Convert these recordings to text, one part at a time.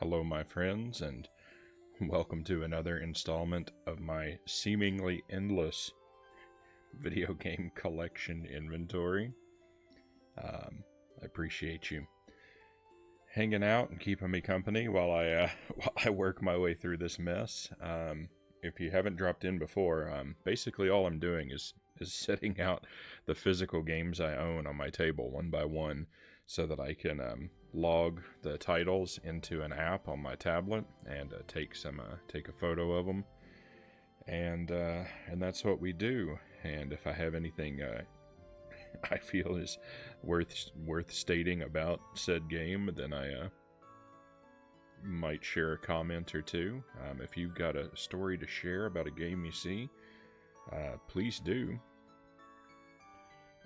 Hello, my friends, and welcome to another installment of my seemingly endless video game collection inventory. I appreciate you hanging out and keeping me company while I work my way through this mess. If you haven't dropped in before, basically all I'm doing is setting out the physical games I own on my table one by one, so that I can log the titles into an app on my tablet and take a photo of them, and that's what we do. And if I have anything I feel is worth stating about said game, then I might share a comment or two. If you've got a story to share about a game you see, please do.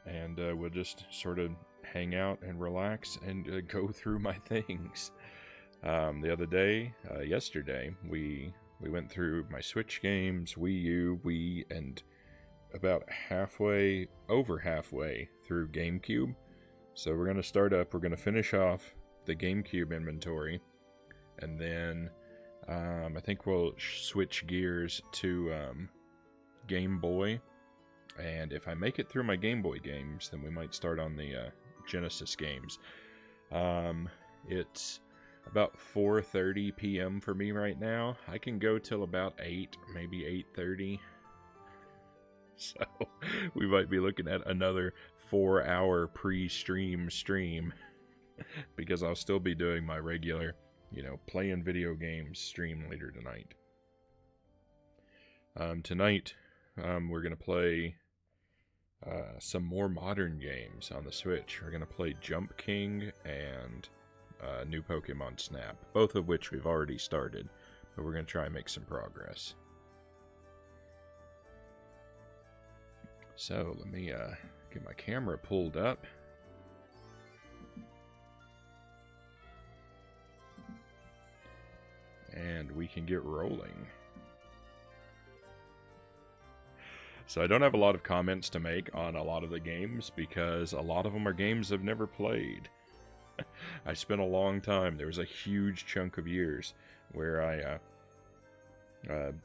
And we'll just sort of hang out and relax and go through my things. The other day, yesterday, we went through my Switch games, Wii U, Wii, and about over halfway through GameCube. So we're going to start up, we're going to finish off the GameCube inventory, and then I think we'll switch gears to Game Boy. And if I make it through my Game Boy games, then we might start on the Genesis games. It's about 4:30 p.m. for me right now. I can go till about 8, maybe 8:30. So we might be looking at another 4-hour pre-stream stream, because I'll still be doing my regular, playing video games stream later tonight. Tonight, we're going to play some more modern games on the Switch. We're going to play Jump King and new Pokemon Snap, both of which we've already started, but we're going to try and make some progress. So let me get my camera pulled up. And we can get rolling. So I don't have a lot of comments to make on a lot of the games, because a lot of them are games I've never played. I spent a long time, there was a huge chunk of years where I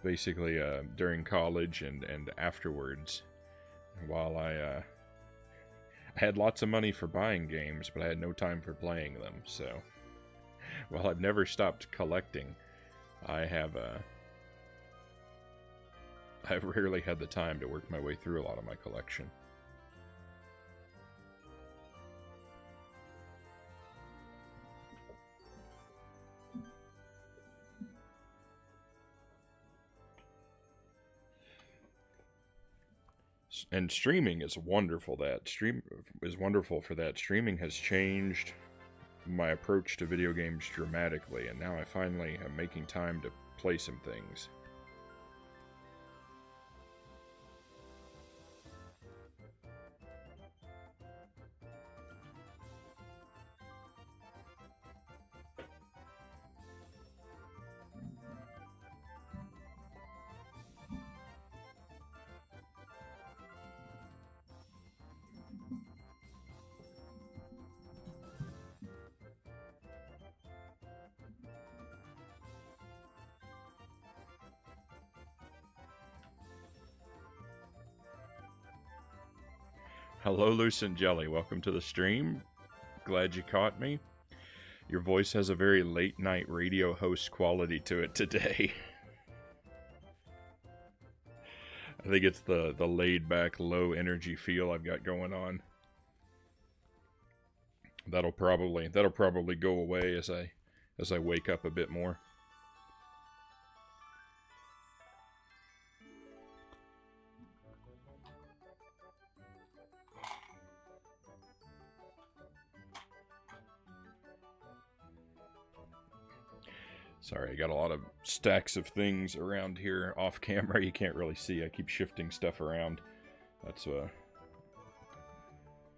basically during college and afterwards, while I had lots of money for buying games, but I had no time for playing them. So while I've never stopped collecting, I've rarely had the time to work my way through a lot of my collection. And streaming is wonderful. For that. Streaming has changed my approach to video games dramatically, and now I finally am making time to play some things. Hello, Lucent Jelly. Welcome to the stream. Glad you caught me. Your voice has a very late-night radio host quality to it today. I think it's the laid-back, low-energy feel I've got going on. That'll probably go away as I wake up a bit more. Sorry, I got a lot of stacks of things around here off camera. You can't really see. I keep shifting stuff around. That's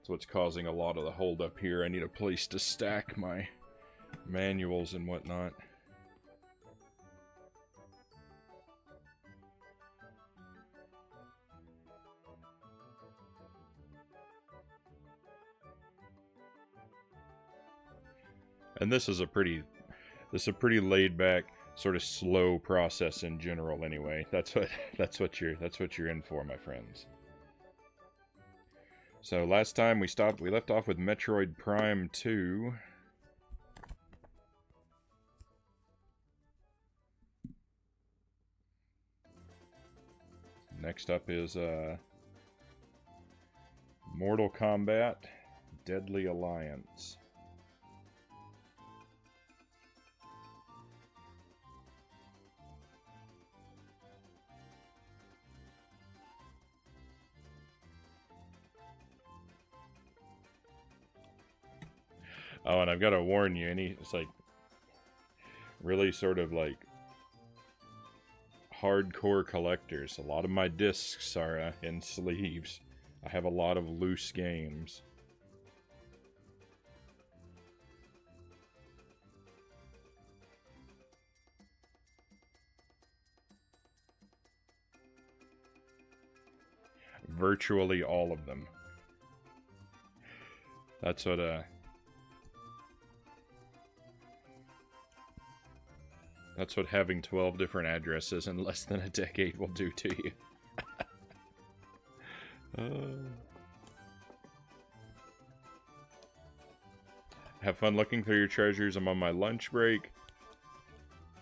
what's causing a lot of the hold up here. I need a place to stack my manuals and whatnot. And this is a pretty This is a pretty laid back, sort of slow process in general. Anyway, that's what you're in for, my friends. So last time we left off with Metroid Prime 2. Next up is Mortal Kombat Deadly Alliance. Oh, and I've got to warn you, it's like really sort of like hardcore collectors. A lot of my discs are in sleeves. I have a lot of loose games. Virtually all of them. That's what having 12 different addresses in less than a decade will do to you. Have fun looking through your treasures. I'm on my lunch break,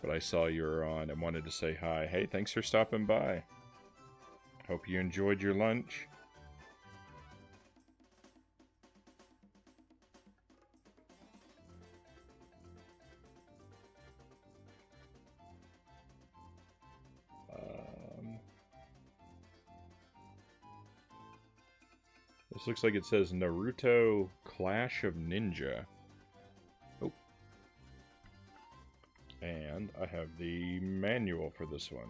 but I saw you were on and wanted to say hi. Hey, thanks for stopping by. Hope you enjoyed your lunch. This looks like it says Naruto Clash of Ninja. Oh. And I have the manual for this one.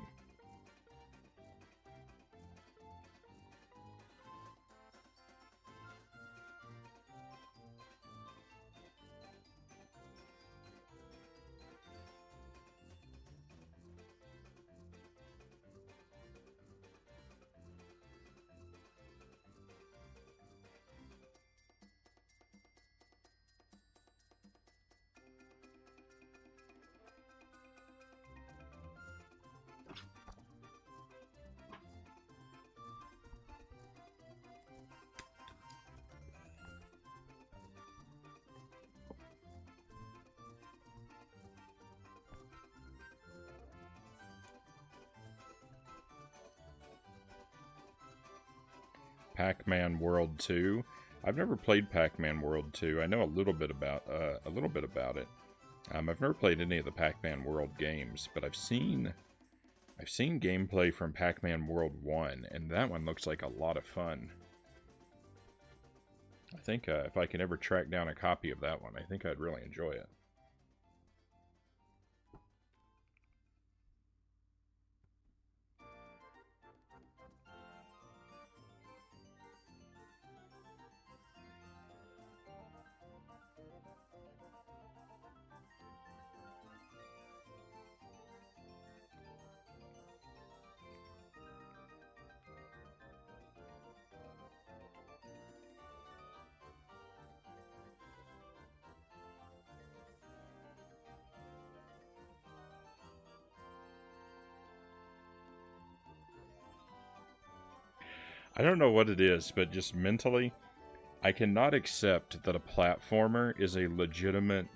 Pac-Man World 2. I've never played Pac-Man World 2. I know a little bit about it. I've never played any of the Pac-Man World games, but I've seen gameplay from Pac-Man World 1, and that one looks like a lot of fun. I think if I can ever track down a copy of that one, I think I'd really enjoy it. I don't know what it is, but just mentally, I cannot accept that a platformer is a legitimate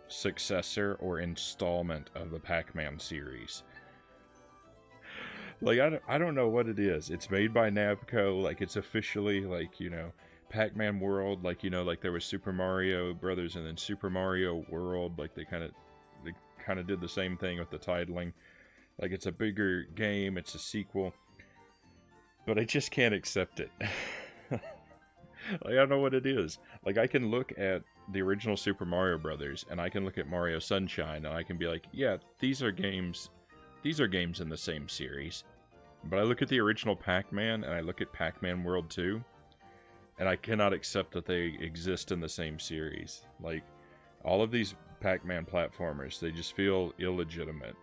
successor or installment of the Pac-Man series. Like, I don't know what it is. It's made by Namco, like, it's officially, like, you know, Pac-Man World, like, you know, like there was Super Mario Brothers and then Super Mario World, like they kind of did the same thing with the titling. Like, it's a bigger game, it's a sequel. But I just can't accept it. Like, I don't know what it is. Like, I can look at the original Super Mario Brothers, and I can look at Mario Sunshine, and I can be like, yeah, these are games in the same series. But I look at the original Pac-Man, and I look at Pac-Man World 2, and I cannot accept that they exist in the same series. Like, all of these Pac-Man platformers, they just feel illegitimate.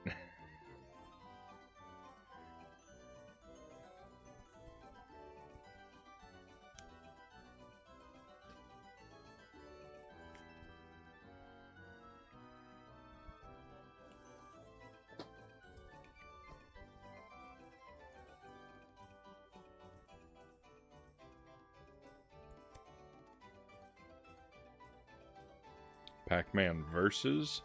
Pac-Man Versus.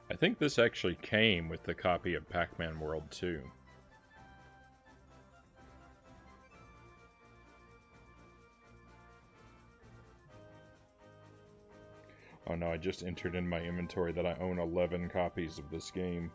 I think this actually came with the copy of Pac-Man World 2. Oh no, I just entered in my inventory that I own 11 copies of this game.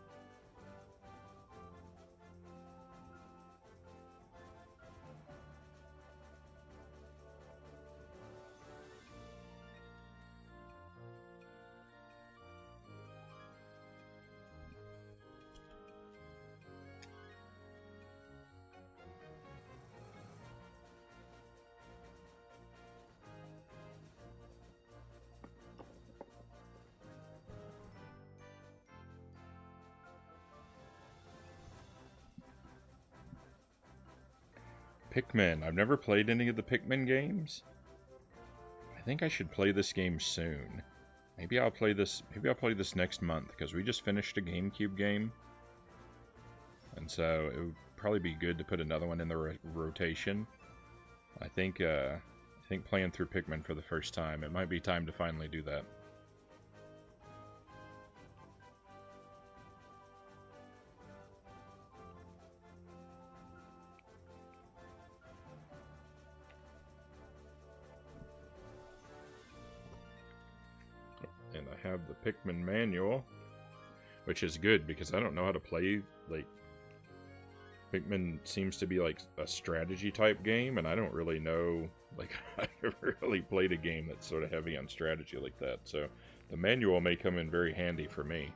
Pikmin. I've never played any of the Pikmin games. I think I should play this game soon. Maybe I'll play this next month, because we just finished a GameCube game. And so it would probably be good to put another one in the rotation. I think playing through Pikmin for the first time, it might be time to finally do that. And I have the Pikmin manual, which is good because I don't know how to play, like, Pikmin seems to be like a strategy type game, and I don't really know, like, I've never really played a game that's sort of heavy on strategy like that, so the manual may come in very handy for me.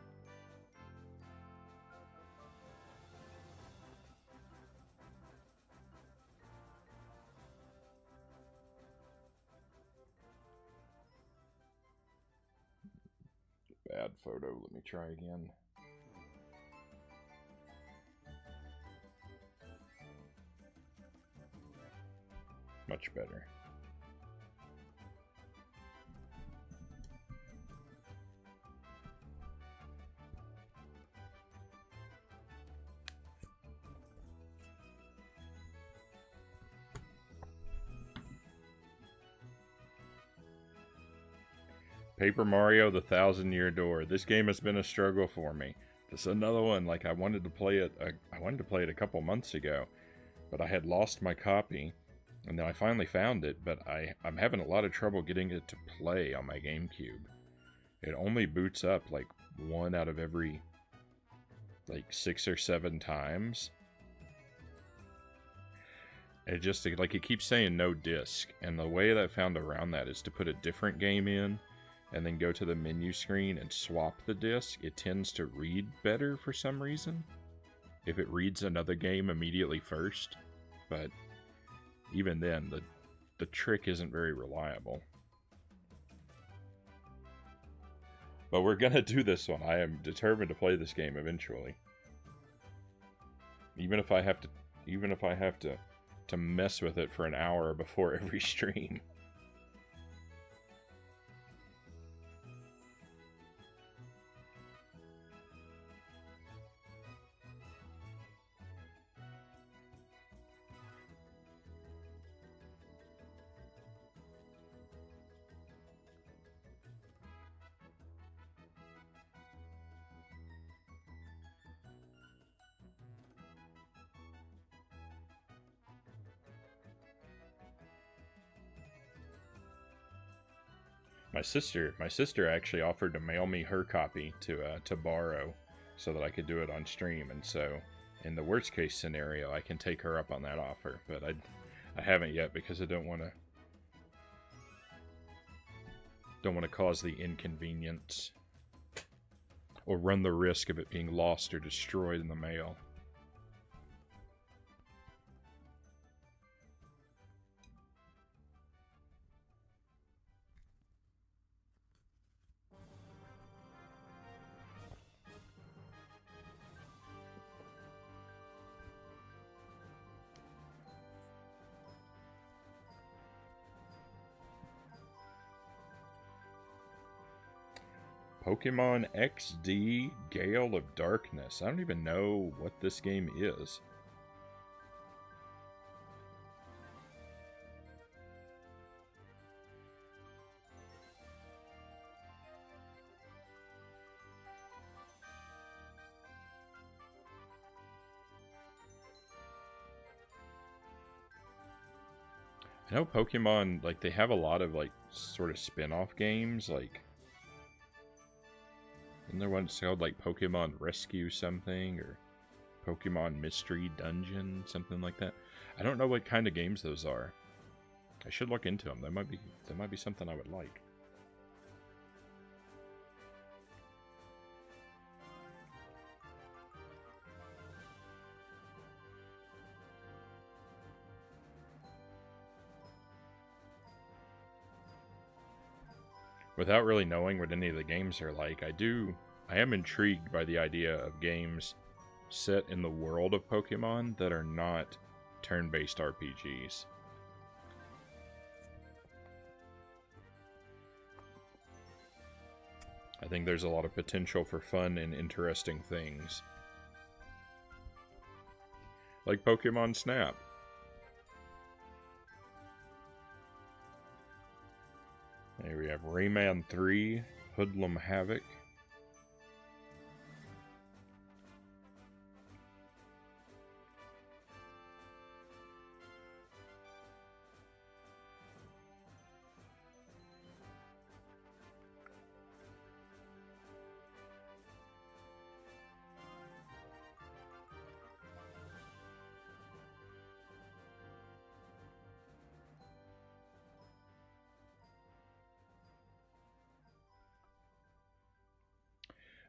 Bad photo, let me try again. Much better. Paper Mario: The Thousand-Year Door. This game has been a struggle for me. This is another one, like, I wanted to play it a couple months ago, but I had lost my copy, and then I finally found it, but I'm having a lot of trouble getting it to play on my GameCube. It only boots up, like, 1 out of every, like, 6 or 7 times. It just, like, it keeps saying no disc, and the way that I found around that is to put a different game in, and then go to the menu screen and swap the disc. It tends to read better for some reason, if it reads another game immediately first, but even then, the trick isn't very reliable. But we're gonna do this one. I am determined to play this game eventually. Even if I have to mess with it for an hour before every stream. My sister actually offered to mail me her copy to borrow, so that I could do it on stream. And so, in the worst case scenario, I can take her up on that offer. But I haven't yet because I don't want to cause the inconvenience or run the risk of it being lost or destroyed in the mail. Pokemon XD Gale of Darkness. I don't even know what this game is. I know Pokemon, like, they have a lot of, like, sort of spin-off games, like... Isn't there one called, like, Pokemon Rescue something, or Pokemon Mystery Dungeon, something like that? I don't know what kind of games those are. I should look into them. That might be something I would like. Without really knowing what any of the games are like, I am intrigued by the idea of games set in the world of Pokemon that are not turn-based RPGs. I think there's a lot of potential for fun and interesting things. Like Pokemon Snap. Here we have Rayman 3, Hoodlum Havoc.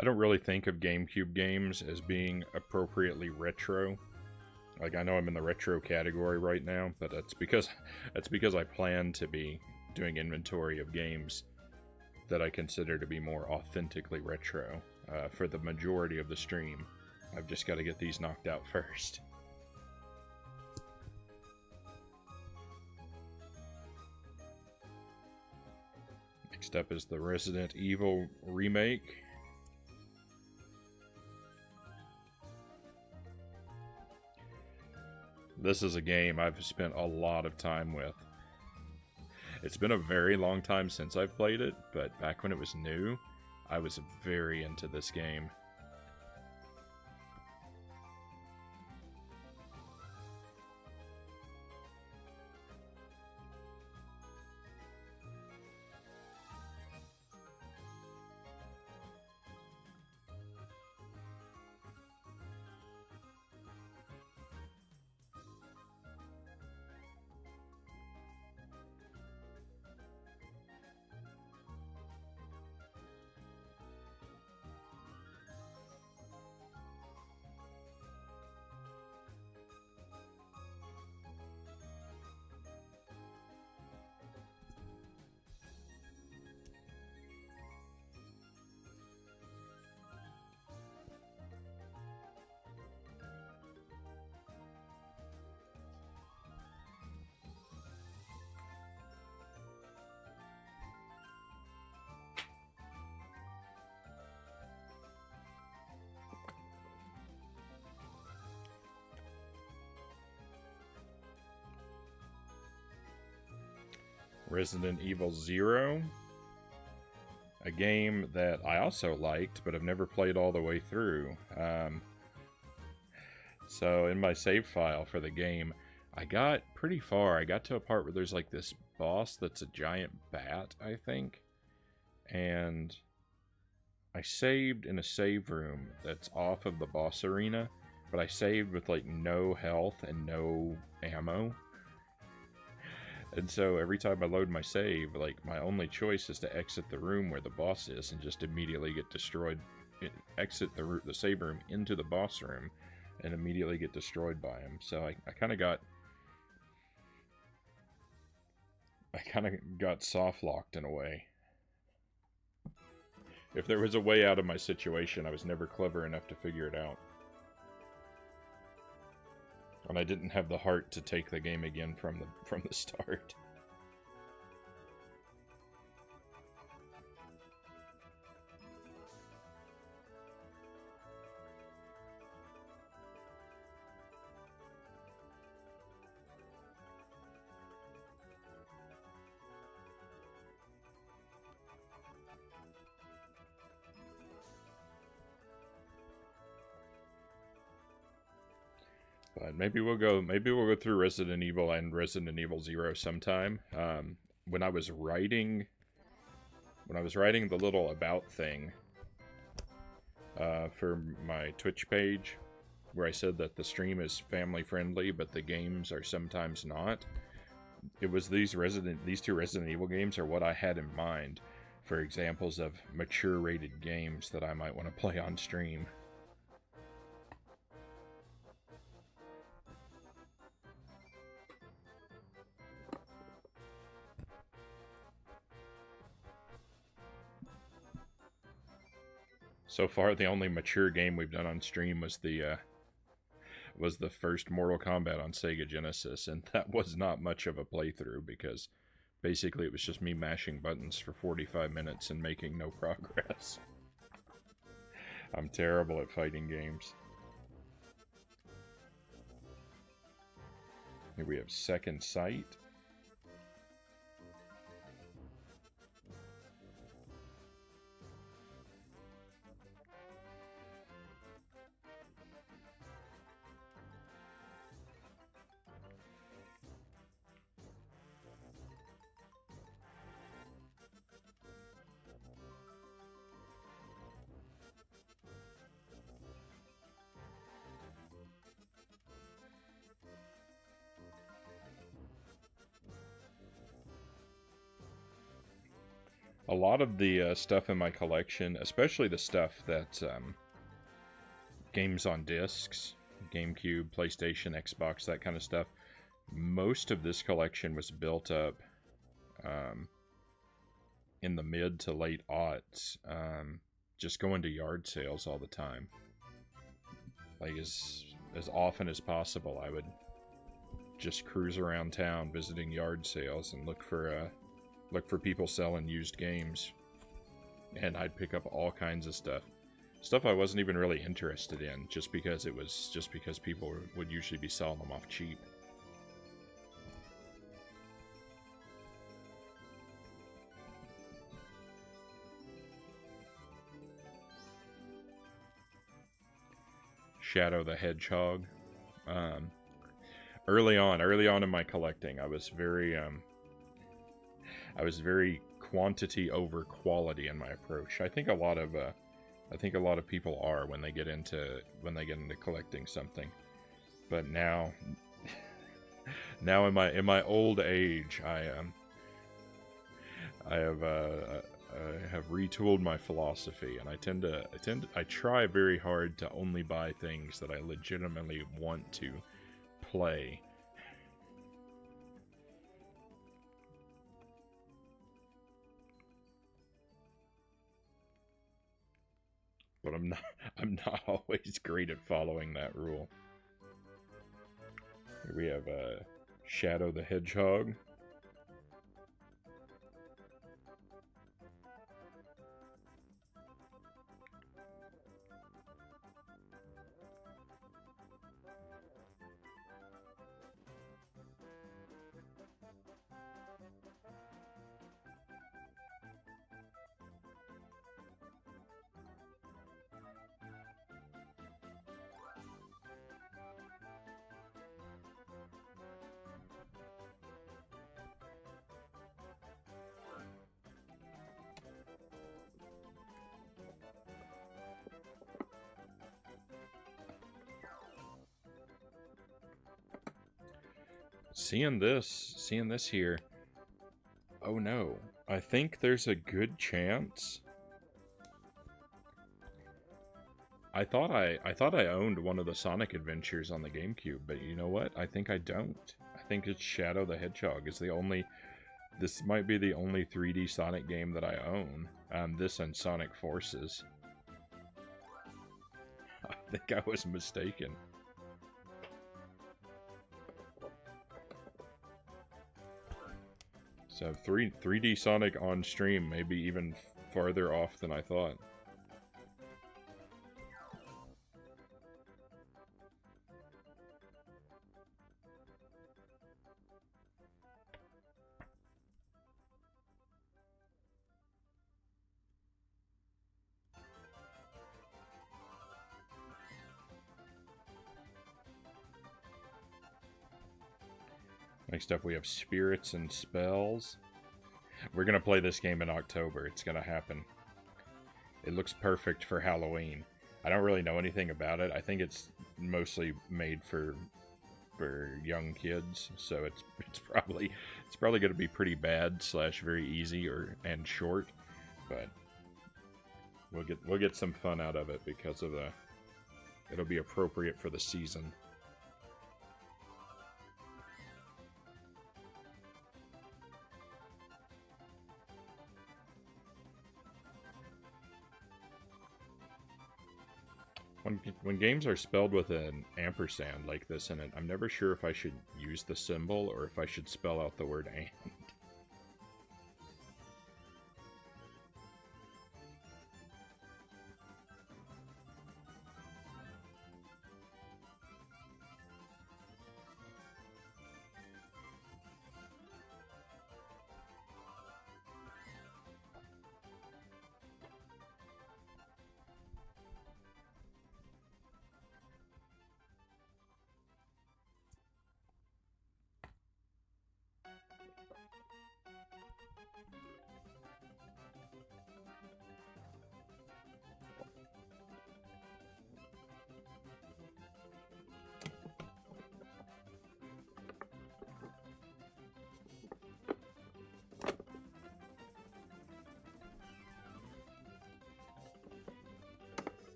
I don't really think of GameCube games as being appropriately retro. Like, I know I'm in the retro category right now, but that's because I plan to be doing inventory of games that I consider to be more authentically retro for the majority of the stream. I've just got to get these knocked out first. Next up is the Resident Evil remake. This is a game I've spent a lot of time with. It's been a very long time since I've played it, but back when it was new, I was very into this game. Resident Evil 0, a game that I also liked, but have never played all the way through. So in my save file for the game, I got pretty far. I got to a part where there's like this boss that's a giant bat, I think. And I saved in a save room that's off of the boss arena, but I saved with like no health and no ammo. And so every time I load my save, like, my only choice is to exit the room where the boss is and just immediately get destroyed. Exit the save room into the boss room and immediately get destroyed by him. So I kind of got soft locked in a way. If there was a way out of my situation, I was never clever enough to figure it out. And I didn't have the heart to take the game again from the start. But maybe we'll go through Resident Evil and Resident Evil 0 sometime. When I was writing the little about thing for my Twitch page, where I said that the stream is family friendly, but the games are sometimes not. It was these two Resident Evil games are what I had in mind for examples of mature rated games that I might want to play on stream. So far, the only mature game we've done on stream was the first Mortal Kombat on Sega Genesis, and that was not much of a playthrough because basically it was just me mashing buttons for 45 minutes and making no progress. I'm terrible at fighting games. Here we have Second Sight. A lot of the stuff in my collection, especially the stuff that games on discs, GameCube, PlayStation, Xbox, that kind of stuff, most of this collection was built up in the mid to late aughts, just going to yard sales all the time. Like, as often as possible, I would just cruise around town visiting yard sales and look for people selling used games, and I'd pick up all kinds of stuff I wasn't even really interested in, just because people would usually be selling them off cheap. Shadow the Hedgehog. Early on in my collecting, I was very quantity over quality in my approach. I think a lot of people are when they get into collecting something. But now in my old age, I have retooled my philosophy, and I try very hard to only buy things that I legitimately want to play. But I'm not always great at following that rule. Here we have Shadow the Hedgehog. Seeing this here. Oh no. I think there's a good chance. I thought I owned one of the Sonic Adventures on the GameCube, but you know what? I think I don't. I think it's Shadow the Hedgehog is the only... This might be the only 3D Sonic game that I own. This and Sonic Forces. I think I was mistaken. So 3D Sonic on stream may be even farther off than I thought. Next up, we have Spirits and Spells. We're going to play this game in October. It's going to happen. It looks perfect for Halloween. I don't really know anything about it. I think it's mostly made for young kids, so it's probably going to be pretty bad / very easy and short, but we'll get some fun out of it because of it'll be appropriate for the season. When games are spelled with an ampersand like this in it, I'm never sure if I should use the symbol or if I should spell out the word and.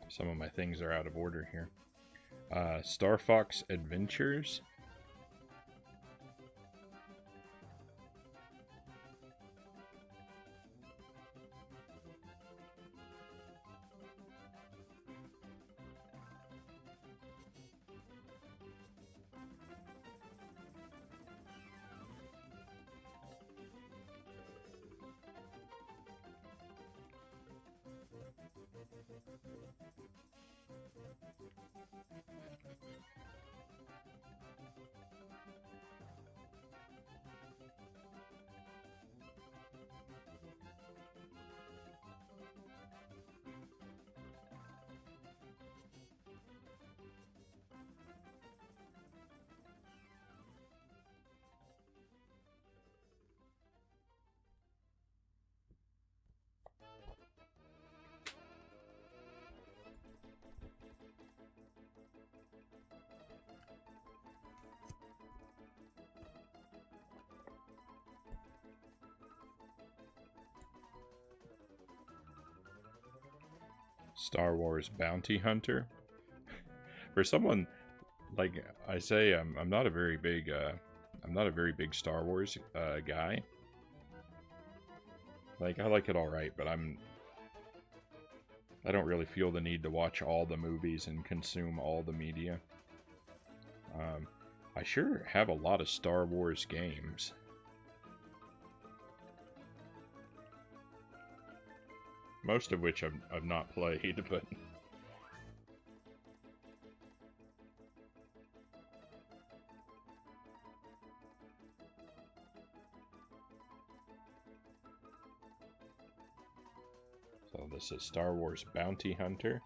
Some of my things are out of order here. Star Fox Adventures. Star Wars Bounty Hunter. For someone like I say, I'm not a very big Star Wars guy. Like, I like it all right, but I don't really feel the need to watch all the movies and consume all the media. I sure have a lot of Star Wars games. Most of which I've not played, but... So this is Star Wars Bounty Hunter.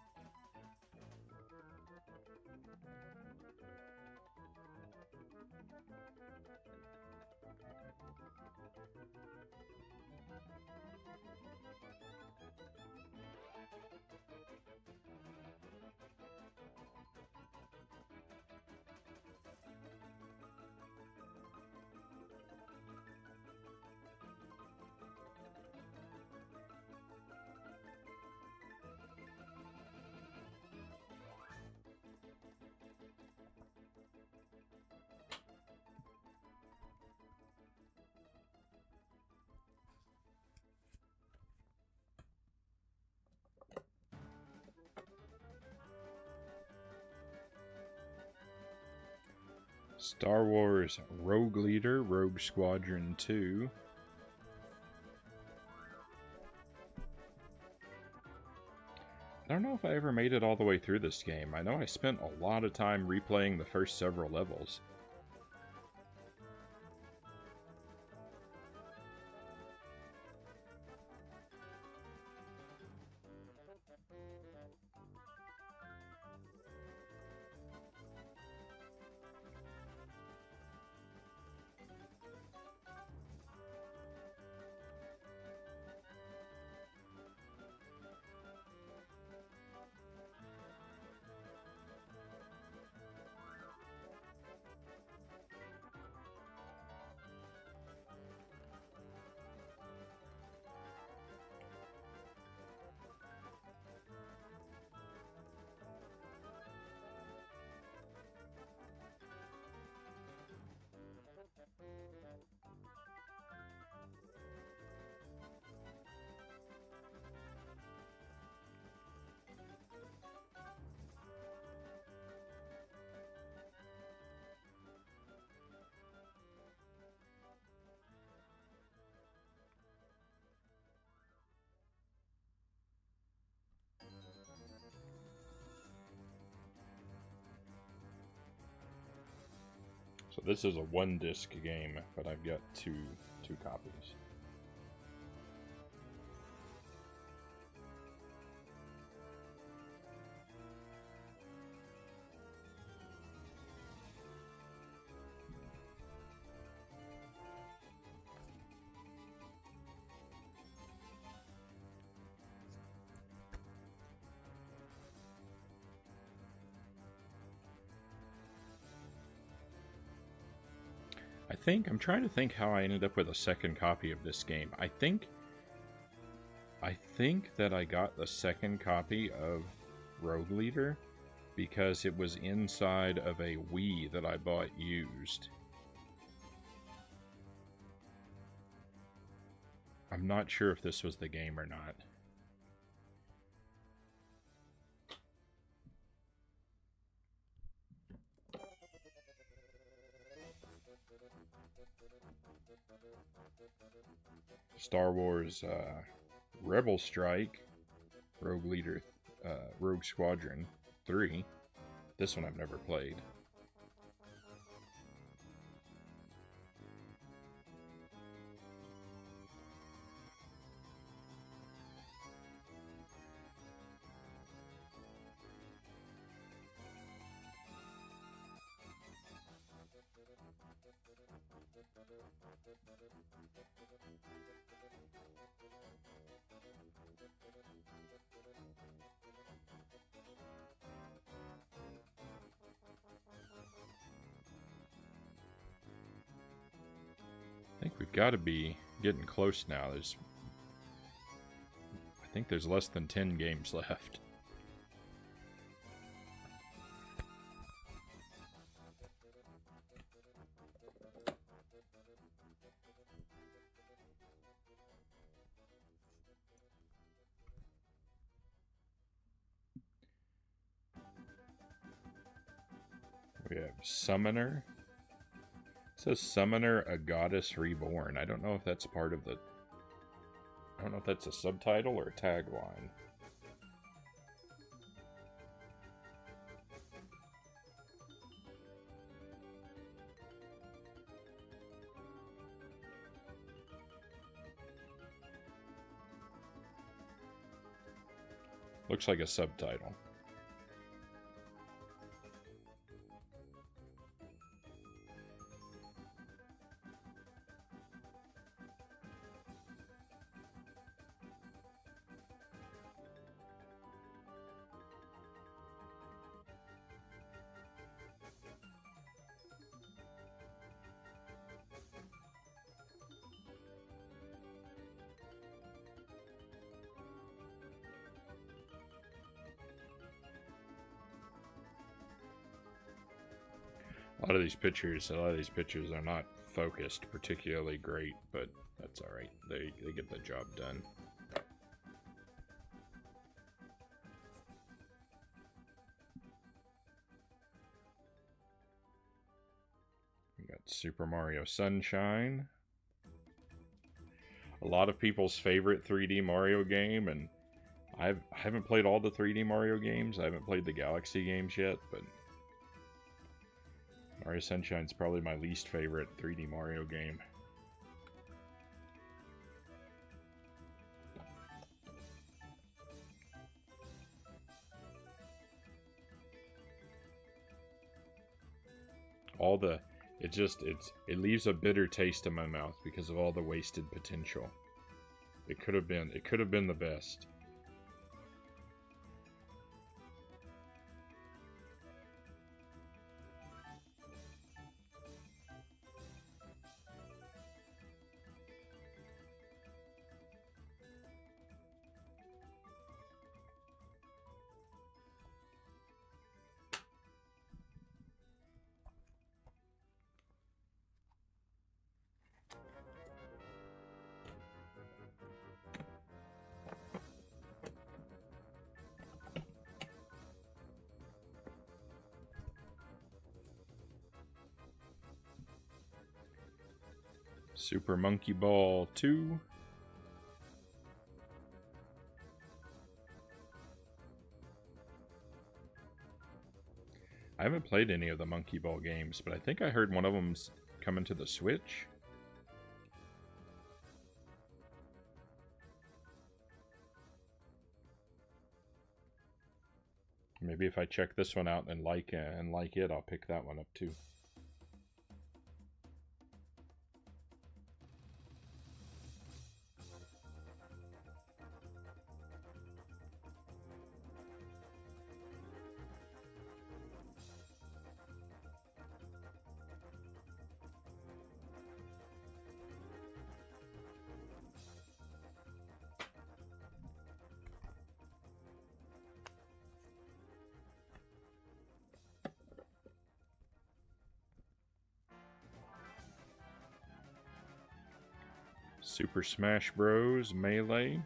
Star Wars Rogue Leader, Rogue Squadron 2. I don't know if I ever made it all the way through this game. I know I spent a lot of time replaying the first several levels. this is a one-disc game, but I've got two copies. I'm trying to think how I ended up with a second copy of this game. I think that I got the second copy of Rogue Leader because it was inside of a Wii that I bought used. I'm not sure if this was the game or not. Star Wars Rebel Strike, Rogue Leader, Rogue Squadron 3. This one I've never played. I think we've got to be getting close now. I think there's less than 10 games left. We have Summoner. It says Summoner, a Goddess Reborn. I don't know if that's part of the... I don't know if that's a subtitle or a tagline. Looks like a subtitle. A lot of these pictures are not focused particularly great, but that's alright. They get the job done. We got Super Mario Sunshine. A lot of people's favorite 3D Mario game, and I haven't played all the 3D Mario games. I haven't played the Galaxy games yet, but Mario Sunshine's probably my least favorite 3D Mario game. It leaves a bitter taste in my mouth because of all the wasted potential. It could have been the best. Super Monkey Ball 2. I haven't played any of the Monkey Ball games, but I think I heard one of them's coming to the Switch. Maybe if I check this one out and like it, I'll pick that one up too. Super Smash Bros. Melee.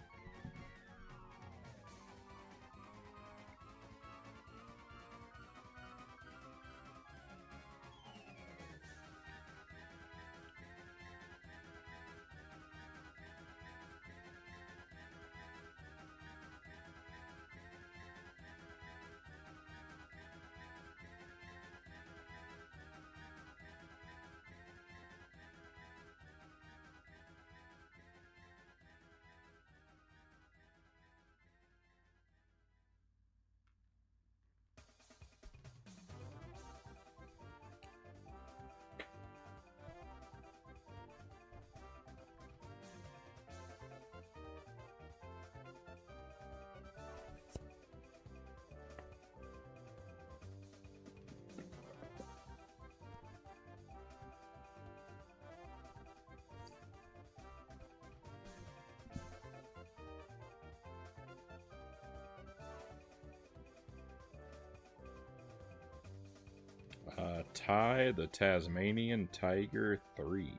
Ty the Tasmanian Tiger 3.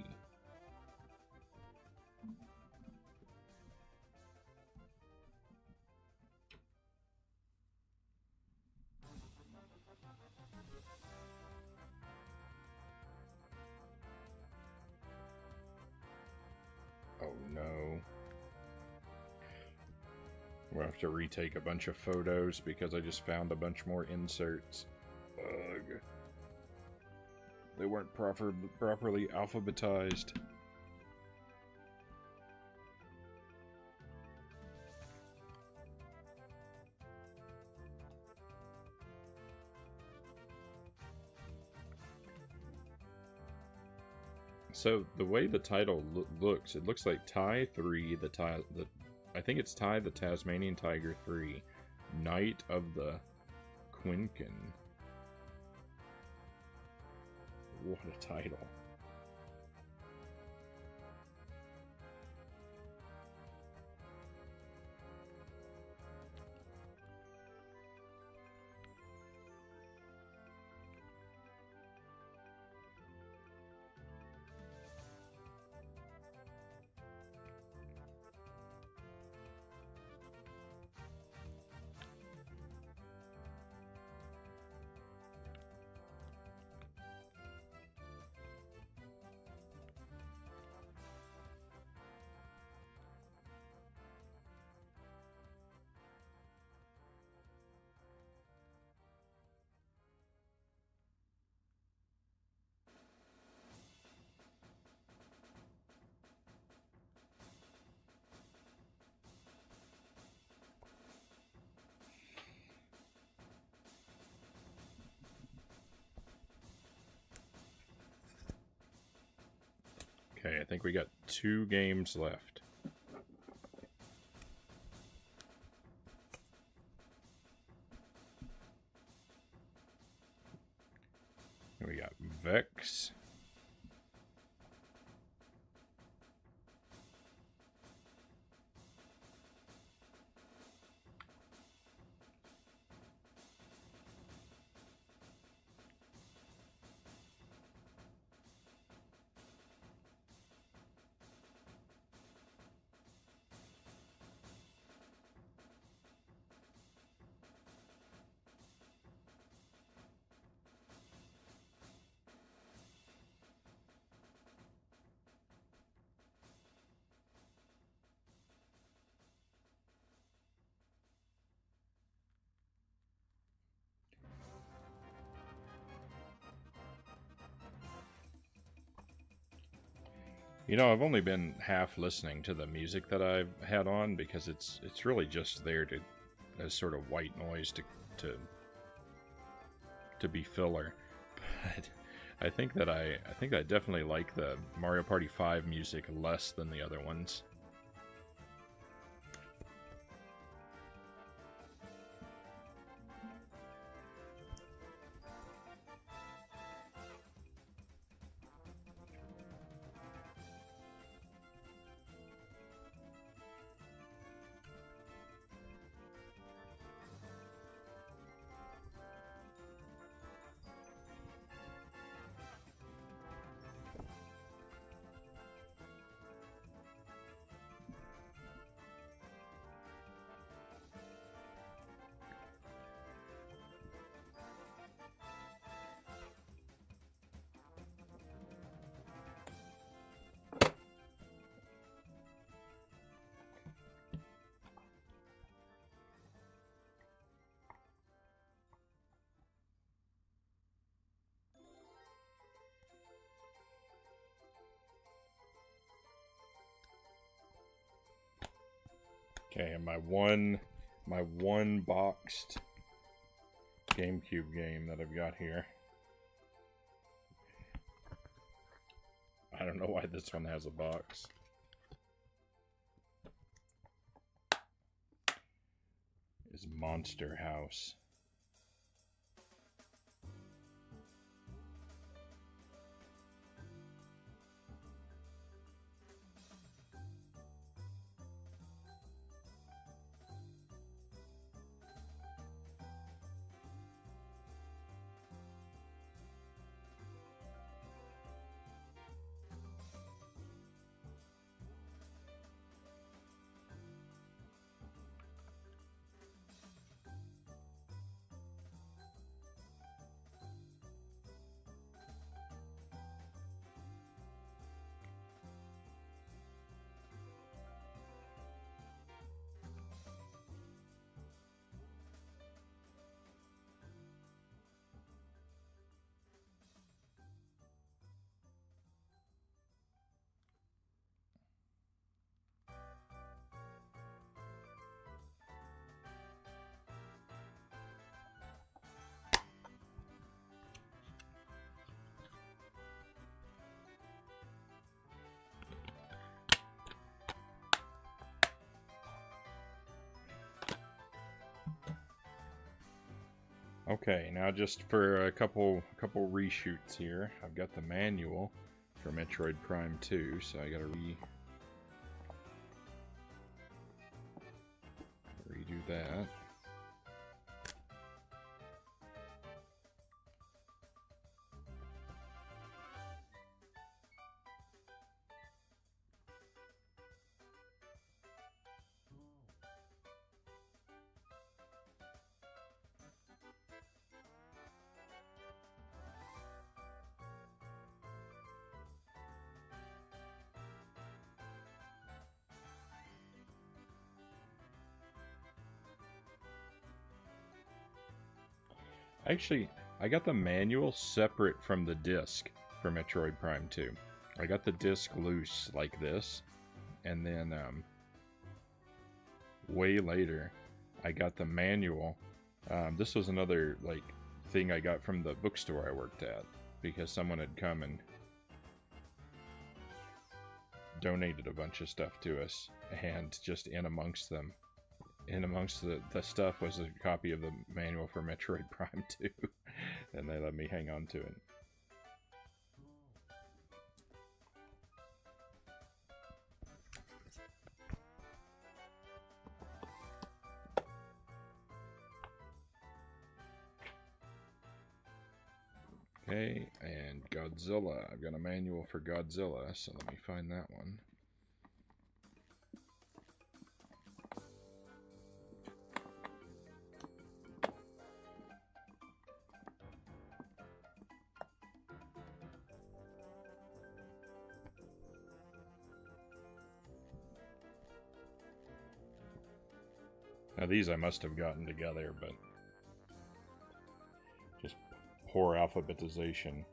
Oh no. We'll have to retake a bunch of photos because I just found a bunch more inserts. Ugh. They weren't properly alphabetized. So the way the title looks, it looks like Ty 3, I think it's Ty the Tasmanian Tiger 3, Knight of the Quinkin. What a title. Okay, I think we got 2 games left. We got Vex. You know, I've only been half listening to the music that I've had on because it's really just there to as sort of white noise to be filler. But I think I definitely like the Mario Party 5 music less than the other ones. Okay, and my one boxed GameCube game that I've got here. I don't know why this one has a box. Is Monster House. Okay, now just for a couple reshoots here, I've got the manual for Metroid Prime 2, so I gotta redo that. Actually, I got the manual separate from the disc for Metroid Prime 2. I got the disc loose like this, and then way later, I got the manual. This was another thing I got from the bookstore I worked at, because someone had come and donated a bunch of stuff to us, and just in amongst the stuff was a copy of the manual for Metroid Prime 2, and they let me hang on to it. Okay, and Godzilla. I've got a manual for Godzilla, so let me find that one. Now these I must have gotten together, but just poor alphabetization.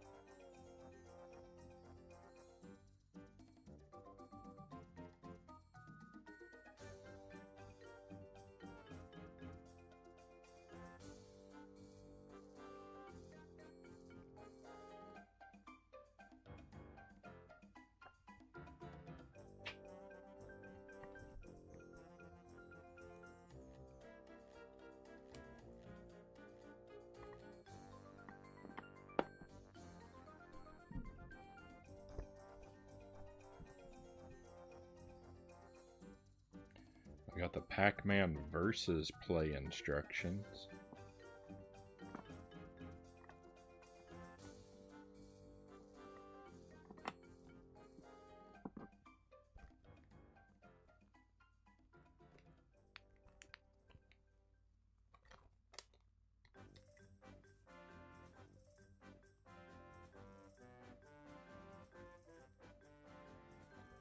got the Pac-Man versus play instructions.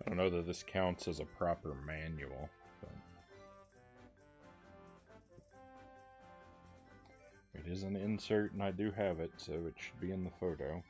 I don't know that this counts as a proper manual, but it is an insert and I do have it, so it should be in the photo.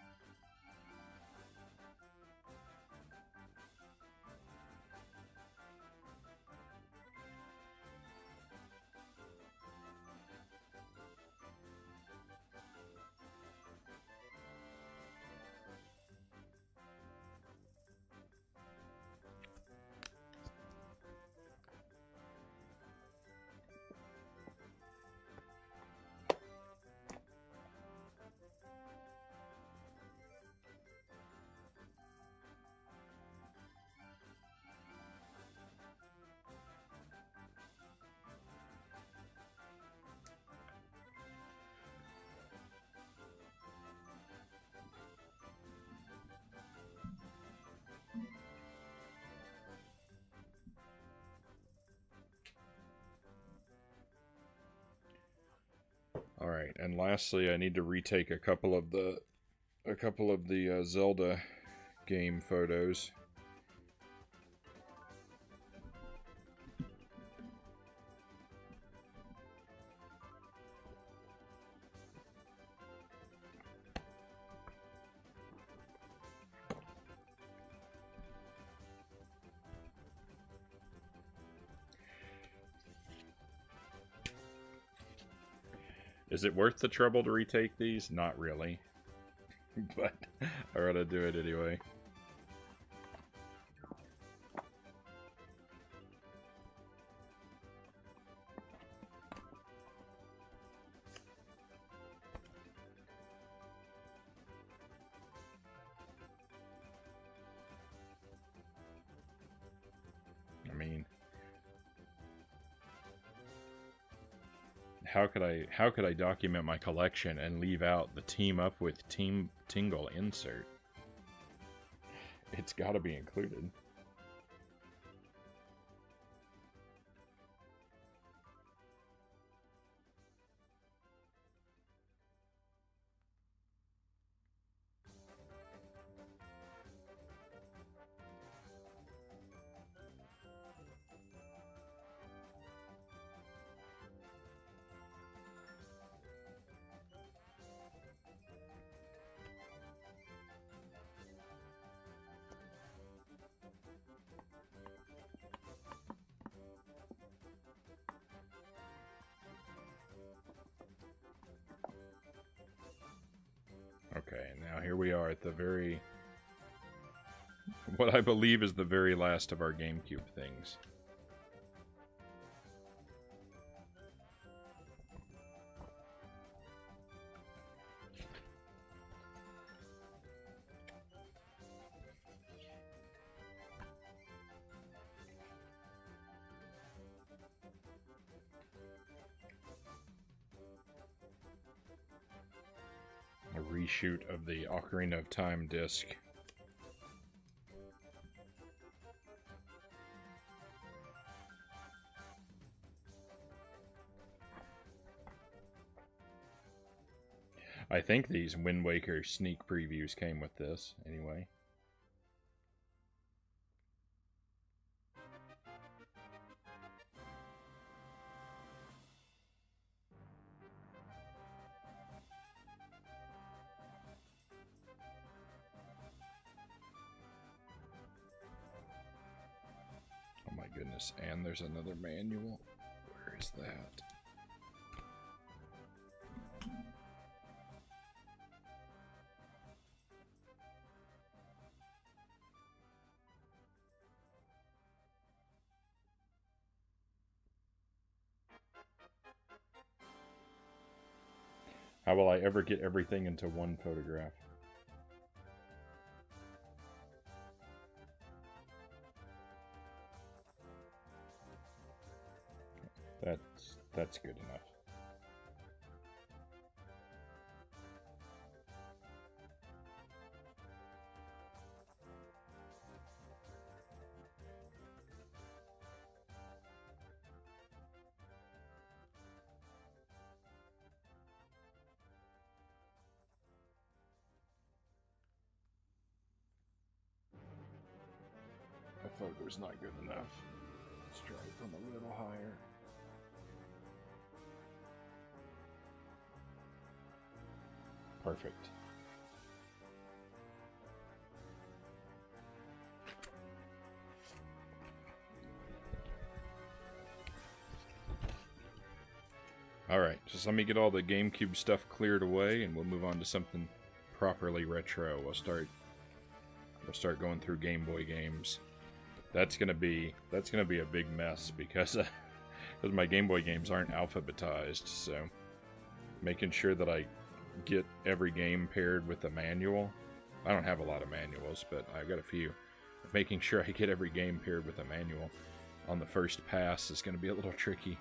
All right, and lastly, I need to retake a couple of the Zelda game photos. Is it worth the trouble to retake these? Not really. But I gotta do it anyway. I mean, how could I document my collection and leave out the team up with Team Tingle insert? It's got to be included. Okay, now here we are at the very... what I believe is the very last of our GameCube things. A reshoot of the Ocarina of Time disc. I think these Wind Waker sneak previews came with this, anyway. Oh my goodness, and there's another manual. Where is that? How will I ever get everything into one photograph? That's good enough. That photo's not good enough. Let's try it from a little higher. Perfect. Alright, just let me get all the GameCube stuff cleared away and we'll move on to something properly retro. We'll start going through Game Boy games. That's gonna be a big mess because my Game Boy games aren't alphabetized, so making sure that I get every game paired with a manual. I don't have a lot of manuals, but I've got a few. Making sure I get every game paired with a manual on the first pass is going to be a little tricky.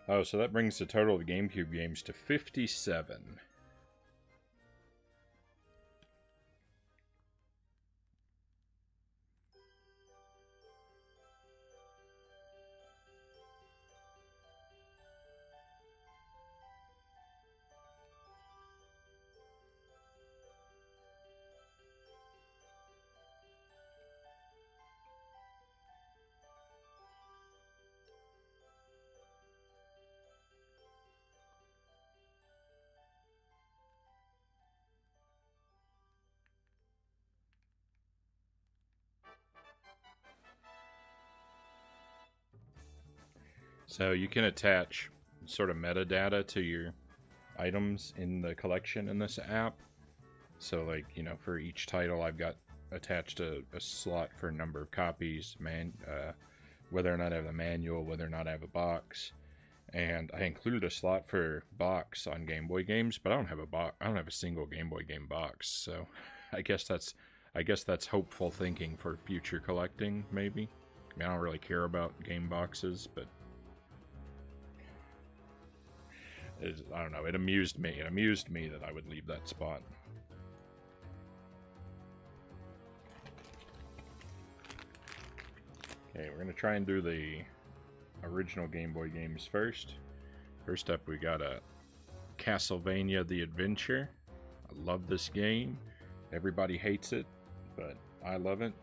Oh, so that brings the total of GameCube games to 57. So you can attach sort of metadata to your items in the collection in this app. So like, you know, for each title I've got attached a slot for a number of copies, whether or not I have a manual, whether or not I have a box. And I included a slot for box on Game Boy games, but I don't have a single Game Boy game box. So I guess that's hopeful thinking for future collecting, maybe. I mean, I don't really care about game boxes, but I don't know. It amused me. It amused me that I would leave that spot. Okay, we're gonna try and do the original Game Boy games first. First up, we got a Castlevania: The Adventure. I love this game. Everybody hates it, but I love it.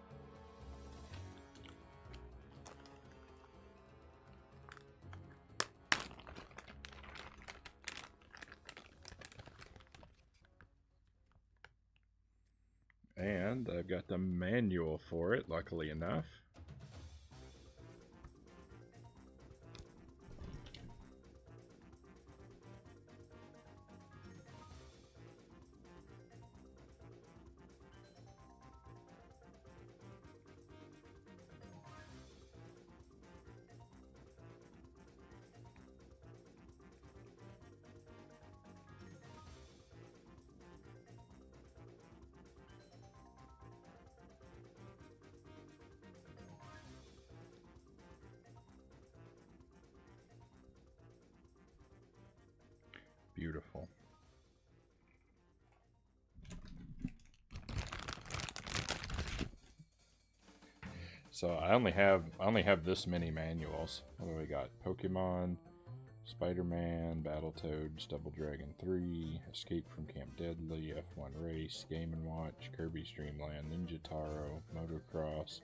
And I've got the manual for it, luckily enough. Beautiful. So I only have this many manuals. What do we got? Pokemon, Spider-Man, Battletoads, Double Dragon 3, Escape from Camp Deadly, F1 Race, Game & Watch, Kirby's Dream Land, Ninja Taro, Motocross,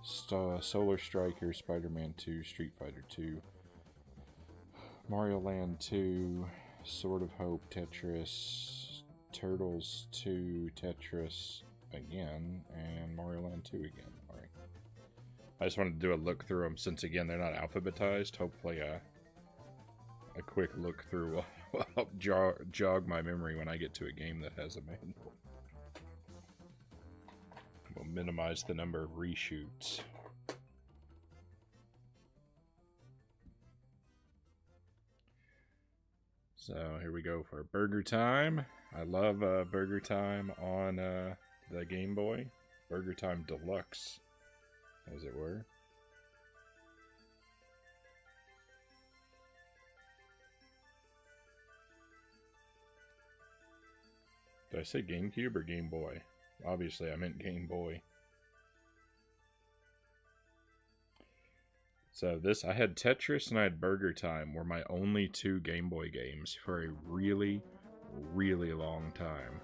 Solar Striker, Spider-Man 2, Street Fighter 2, Mario Land 2, Sword of Hope, Tetris, Turtles 2, Tetris again, and Mario Land 2 again. Alright. I just wanted to do a look through them since, again, they're not alphabetized. Hopefully a quick look through will help jog my memory when I get to a game that has a manual. We'll minimize the number of reshoots. So here we go for Burger Time. I love Burger Time on the Game Boy. Burger Time Deluxe, as it were. Did I say GameCube or Game Boy? Obviously, I meant Game Boy. So this, I had Tetris and I had Burger Time were my only two Game Boy games for a really, really long time.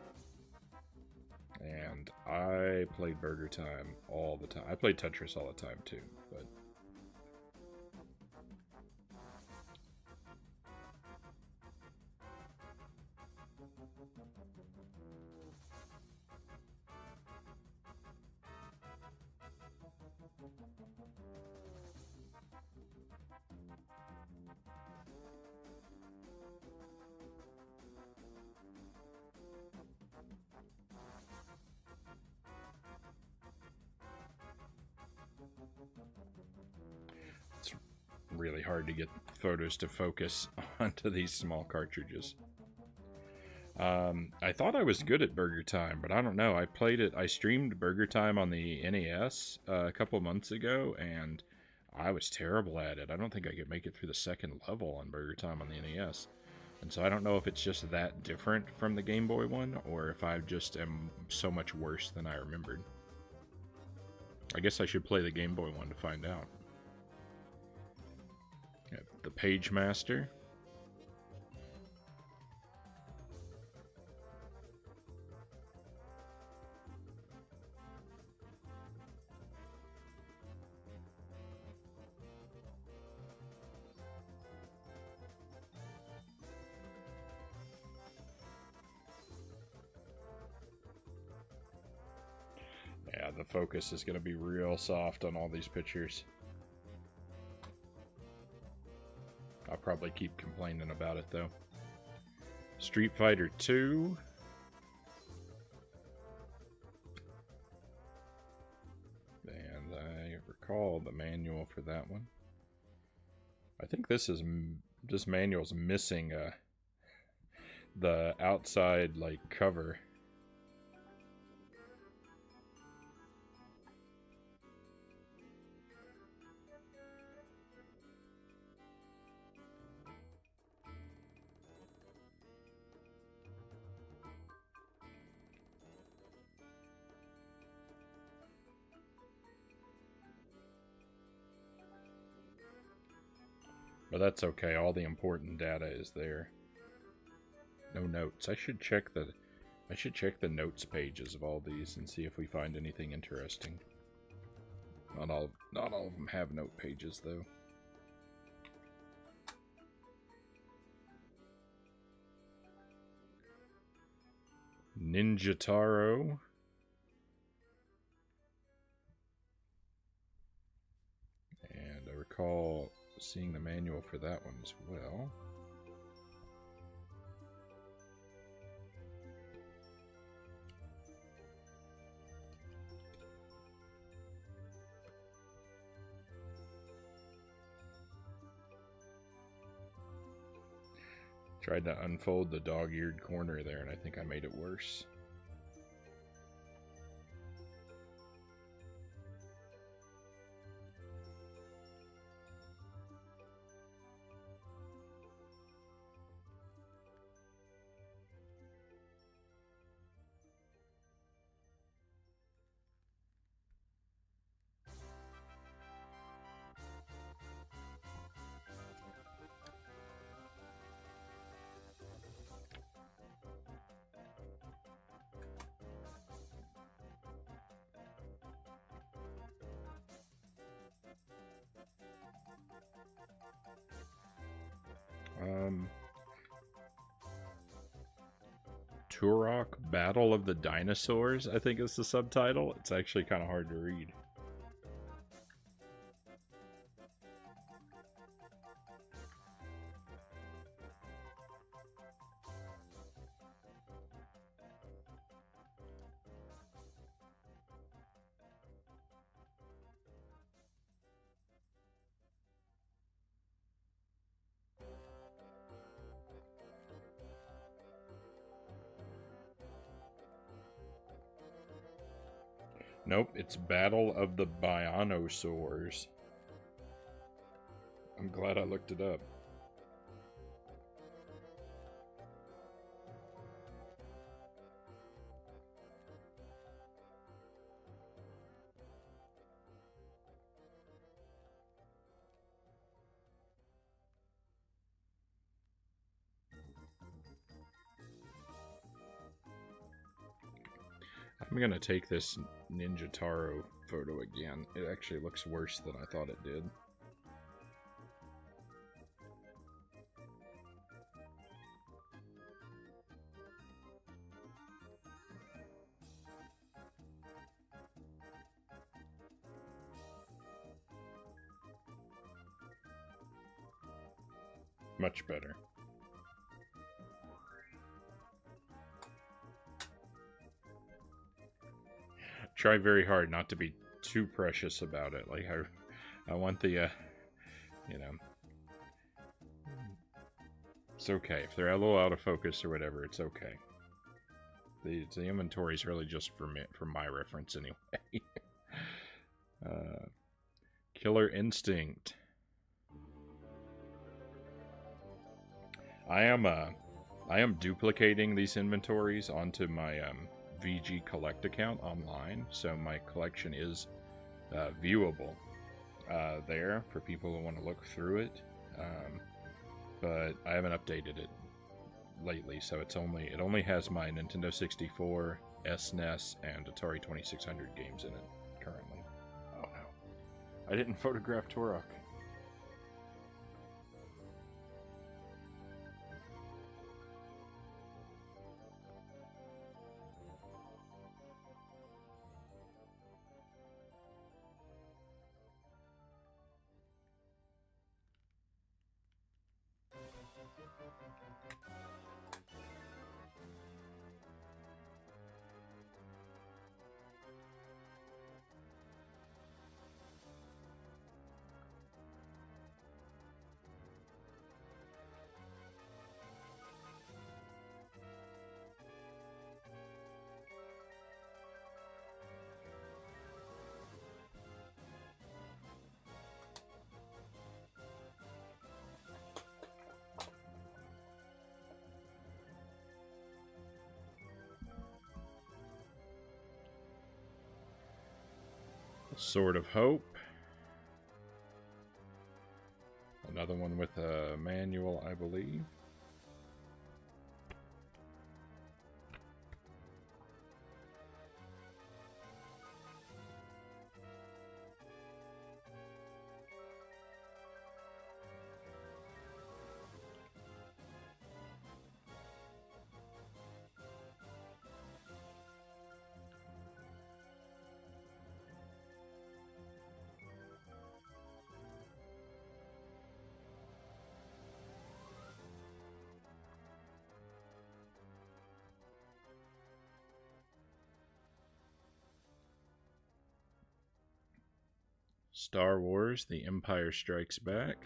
And I played Burger Time all the time. I played Tetris all the time too, but... It's really hard to get photos to focus onto these small cartridges. I thought I was good at Burger Time, but I don't know. I played it. I streamed Burger Time on the NES a couple months ago, and I was terrible at it. I don't think I could make it through the second level on Burger Time on the NES. And so I don't know if it's just that different from the Game Boy one, or if I just am so much worse than I remembered. I guess I should play the Game Boy one to find out. The Page Master. Yeah, the focus is going to be real soft on all these pictures. probably keep complaining about it, though. Street Fighter 2. And I recall the manual for that one. I think this manual's missing the outside, like, cover. But that's okay, all the important data is there. No notes. I should check the notes pages of all these and see if we find anything interesting. Not all of them have note pages, though. Ninja Taro. And I recall seeing the manual for that one as well. Tried to unfold the dog-eared corner there, and I think I made it worse. Turok Battle of the Dinosaurs, I think is the subtitle. It's actually kind of hard to read. Nope, it's Battle of the Bionosaurs. I'm glad I looked it up. I'm gonna take this Ninja Taro photo again. It actually looks worse than I thought it did. Much better. Try very hard not to be too precious about it. Like, I want the, you know, it's okay. If they're a little out of focus or whatever, it's okay. The inventory is really just for my reference anyway. Killer Instinct. I am duplicating these inventories onto my VG Collect account online, so my collection is viewable there for people who want to look through it. But I haven't updated it lately, so it only has my Nintendo 64, SNES, and Atari 2600 games in it currently. Oh no, I didn't photograph Turok. Sword of Hope. Another one with a manual, I believe. Star Wars: The Empire Strikes Back.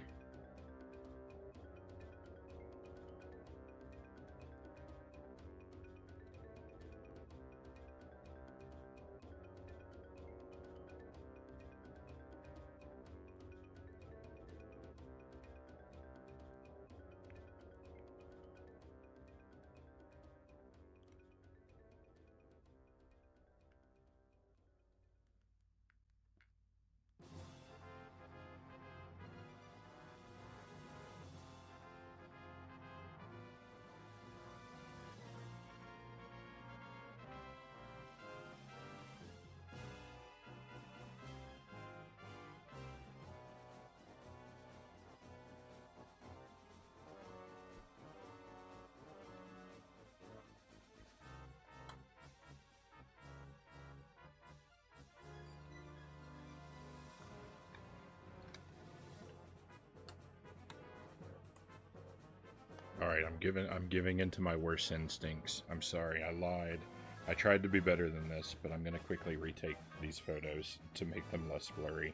Alright, I'm giving into my worst instincts. I'm sorry, I lied. I tried to be better than this, but I'm gonna quickly retake these photos to make them less blurry.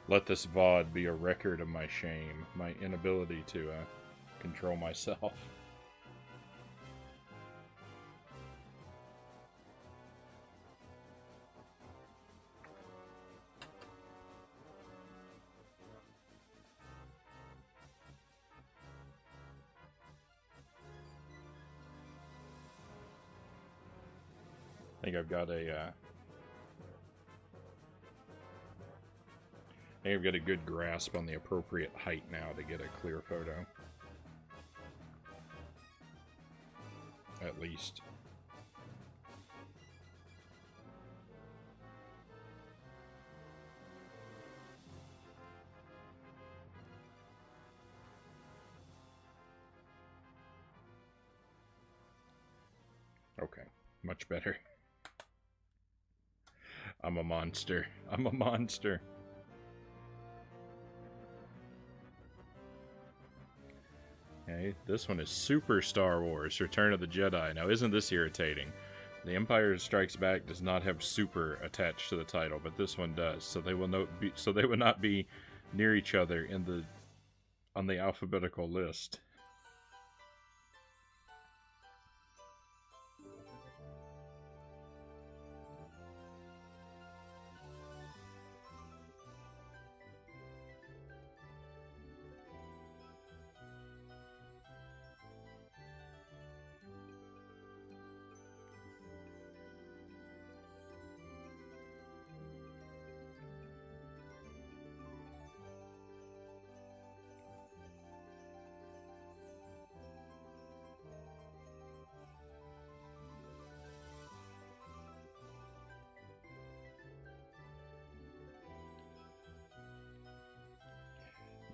Let this VOD be a record of my shame, my inability to control myself. I think I've got a good grasp on the appropriate height now to get a clear photo. At least. Okay, much better. I'm a monster. I'm a monster. Okay, this one is Super Star Wars: Return of the Jedi. Now, isn't this irritating? The Empire Strikes Back does not have super attached to the title, but this one does. So they will not be near each other on the alphabetical list.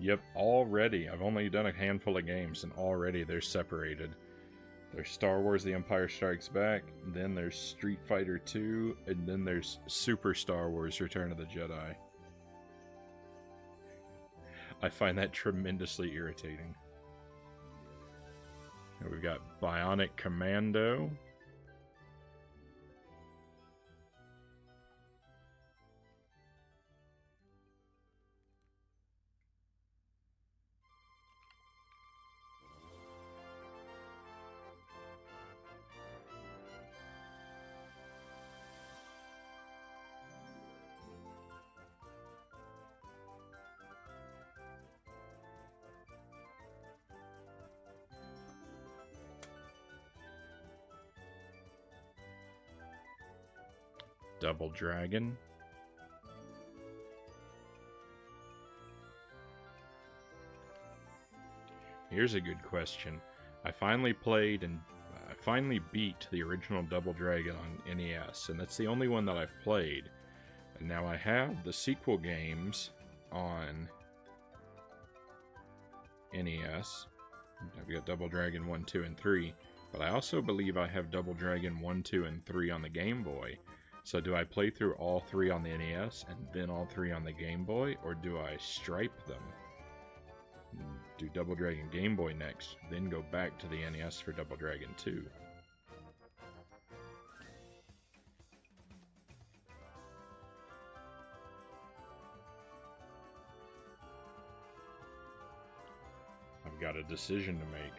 Yep, already. I've only done a handful of games, and already they're separated. There's Star Wars: The Empire Strikes Back, then there's Street Fighter 2, and then there's Super Star Wars: Return of the Jedi. I find that tremendously irritating. And we've got Bionic Commando. Double Dragon. Here's a good question. I finally played and I finally beat the original Double Dragon on NES, and that's the only one that I've played. And now I have the sequel games on NES. I've got Double Dragon 1, 2, and 3, but I also believe I have Double Dragon 1, 2, and 3 on the Game Boy. So do I play through all 3 on the NES and then all 3 on the Game Boy, or do I stripe them? Do Double Dragon Game Boy next, then go back to the NES for Double Dragon 2. I've got a decision to make.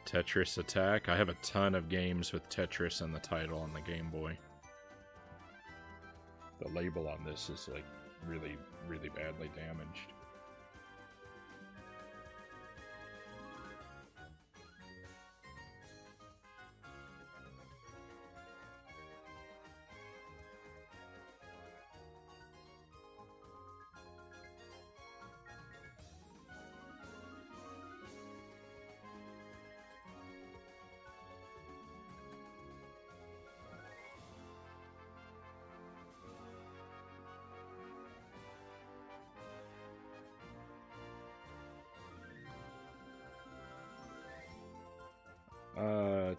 Tetris Attack. I have a ton of games with Tetris in the title on the Game Boy. The label on this is like really, really badly damaged.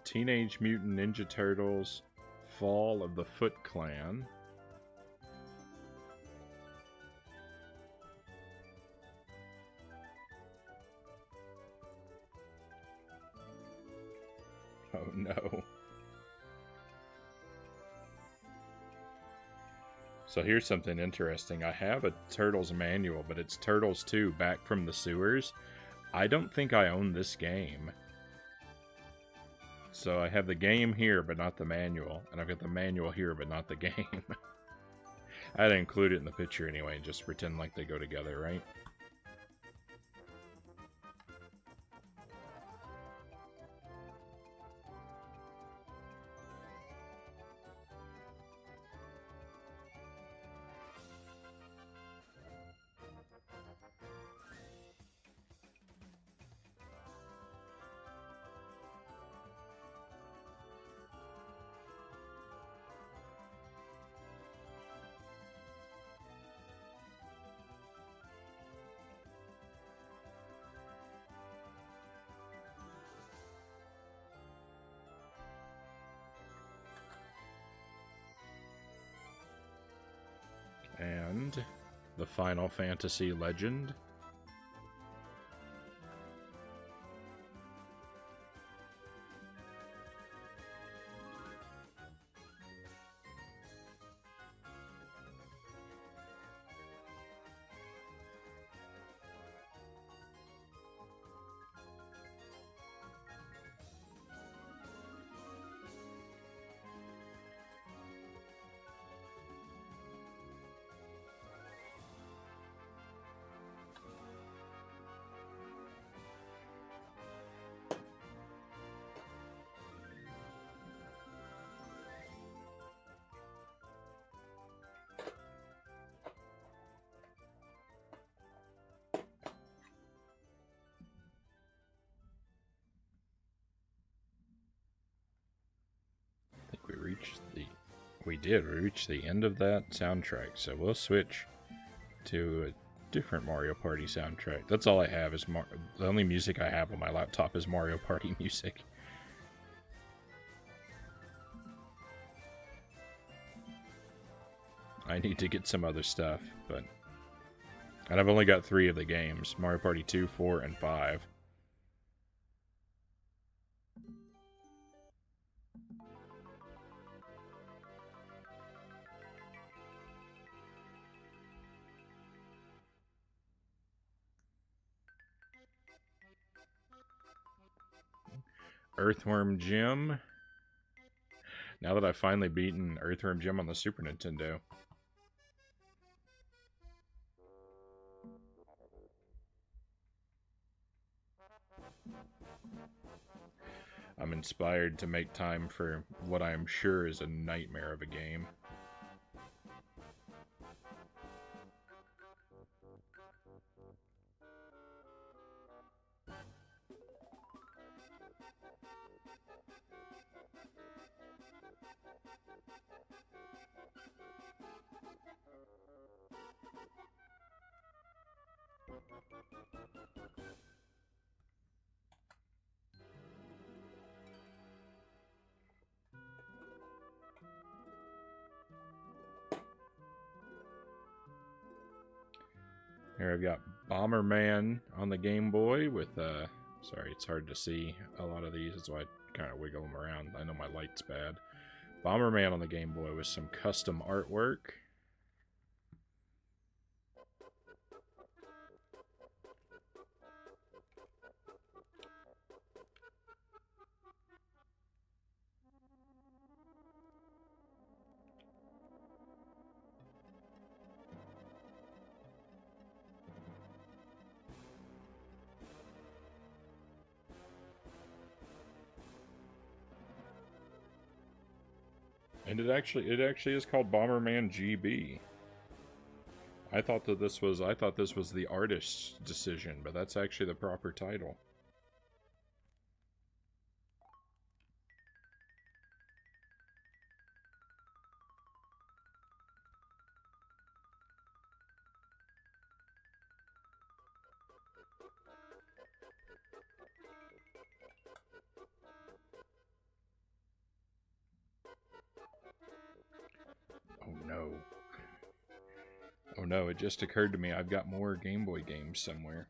Teenage Mutant Ninja Turtles, Fall of the Foot Clan. Oh no. So here's something interesting. I have a Turtles manual, but it's Turtles 2 Back from the Sewers. I don't think I own this game. So I have the game here, but not the manual. And I've got the manual here, but not the game. I had to include it in the picture anyway, and just pretend like they go together, right? And the Final Fantasy Legend. We reached the end of that soundtrack, so we'll switch to a different Mario Party soundtrack. That's all I have is the only music I have on my laptop is Mario Party music. I need to get some other stuff, and I've only got 3 of the games, Mario Party 2, 4, and 5. Earthworm Jim. Now that I've finally beaten Earthworm Jim on the Super Nintendo. I'm inspired to make time for what I am sure is a nightmare of a game. Here I've got Bomberman on the Game Boy with, sorry, it's hard to see a lot of these, that's why I kind of wiggle them around. I know my light's bad. Bomberman on the Game Boy with some custom artwork. And it actually is called Bomberman GB. I thought this was the artist's decision, but that's actually the proper title. Oh no. Oh no, it just occurred to me I've got more Game Boy games somewhere.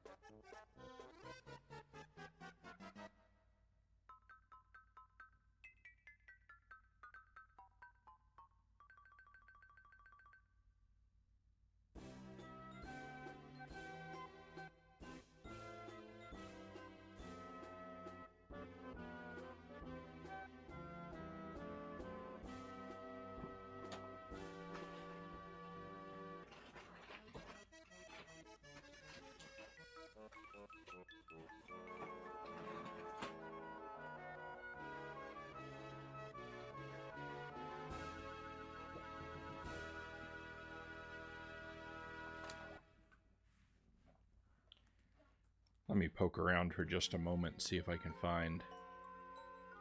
Let me poke around for just a moment and see if I can find.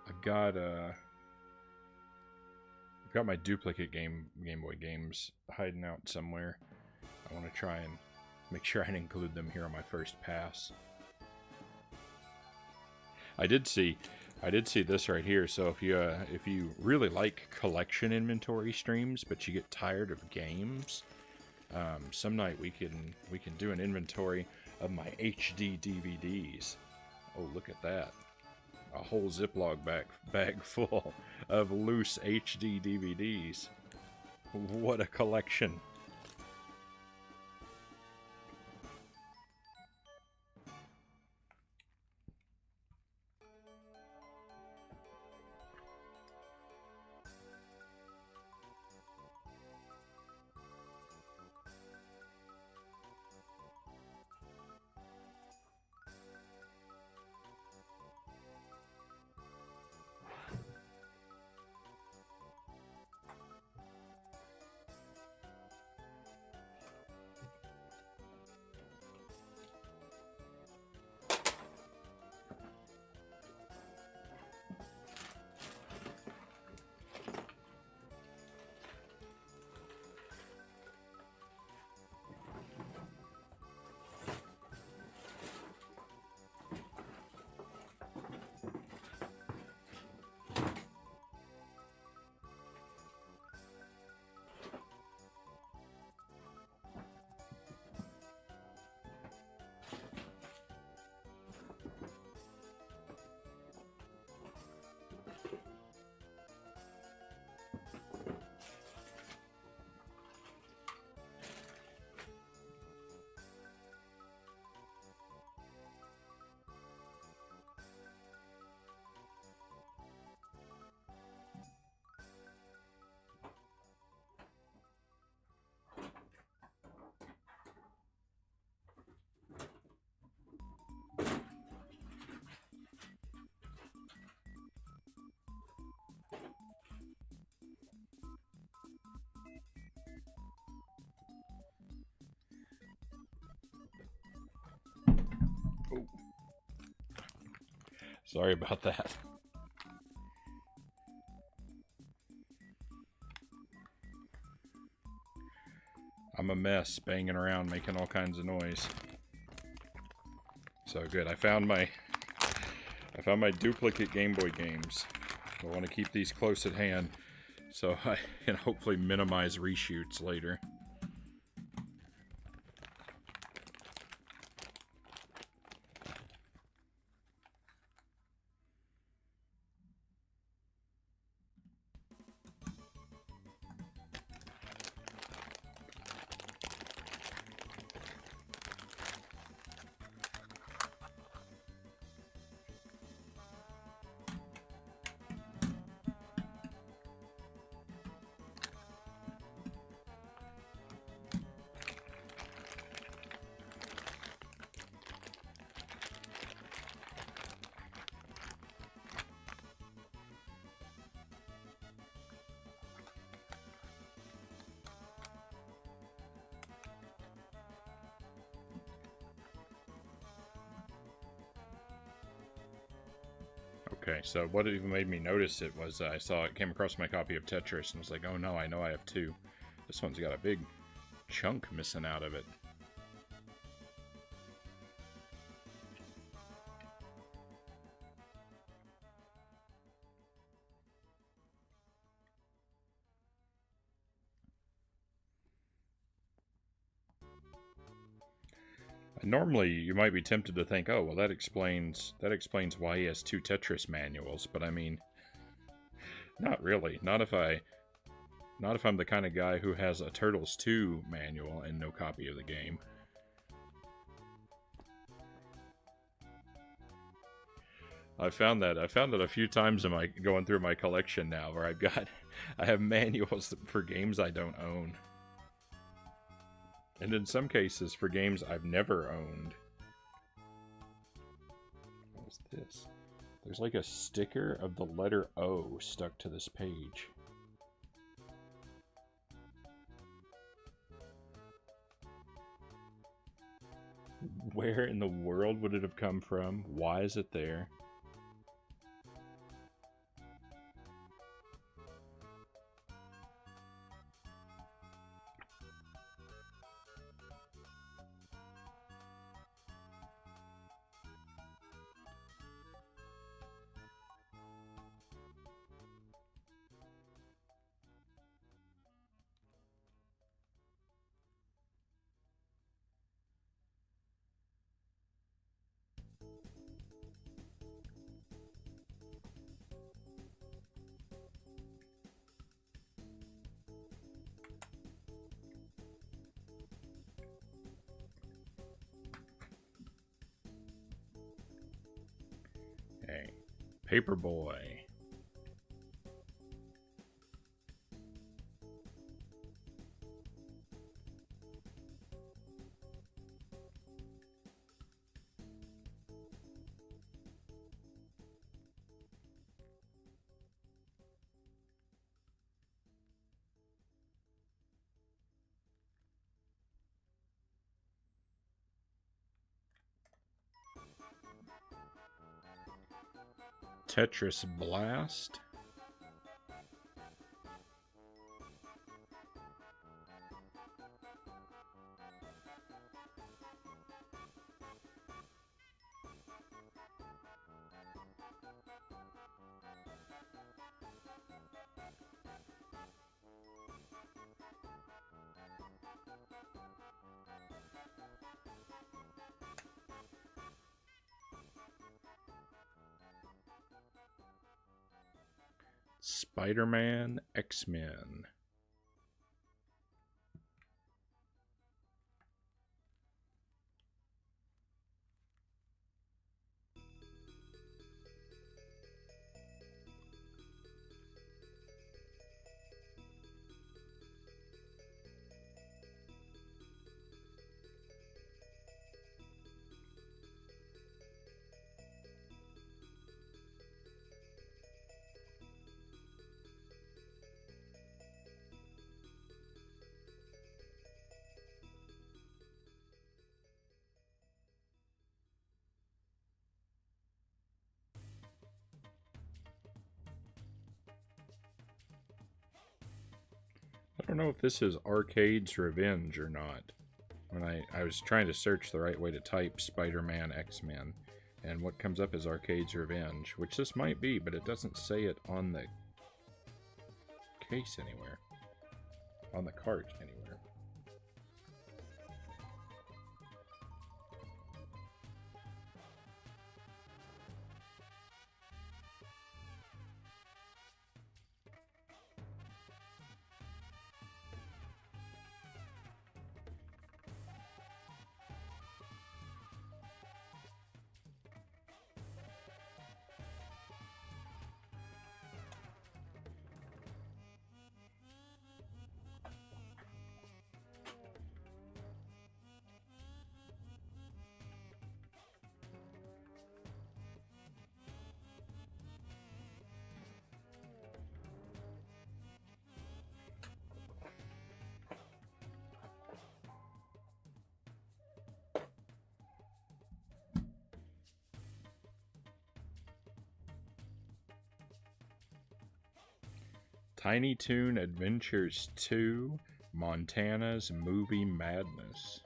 I've got my duplicate Game Boy games hiding out somewhere. I want to try and make sure I include them here on my first pass. I did see this right here. So if you really like collection inventory streams, but you get tired of games, some night we can do an inventory of my HD DVDs. Oh, look at that. A whole Ziploc bag full of loose HD DVDs. What a collection. Oh. Sorry about that. I'm a mess, banging around, making all kinds of noise. So good. I found my duplicate Game Boy games. I want to keep these close at hand, so I can hopefully minimize reshoots later. Okay, so what even made me notice it was came across my copy of Tetris and was like, oh no, I know I have two. This one's got a big chunk missing out of it. Normally, you might be tempted to think, oh, well, that explains why he has two Tetris manuals, but I mean, not really. Not if I'm the kind of guy who has a Turtles 2 manual and no copy of the game. I found that a few times in my going through my collection now, where I have manuals for games I don't own. And in some cases, for games I've never owned. What's this? There's like a sticker of the letter O stuck to this page. Where in the world would it have come from? Why is it there? Hey, Paperboy. Tetris Blast. Spider-Man, X-Men. don't know if this is Arcade's Revenge or not. When I was trying to search the right way to type Spider-Man X-Men, and what comes up is Arcade's Revenge, which this might be, but it doesn't say it on the case anywhere. On the cart anywhere. Tiny Toon Adventures 2, Montana's Movie Madness.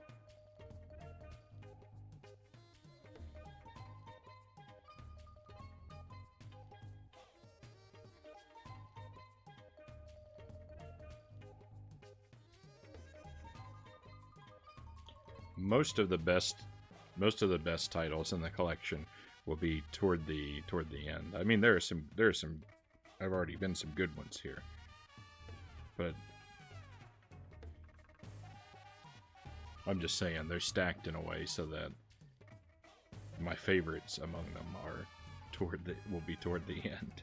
Most of the best titles in the collection will be toward the end. I mean, there are some have already been some good ones here, but I'm just saying they're stacked in a way so that my favorites among them are will be toward the end.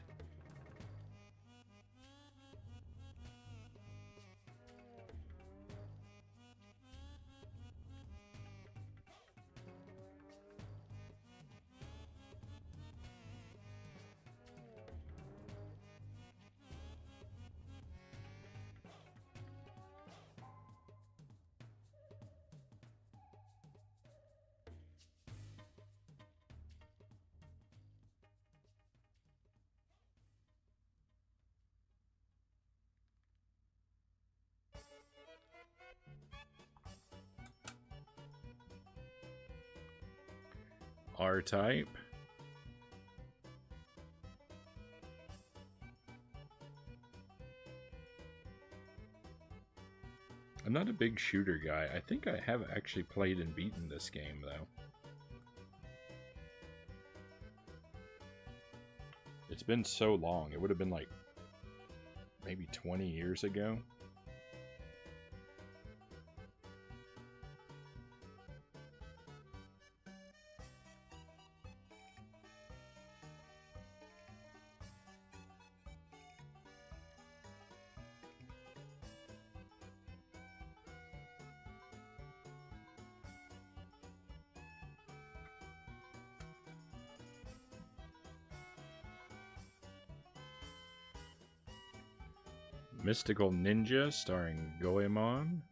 R-Type. I'm not a big shooter guy. I think I have actually played and beaten this game, though. It's been so long. It would have been like maybe 20 years ago. Mystical Ninja starring Goemon.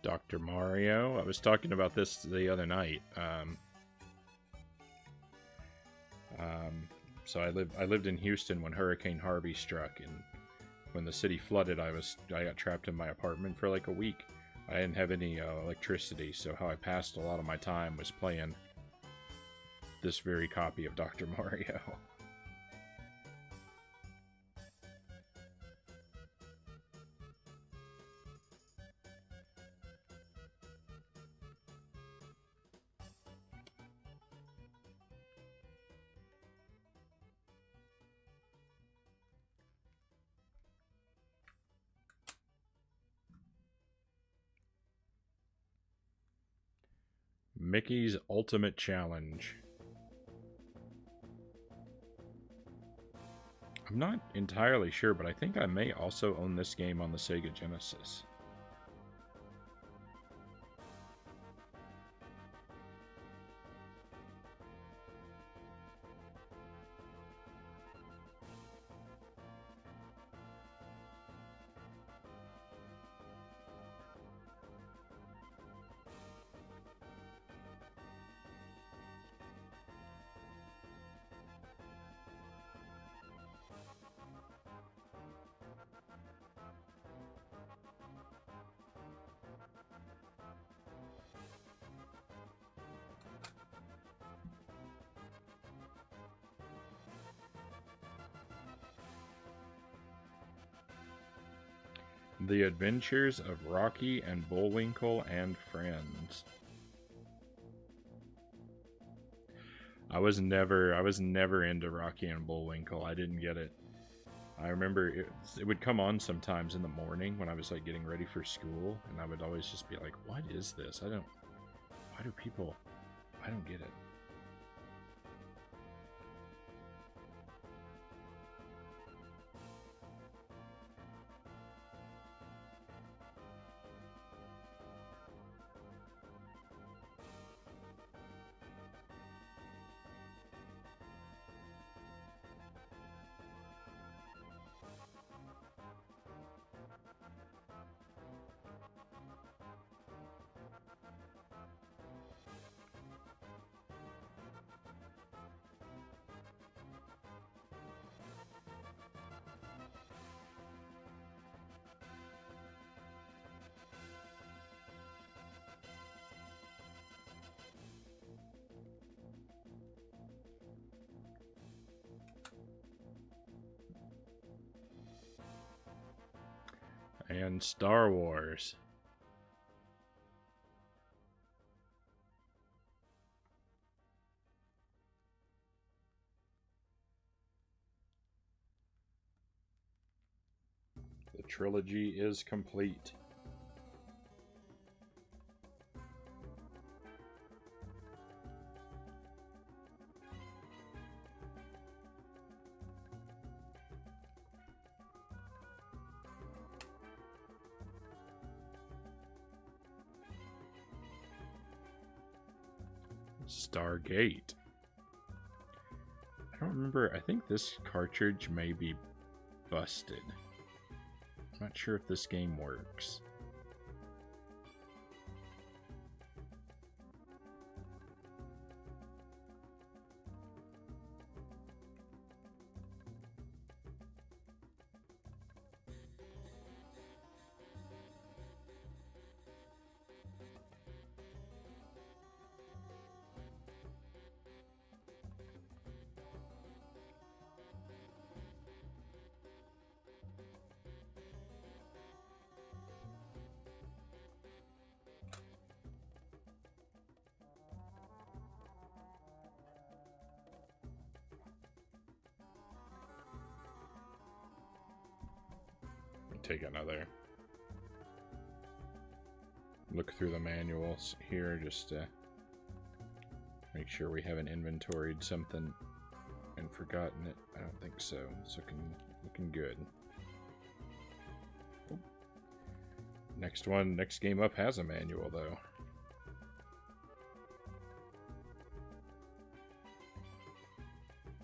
Dr. Mario. I was talking about this the other night. So I lived in Houston when Hurricane Harvey struck, and when the city flooded, I got trapped in my apartment for like a week. I didn't have any electricity, so how I passed a lot of my time was playing this very copy of Dr. Mario. Mickey's Ultimate Challenge. I'm not entirely sure, but I think I may also own this game on the Sega Genesis. The Adventures of Rocky and Bullwinkle and Friends. I was never into Rocky and Bullwinkle. I didn't get it. I remember it would come on sometimes in the morning when I was like getting ready for school, and I would always just be like, "What is this? I don't get it." And Star Wars. The trilogy is complete. Stargate. I don't remember. I think this cartridge may be busted. I'm not sure if this game works. Take another look through the manuals here just to make sure we haven't inventoried something and forgotten it. I don't think so. It's looking good. Oh. Next game up has a manual though.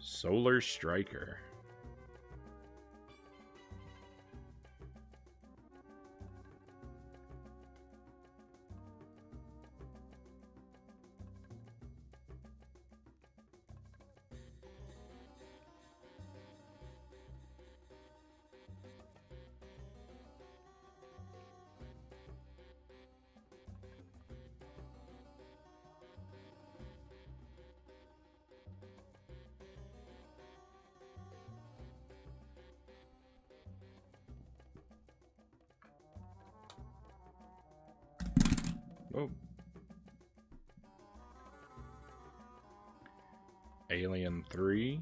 Solar Striker. Oh. Alien 3.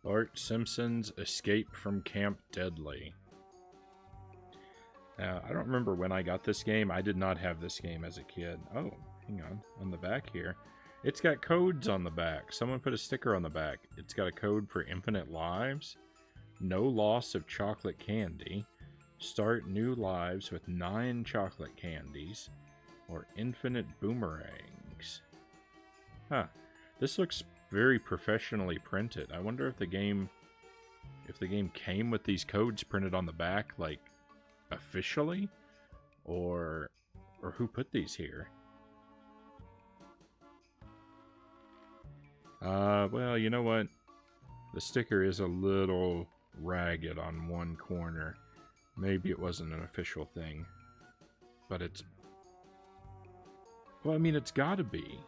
Bart Simpson's Escape from Camp Deadly. Now, I don't remember when I got this game. I did not have this game as a kid. Oh, hang on the back here. It's got codes on the back. Someone put a sticker on the back. It's got a code for infinite lives, no loss of chocolate candy, start new lives with 9 chocolate candies, or infinite boomerangs. Huh. This looks very professionally printed. I wonder if the game came with these codes printed on the back, like, officially? Or who put these here? Well, you know what? The sticker is a little ragged on one corner. Maybe it wasn't an official thing. But it's... Well, I mean, it's gotta be.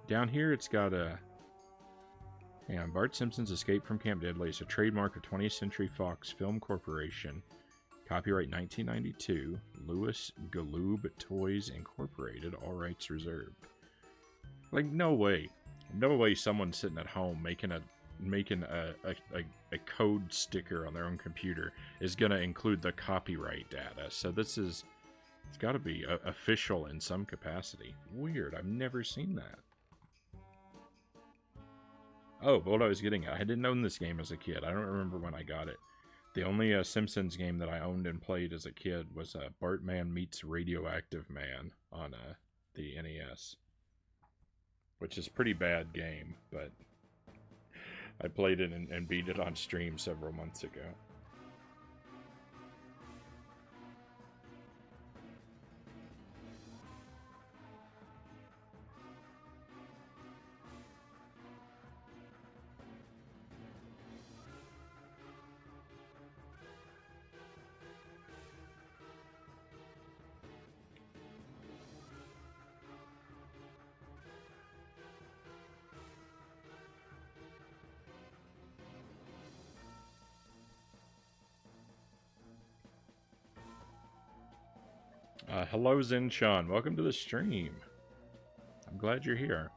Down here, it's got a... Hang on. Bart Simpson's Escape from Camp Deadly is a trademark of 20th Century Fox Film Corporation. Copyright 1992. Louis Galoob Toys Incorporated. All rights reserved. Like, no way. No way someone sitting at home making a code sticker on their own computer is going to include the copyright data. So this is... It's got to be official in some capacity. Weird. I've never seen that. Oh, but what I was getting at, I didn't own this game as a kid. I don't remember when I got it. The only Simpsons game that I owned and played as a kid was Bartman Meets Radioactive Man on the NES. Which is a pretty bad game, but I played it and beat it on stream several months ago. Hello, Zen-chan. Welcome to the stream. I'm glad you're here.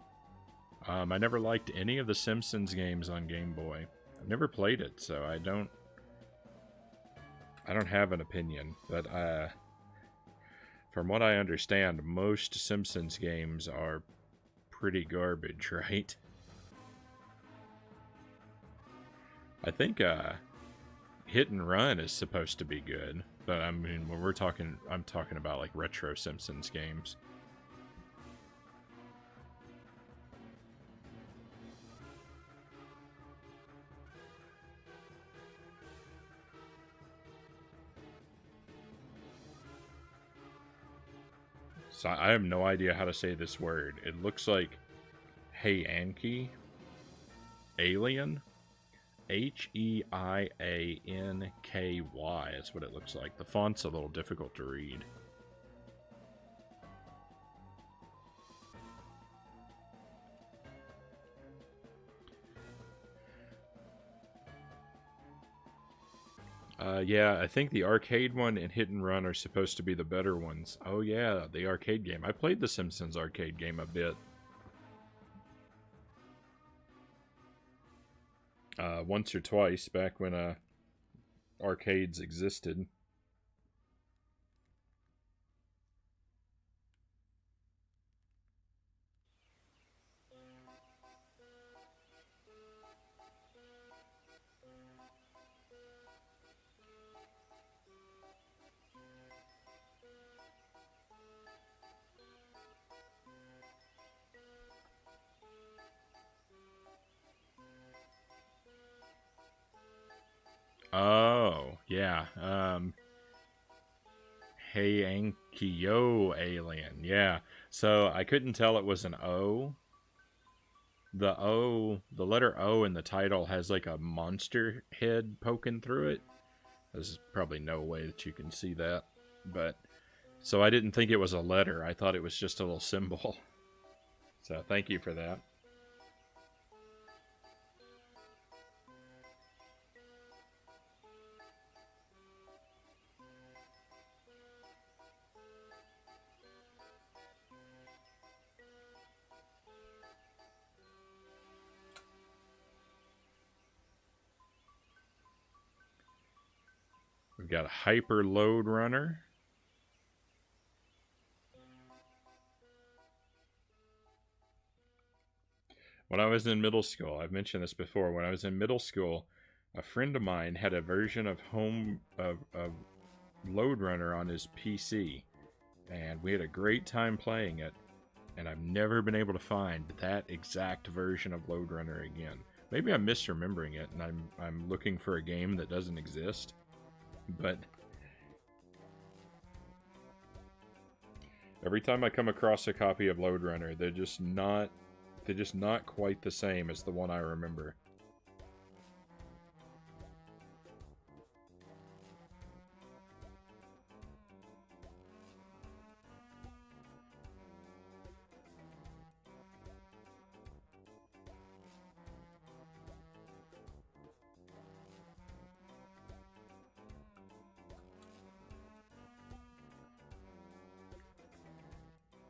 I never liked any of the Simpsons games on Game Boy. I've never played it, so I don't have an opinion. But from what I understand, most Simpsons games are pretty garbage, right? I think Hit and Run is supposed to be good. But I mean, when I'm talking about like retro Simpsons games. So I have no idea how to say this word. It looks like Hey Anki. Alien. Heianky is what it looks like. The font's a little difficult to read. Yeah, I think the arcade one and Hit and Run are supposed to be the better ones. Oh yeah, the arcade game. I played the Simpsons arcade game a bit. Once or twice back when arcades existed. Oh, yeah. Hey Ankyo Alien. Yeah. So I couldn't tell it was an O. The letter O in the title has like a monster head poking through it. There's probably no way that you can see that. But, so I didn't think it was a letter. I thought it was just a little symbol. So thank you for that. We've got Hyper Load Runner. When I was in middle school, I've mentioned this before, when I was in middle school, a friend of mine had a version of Load Runner on his PC, and we had a great time playing it, and I've never been able to find that exact version of Load Runner again. Maybe I'm misremembering it, and I'm looking for a game that doesn't exist, but every time I come across a copy of Load Runner, they're just not quite the same as the one I remember.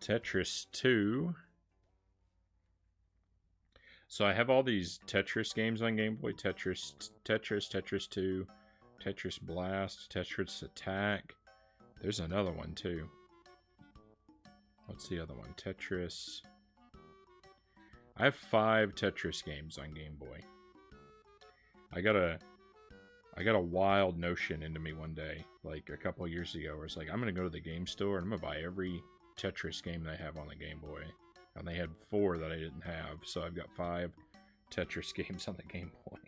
Tetris 2. So I have all these Tetris games on Game Boy. Tetris 2, Tetris Blast, Tetris Attack. There's another one too. What's the other one? Tetris. I have 5 Tetris games on Game Boy. I got a wild notion into me one day, like a couple years ago, where it's like, I'm gonna go to the game store and I'm gonna buy every Tetris game they have on the Game Boy. And they had 4 that I didn't have, so I've got 5 Tetris games on the Game Boy.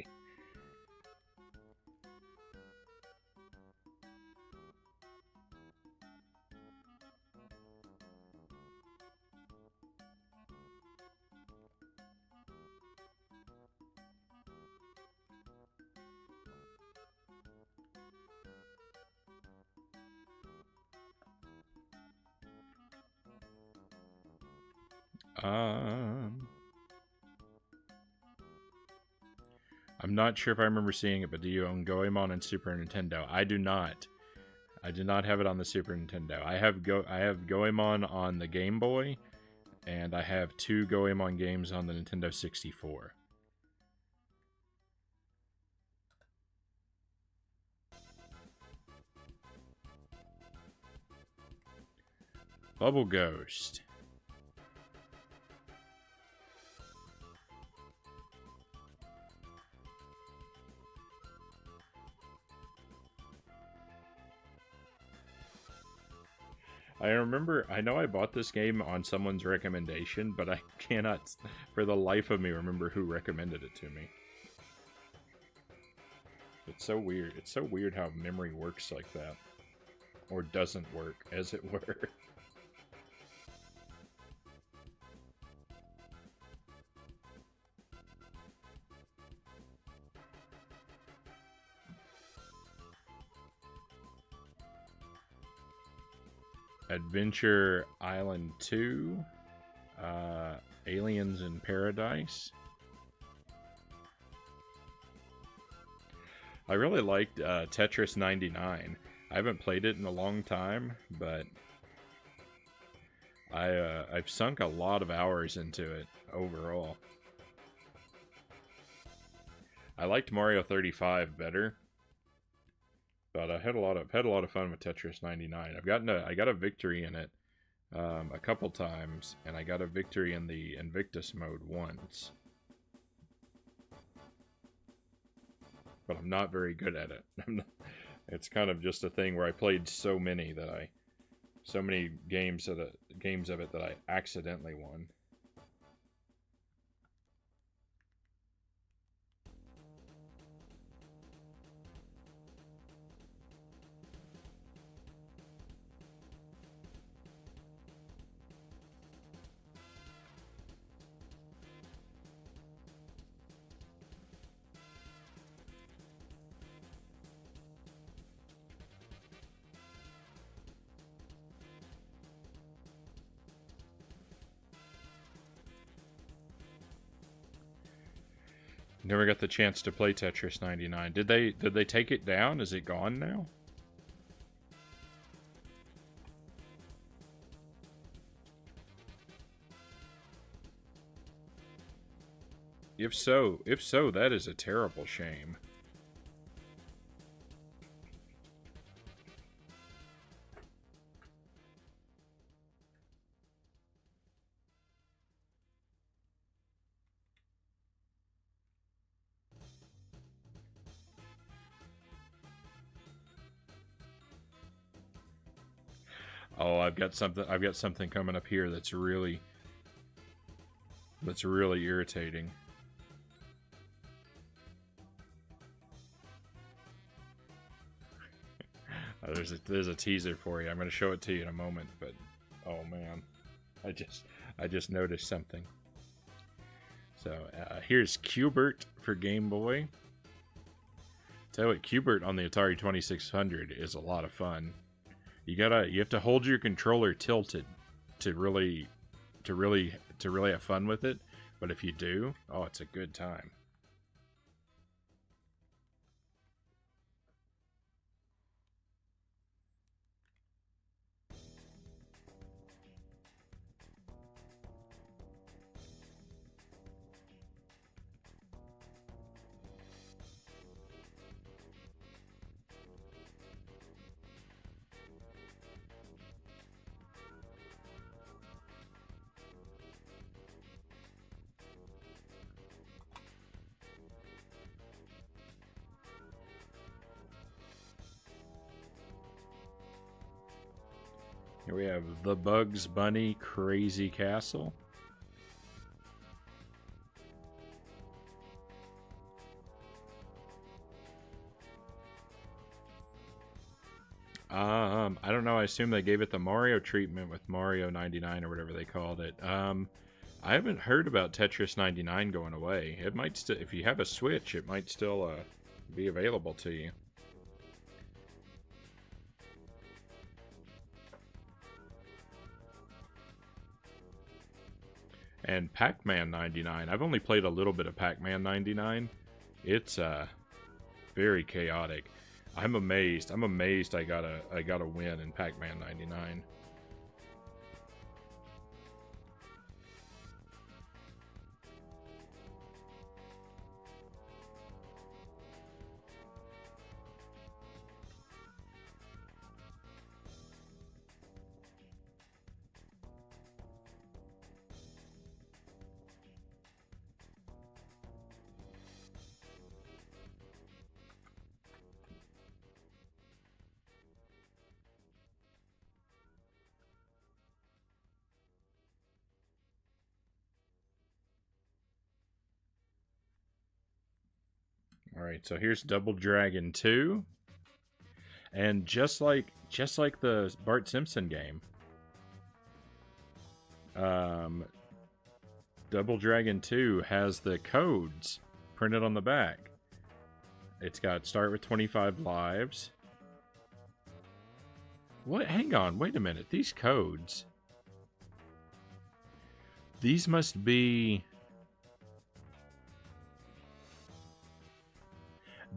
I'm not sure if I remember seeing it, but do you own Goemon and Super Nintendo? I do not. I did not have it on the Super Nintendo. I have Goemon on the Game Boy, and I have 2 Goemon games on the Nintendo 64. Bubble Ghost. I know I bought this game on someone's recommendation, but I cannot, for the life of me, remember who recommended it to me. It's so weird. It's so weird how memory works like that. Or doesn't work, as it were. Adventure Island 2, Aliens in Paradise. I really liked Tetris 99. I haven't played it in a long time, but I've sunk a lot of hours into it overall. I liked Mario 35 better. But I had a lot of fun with Tetris 99. I got a victory in it a couple times, and I got a victory in the Invictus mode once. But I'm not very good at it. It's kind of just a thing where I played so many games of it that I accidentally won. Never got the chance to play Tetris 99. Did they take it down? Is it gone now? If so, that is a terrible shame. Oh, I've got something coming up here that's really irritating. There's a teaser for you. I'm going to show it to you in a moment, but oh man, I just noticed something. So here's Q*bert for Game Boy. Tell you what, Q*bert on the Atari 2600 is a lot of fun. You have to hold your controller tilted to really have fun with it. But if you do, oh, it's a good time. Here we have the Bugs Bunny Crazy Castle. I don't know. I assume they gave it the Mario treatment with Mario 99 or whatever they called it. I haven't heard about Tetris 99 going away. It might still, if you have a Switch, it might still be available to you. And Pac-Man 99. I've only played a little bit of Pac-Man 99. It's very chaotic. I'm amazed. I got a win in Pac-Man 99. Alright, so here's Double Dragon 2. And just like the Bart Simpson game, Double Dragon 2 has the codes printed on the back. It's got start with 25 lives. What? Hang on, wait a minute. These codes. These must be...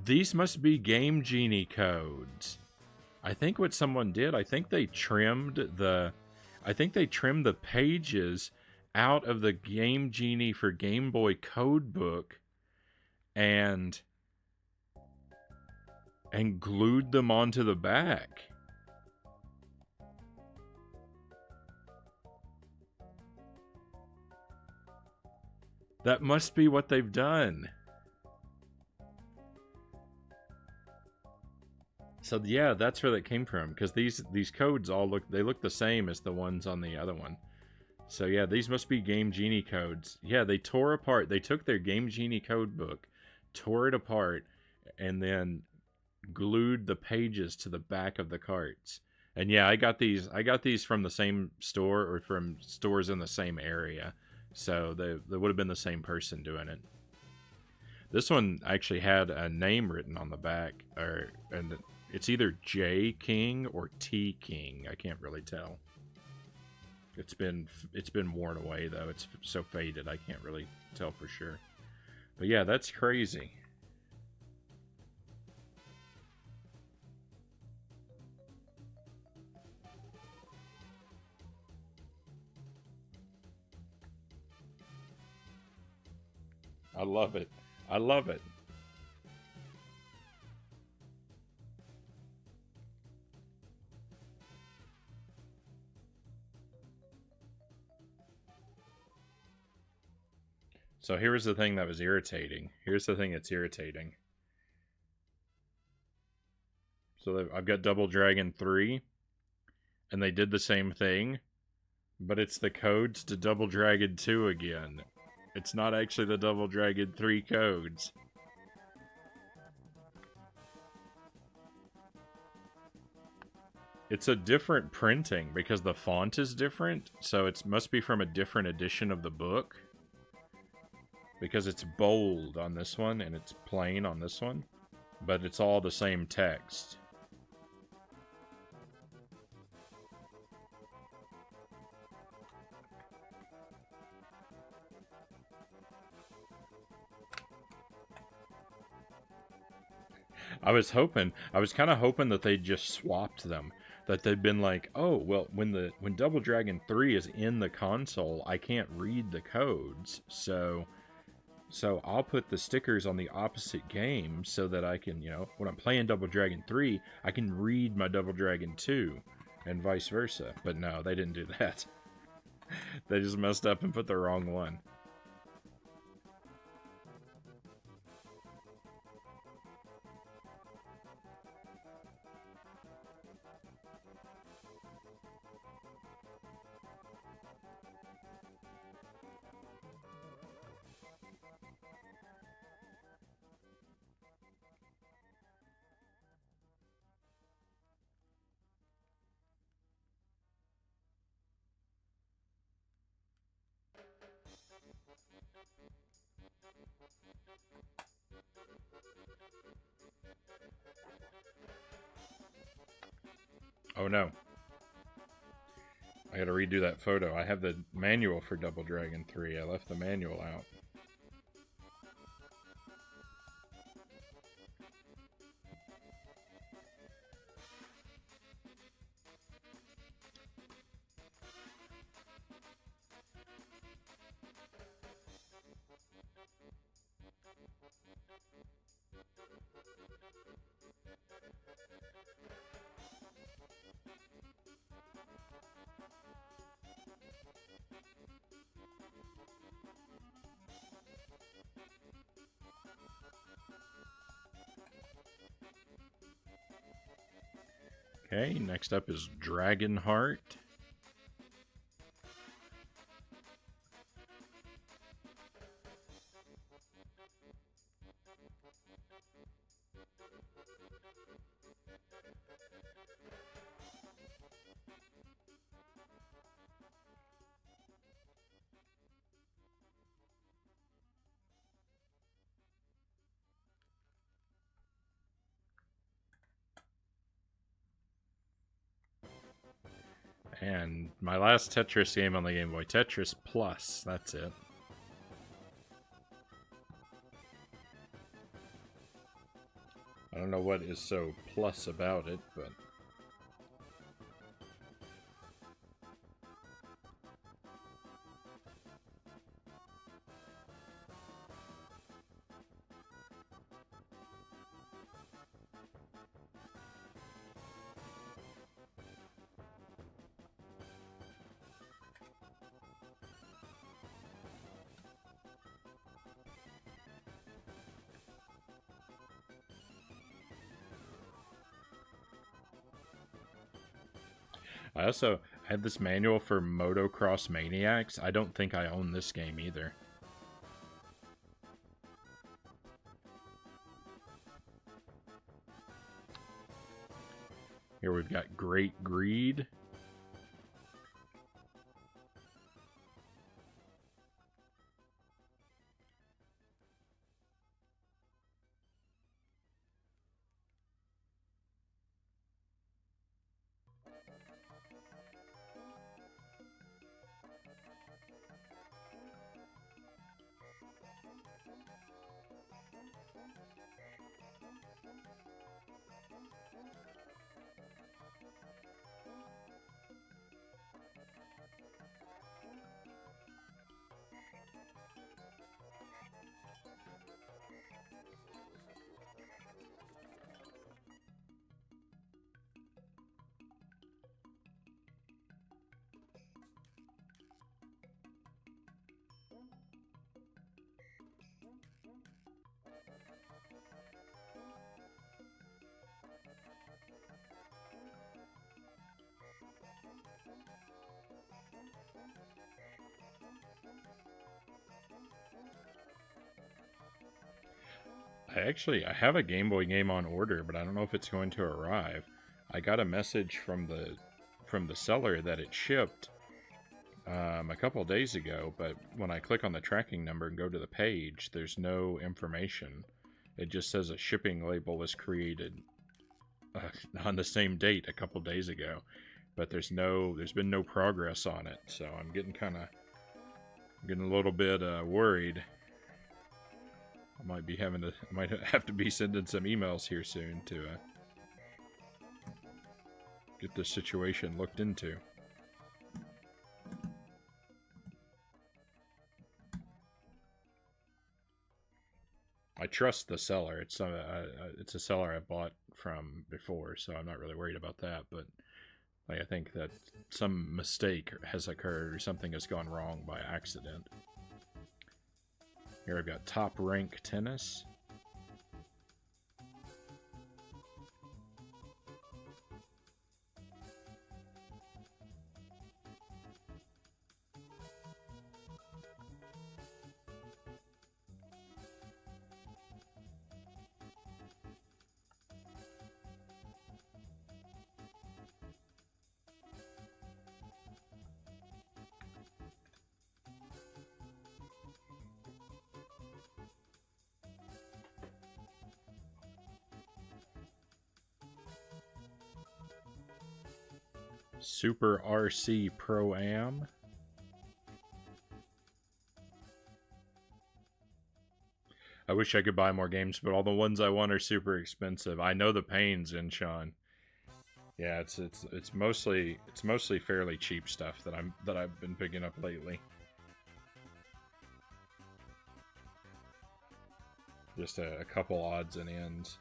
These must be Game Genie codes. I think what someone did, I think they trimmed the pages out of the Game Genie for Game Boy code book and glued them onto the back. That must be what they've done. So yeah, that's where that came from, because these codes all look the same as the ones on the other one. So yeah, these must be Game Genie codes. Yeah, they took their Game Genie code book, tore it apart, and then glued the pages to the back of the carts. And yeah, I got these from the same store or from stores in the same area. So they would have been the same person doing it. This one actually had a name written on the back, and it's either J King or T King. I can't really tell. It's been worn away though. It's so faded I can't really tell for sure. But yeah, that's crazy. I love it. I love it. So here's the thing that was irritating. Here's the thing that's irritating. So I've got Double Dragon 3. and they did the same thing, but it's the codes to Double Dragon 2 again. It's not actually the Double Dragon 3 codes. It's a different printing because the font is different, so it must be from a different edition of the book. Because it's bold on this one and it's plain on this one, but it's all the same text. I was kind of hoping that they just swapped them. That they'd been like, oh, well, when Double Dragon 3 is in the console, I can't read the codes, so I'll put the stickers on the opposite game so that I can, you know, when I'm playing Double Dragon 3, I can read my Double Dragon 2, and vice versa. But no, they didn't do that. They just messed up and put the wrong one. Oh no. I gotta redo that photo. I have the manual for Double Dragon 3. I left the manual out. Okay, next up is Dragonheart. And my last Tetris game on the Game Boy, Tetris Plus, that's it. I don't know what is so plus about it, but... I also had this manual for Motocross Maniacs. I don't think I own this game either. Here we've got Great Greed. I have a Game Boy game on order, but I don't know if it's going to arrive. I got a message from the seller that it shipped a couple of days ago, but when I click on the tracking number and go to the page, there's no information. It just says a shipping label was created on the same date a couple days ago, but there's been no progress on it. So I'm getting a little bit worried. I might have to be sending some emails here soon to get this situation looked into. I trust the seller. It's a seller I bought from before, so I'm not really worried about that. But I think that some mistake has occurred or something has gone wrong by accident. Here I've got Top Rank Tennis. Super RC Pro-Am. I wish I could buy more games, but all the ones I want are super expensive. I know the pains, Sean. Yeah, it's mostly fairly cheap stuff that I've been picking up lately. Just a couple odds and ends.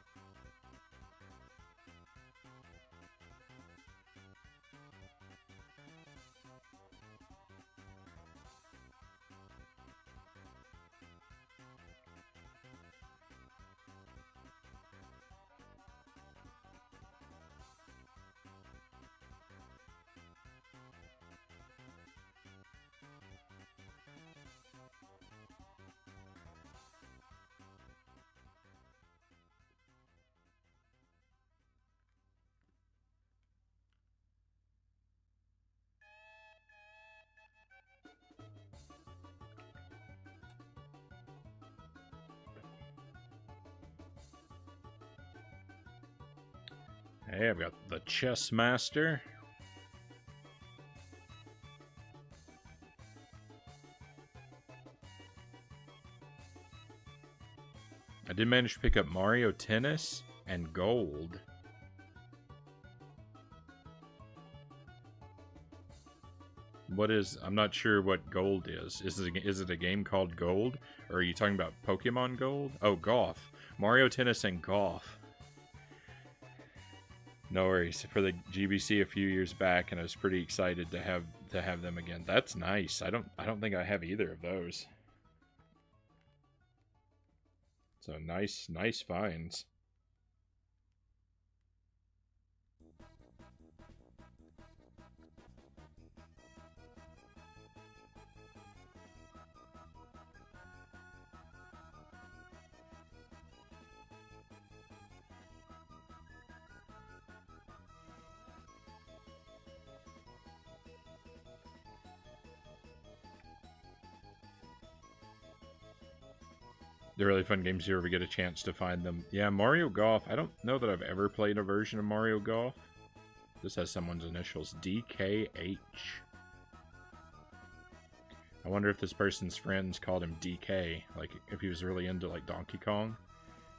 Hey, I've got the Chess Master. I did manage to pick up Mario Tennis and Gold. I'm not sure what Gold is. Is it a game called Gold? Or are you talking about Pokemon Gold? Oh, Golf. Mario Tennis and Golf. No worries. For the GBC a few years back, and I was pretty excited to have them again. That's nice. I don't think I have either of those. So nice finds. They're really fun games if you ever get a chance to find them. Yeah, Mario Golf. I don't know that I've ever played a version of Mario Golf. This has someone's initials. DKH. I wonder if this person's friends called him DK. Like, if he was really into, like, Donkey Kong.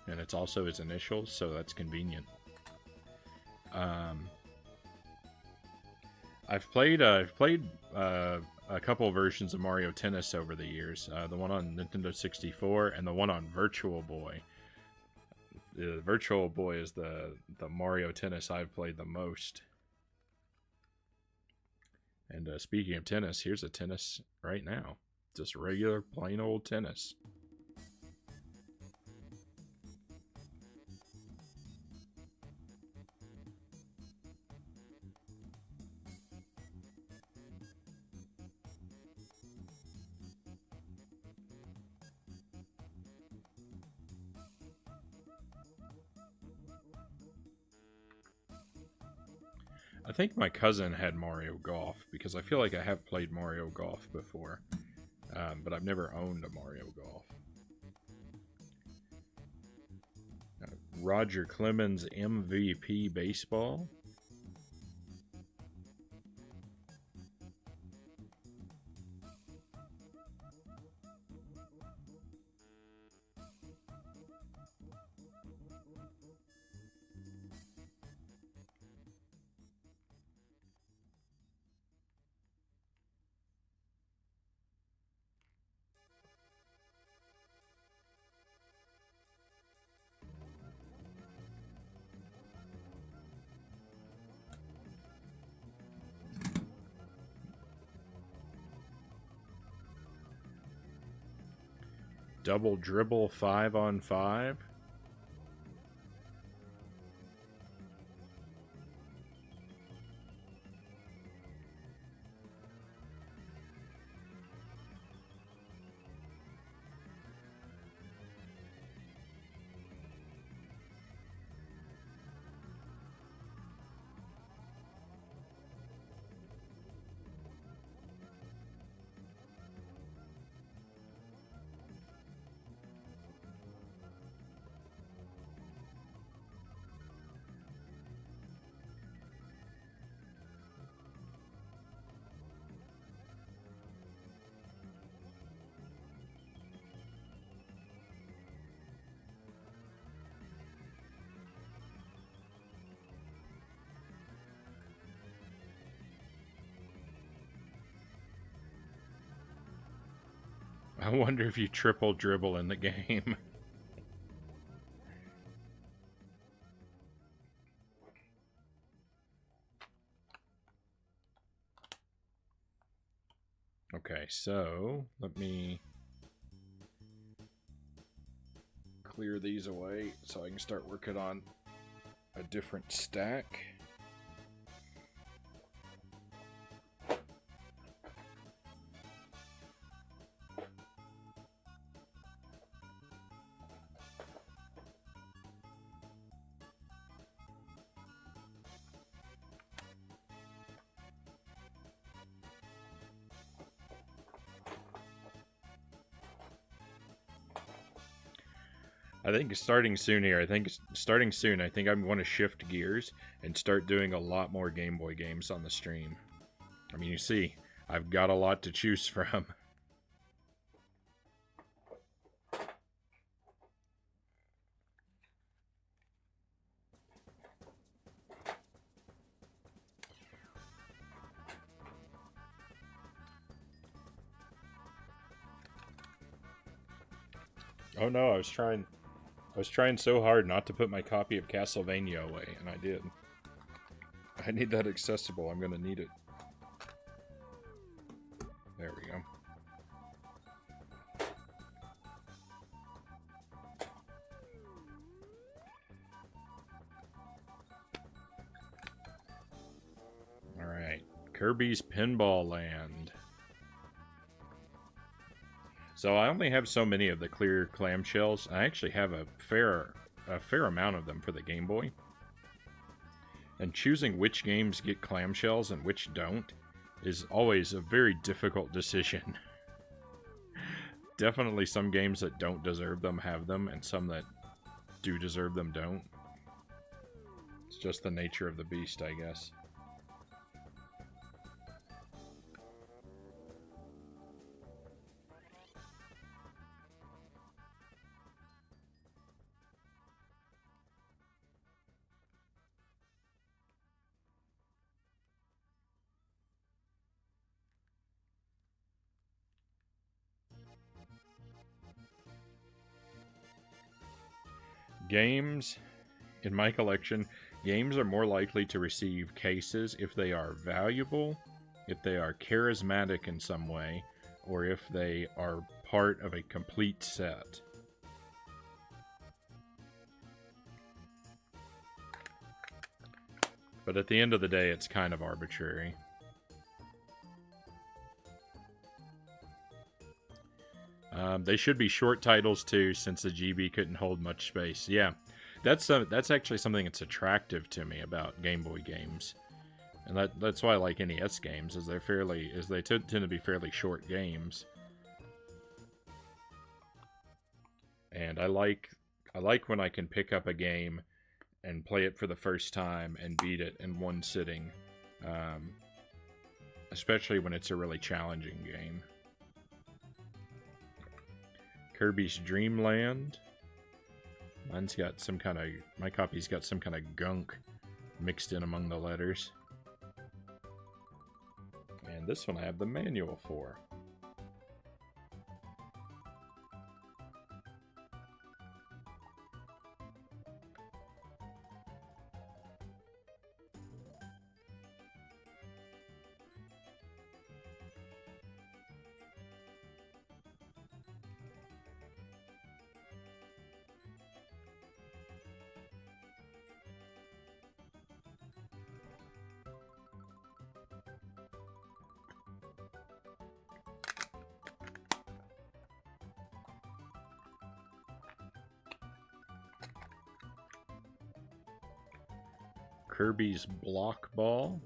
And it's also his initials, so that's convenient. I've played a couple versions of Mario Tennis over the years. The one on Nintendo 64 and the one on Virtual Boy. The Virtual Boy is the Mario Tennis I've played the most. And speaking of tennis, here's a tennis right now. Just regular, plain old tennis. I think my cousin had Mario Golf, because I feel like I have played Mario Golf before. But I've never owned a Mario Golf. Roger Clemens MVP Baseball. Double dribble 5-on-5. I wonder if you triple dribble in the game. Okay, so let me clear these away so I can start working on a different stack. I think starting soon here, I think I want to shift gears and start doing a lot more Game Boy games on the stream. I mean, you see, I've got a lot to choose from. Oh no, I was trying so hard not to put my copy of Castlevania away, and I did. I need that accessible. I'm gonna need it. There we go. Alright. Kirby's Pinball Land. So I only have so many of the clear clamshells. I actually have a fair amount of them for the Game Boy. And choosing which games get clamshells and which don't is always a very difficult decision. Definitely some games that don't deserve them have them, and some that do deserve them don't. It's just the nature of the beast, I guess. Games, in my collection, games are more likely to receive cases if they are valuable, if they are charismatic in some way, or if they are part of a complete set. But at the end of the day, it's kind of arbitrary. They should be short titles too, since the GB couldn't hold much space. Yeah, that's actually something that's attractive to me about Game Boy games. And that's why I like NES games, is they tend to be fairly short games. And I like when I can pick up a game and play it for the first time and beat it in one sitting. Especially when it's a really challenging game. Kirby's Dream Land. Mine's got some kind of... My copy's got some kind of gunk mixed in among the letters. And this one I have the manual for. Kirby's Block Ball.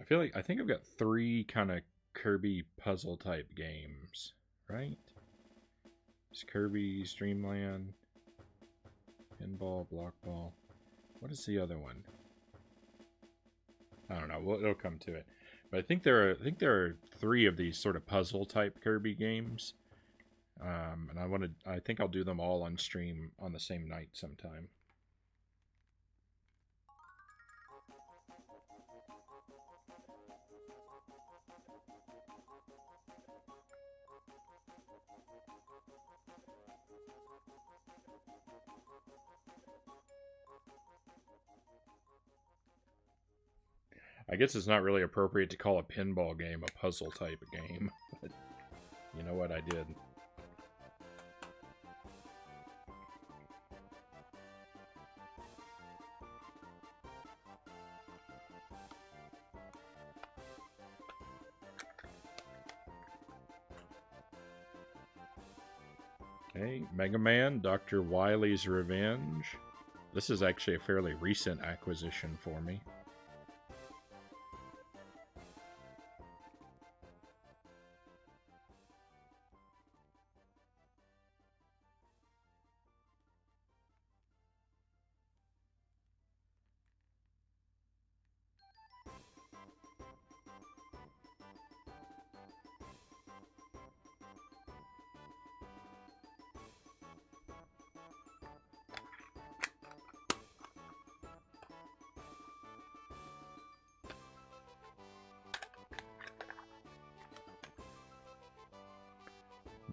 I think I've got 3 kind of Kirby puzzle type games, right? It's Kirby's Dreamland, Pinball, Block Ball. What is the other one? I don't know. Well, it'll come to it. But I think there are 3 of these sort of puzzle type Kirby games. And I think I'll do them all on stream on the same night sometime. I guess it's not really appropriate to call a pinball game a puzzle type game, but you know what, I did. Okay, Mega Man, Dr. Wily's Revenge. This is actually a fairly recent acquisition for me.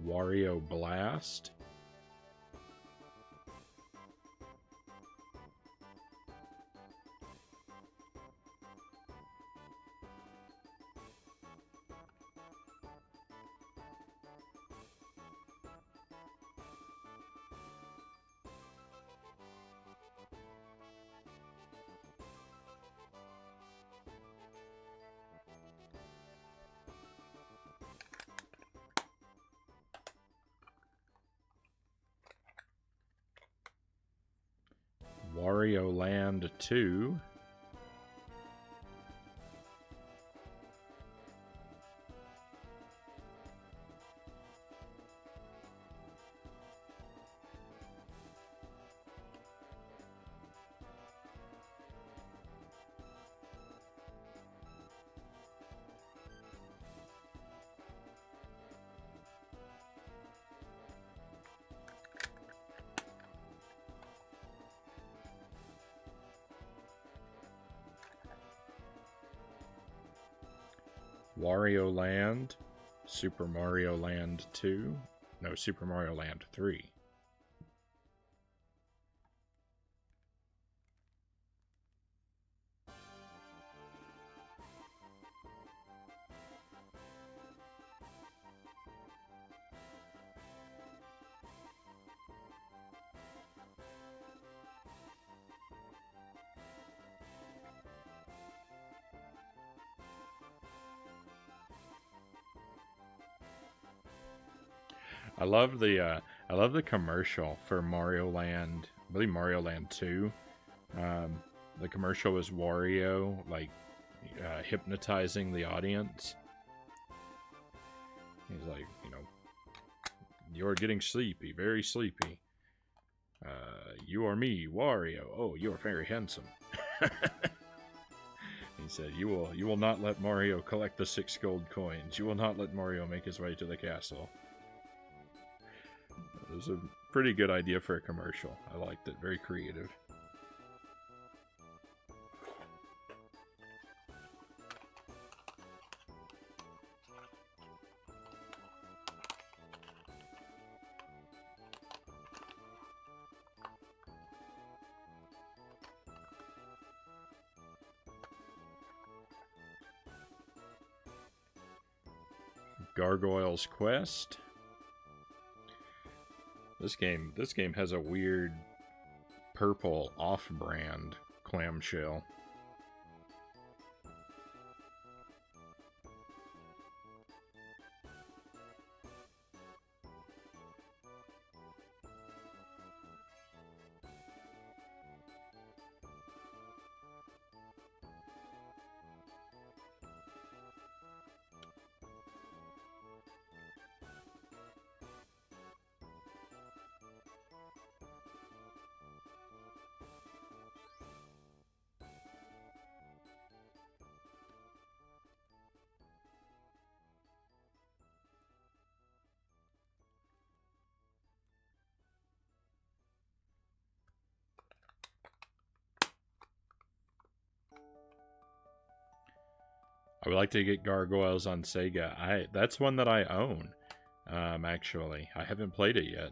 Wario Blast. Wario Land 2. Wario Land, Super Mario Land 2, no, Super Mario Land 3. I love the commercial for Mario Land, I believe Mario Land 2. The commercial was Wario, like, hypnotizing the audience. He's like, you know, you're getting sleepy, very sleepy. You are me, Wario. Oh, you are very handsome. He said, you will not let Mario collect the 6 gold coins. You will not let Mario make his way to the castle. It was a pretty good idea for a commercial. I liked it. Very creative. Gargoyle's Quest. This game has a weird purple off-brand clamshell. I would like to get Gargoyles on Sega. That's one that I own, actually. I haven't played it yet.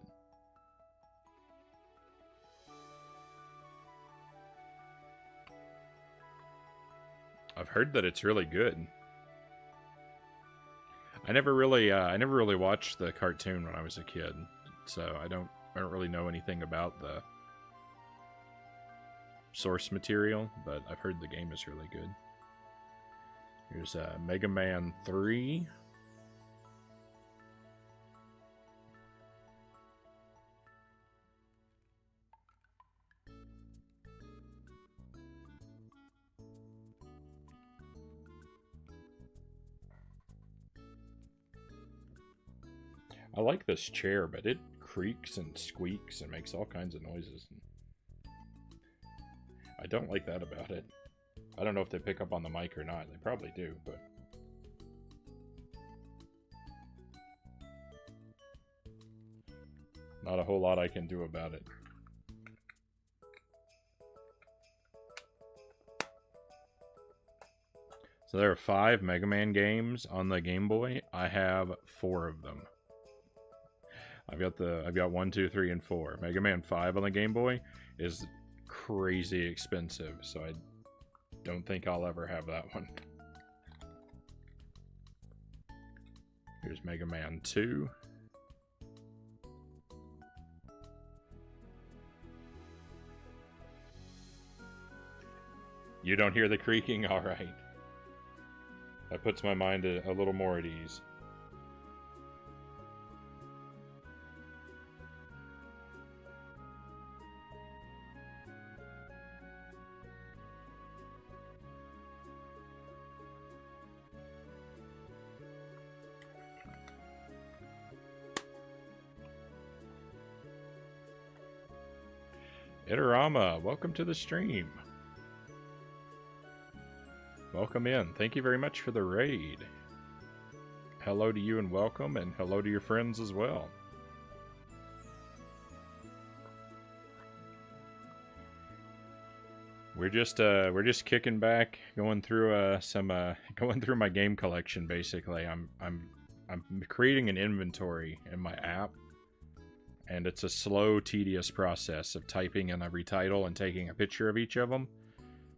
I've heard that it's really good. I never really watched the cartoon when I was a kid, so I don't really know anything about the source material, but I've heard the game is really good. Here's Mega Man 3. I like this chair, but it creaks and squeaks and makes all kinds of noises. I don't like that about it. I don't know if they pick up on the mic or not. They probably do, but... not a whole lot I can do about it. So there are 5 Mega Man games on the Game Boy. I have 4 of them. I've got 1, 2, 3, and 4. Mega Man 5 on the Game Boy is crazy expensive, so I don't think I'll ever have that one. Here's Mega Man 2. You don't hear the creaking? Alright. That puts my mind a little more at ease. Itarama, welcome to the stream. Welcome in. Thank you very much for the raid. Hello to you and welcome, and hello to your friends as well. We're just kicking back, going through going through my game collection. Basically, I'm creating an inventory in my app. And it's a slow, tedious process of typing in every title and taking a picture of each of them.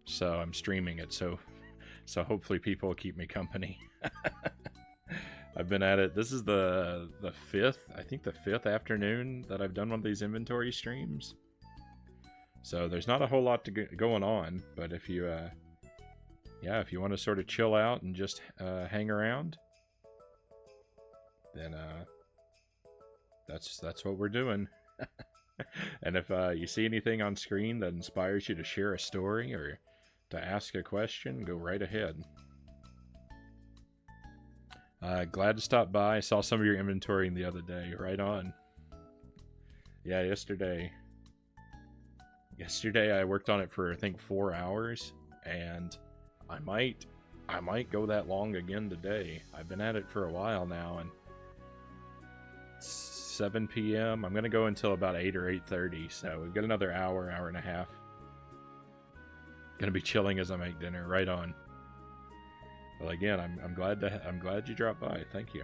So I'm streaming it, so hopefully people will keep me company. I've been at it. This is the 5th, I think the 5th afternoon that I've done one of these inventory streams. So there's not a whole lot going on, but if you if you want to sort of chill out and just hang around, then that's what we're doing. And if you see anything on screen that inspires you to share a story or to ask a question, go right ahead. Glad to stop by. I saw some of your inventory the other day. Right on. Yeah, yesterday I worked on it for I think 4 hours, and I might go that long again today. I've been at it for a while now, and 7 p.m. I'm gonna go until about 8 or 8:30, so we've got another hour and a half. Gonna be chilling as I make dinner. Right on. Well, again, I'm glad you dropped by. Thank you.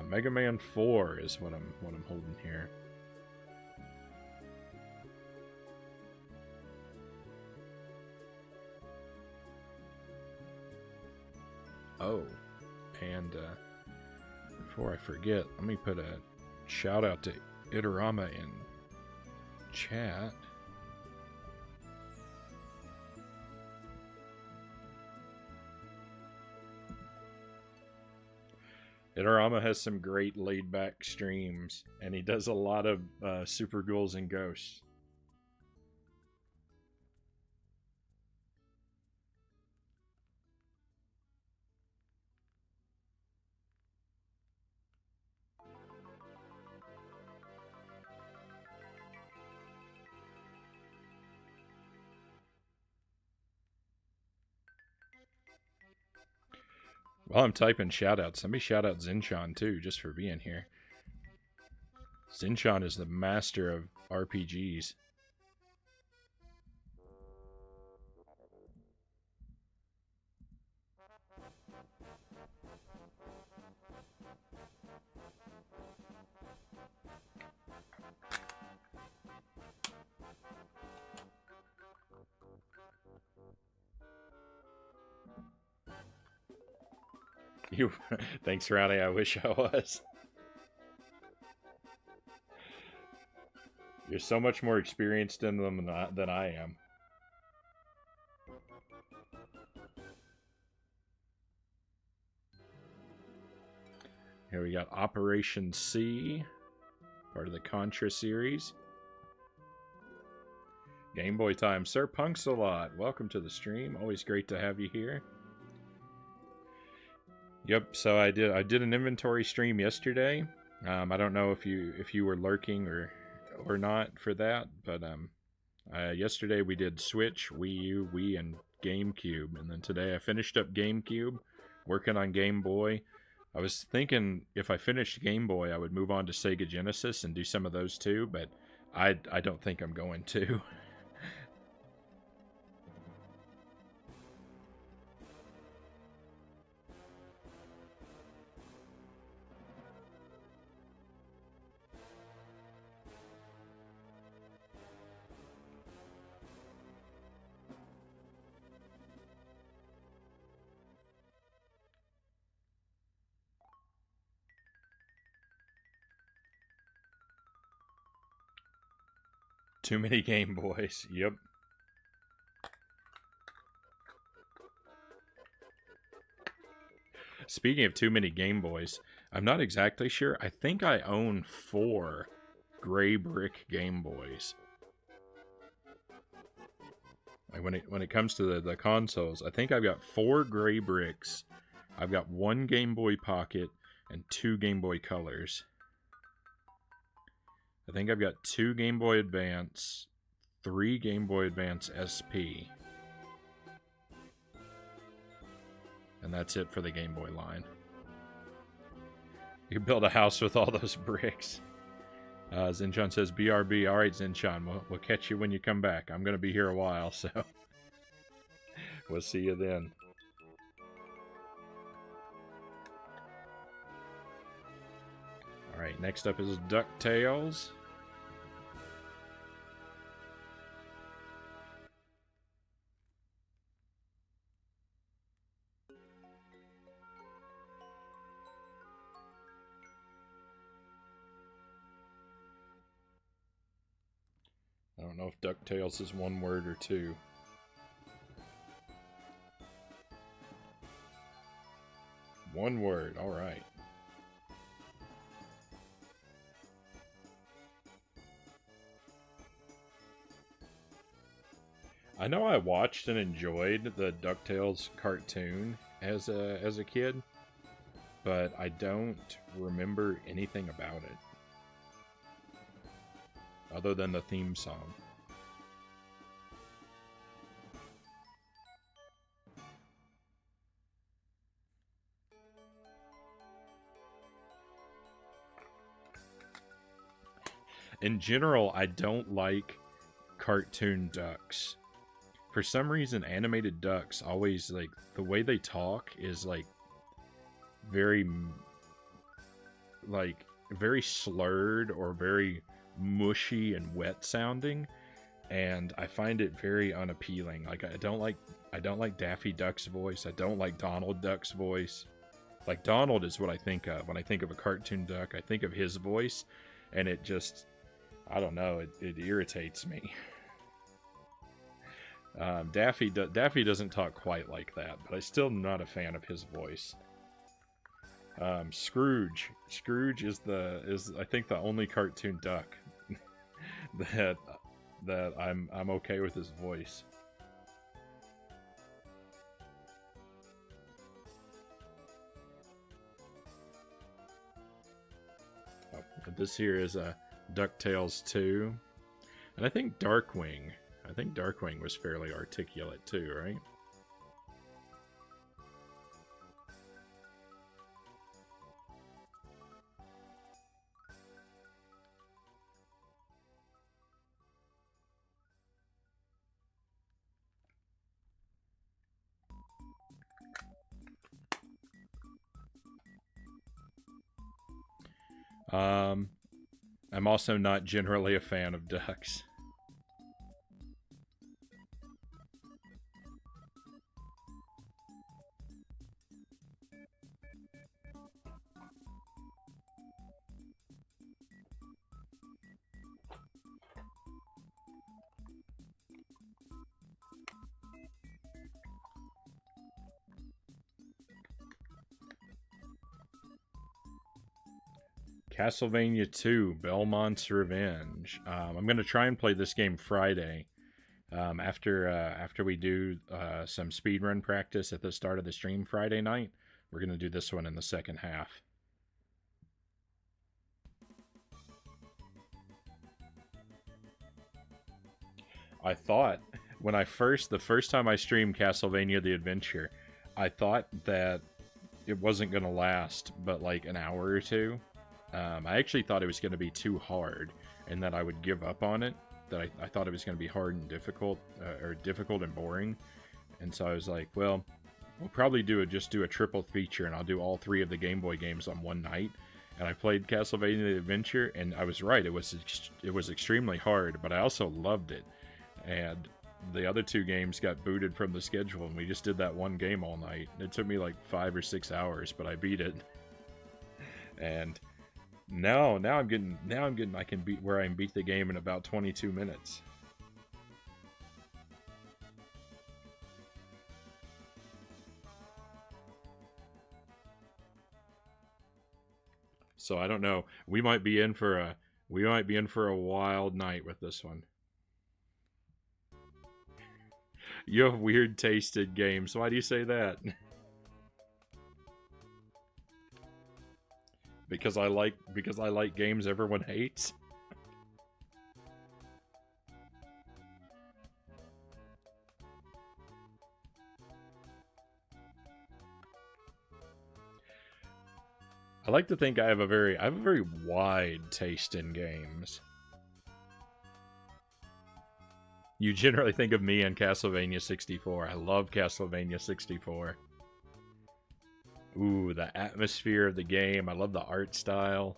Mega Man 4 is what I'm holding here. Oh, and before I forget, let me put a shout out to Itarama in chat. Itarama has some great laid-back streams, and he does a lot of Super Ghouls and Ghosts. While I'm typing shoutouts, let me shout out Zinchan too, just for being here. Zinchan is the master of RPGs. Thanks, Frownie. I wish I was. You're so much more experienced in them than I am. Here we got Operation C, part of the Contra series. Game Boy time. Sir Punks-a-Lot, welcome to the stream. Always great to have you here. Yep, so I did an inventory stream yesterday. I don't know if you were lurking or not for that, but yesterday we did Switch, Wii U, Wii, and GameCube, and then today I finished up GameCube, working on Game Boy. I was thinking if I finished Game Boy, I would move on to Sega Genesis and do some of those too, but I don't think I'm going to. Too many Game Boys. Yep. Speaking of too many Game Boys, I'm not exactly sure. I think I own 4 gray brick Game Boys. Like when it comes to the consoles, I think I've got 4 gray bricks. I've got 1 Game Boy Pocket and 2 Game Boy Colors. I think I've got 2 Game Boy Advance, 3 Game Boy Advance SP. And that's it for the Game Boy line. You build a house with all those bricks. Zinchan says, BRB. All right, Zinchan, we'll catch you when you come back. I'm going to be here a while, so we'll see you then. All right, next up is DuckTales. I don't know if DuckTales is 1 word or 2. One word, all right. I know I watched and enjoyed the DuckTales cartoon as a kid, but I don't remember anything about it other than the theme song. In general, I don't like cartoon ducks. For some reason, animated ducks always, like, the way they talk is, like, very, like, very slurred or very mushy and wet sounding, and I find it very unappealing. Like, I don't like Daffy Duck's voice. I don't like Donald Duck's voice. Like, Donald is what I think of when I think of a cartoon duck. I think of his voice, and it just, I don't know, it irritates me. Daffy doesn't talk quite like that, but I'm still not a fan of his voice. Scrooge is I think the only cartoon duck that I'm okay with his voice. Oh, this here is a DuckTales 2, and I think Darkwing was fairly articulate too, right? I'm also not generally a fan of ducks. Castlevania 2, Belmont's Revenge. I'm going to try and play this game Friday. After we do some speedrun practice at the start of the stream Friday night, we're going to do this one in the second half. I thought, the first time I streamed Castlevania The Adventure, I thought that it wasn't going to last but like an hour or two. I actually thought it was going to be too hard and that I would give up on it. That I thought it was going to be hard and difficult, or difficult and boring. And so I was like, well, we'll probably just do a triple feature, and I'll do all 3 of the Game Boy games on one night. And I played Castlevania The Adventure, and I was right. It was extremely hard, but I also loved it. And the other 2 games got booted from the schedule, and we just did that one game all night. It took me like 5 or 6 hours, but I beat it. And now I can beat where I can beat the game in about 22 minutes. So I don't know. We might be in for a wild night with this one. You have weird taste in games. Why do you say that? Because I like games everyone hates. I like to think I have a very wide taste in games. You generally think of me and Castlevania 64. I love Castlevania 64. Ooh, the atmosphere of the game. I love the art style.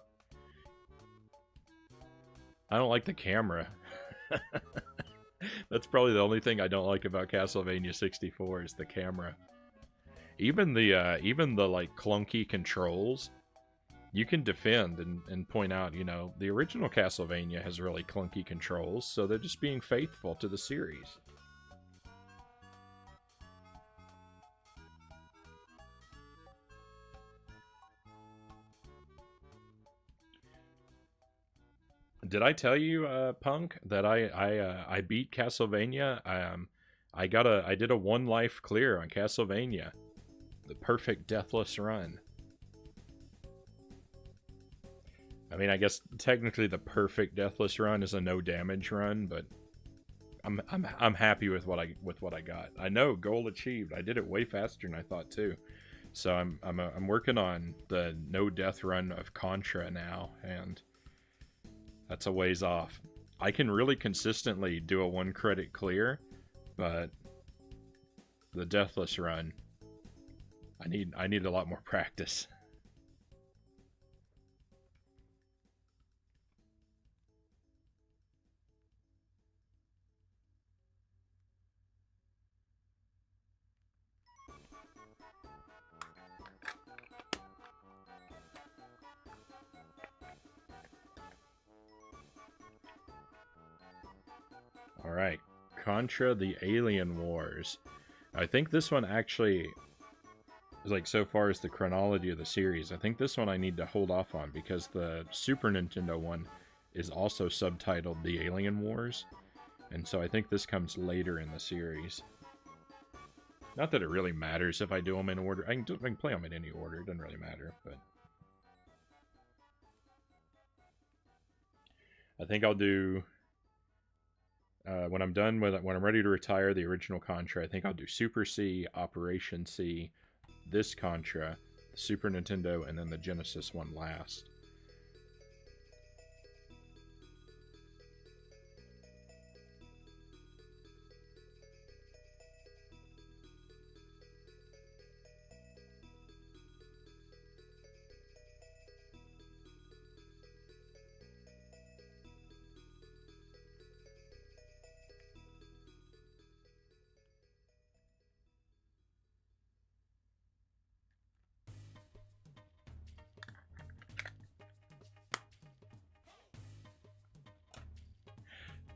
I don't like the camera. That's probably the only thing I don't like about Castlevania 64 is the camera. Even the like clunky controls, you can defend and point out, you know, the original Castlevania has really clunky controls, so they're just being faithful to the series. Did I tell you, Punk, that I beat Castlevania? I did a 1 life clear on Castlevania. The perfect deathless run. I mean, I guess technically the perfect deathless run is a no damage run, but I'm happy with what I got. I know, goal achieved. I did it way faster than I thought too. So I'm working on the no death run of Contra now, and that's a ways off. I can really consistently do a 1 credit clear, but the deathless run, I need a lot more practice. Alright, Contra the Alien Wars. I think this one actually, like so far as the chronology of the series, I think this one I need to hold off on because the Super Nintendo one is also subtitled The Alien Wars, and so I think this comes later in the series. Not that it really matters if I do them in order. I can play them in any order, it doesn't really matter, but I think I'll do... when I'm done with it, when I'm ready to retire the original Contra, I think I'll do Super C, Operation C, this Contra, the Super Nintendo, and then the Genesis one last.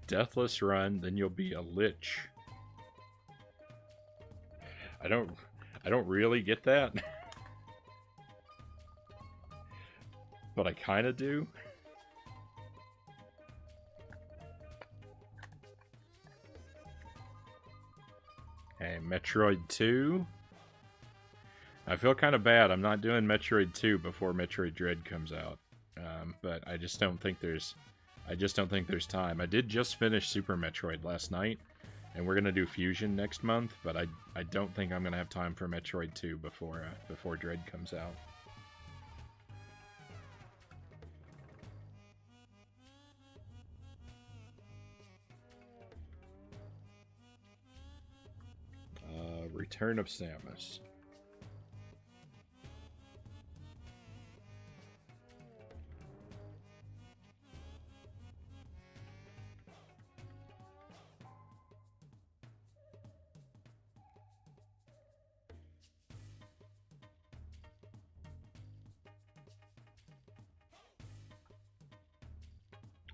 Deathless run, then you'll be a lich. I don't really get that. But I kinda do. Okay, Metroid 2. I feel kind of bad. I'm not doing Metroid 2 before Metroid Dread comes out. But I just don't think there's time. I did just finish Super Metroid last night, and we're gonna do Fusion next month, but I don't think I'm gonna have time for Metroid 2 before Dread comes out. Return of Samus.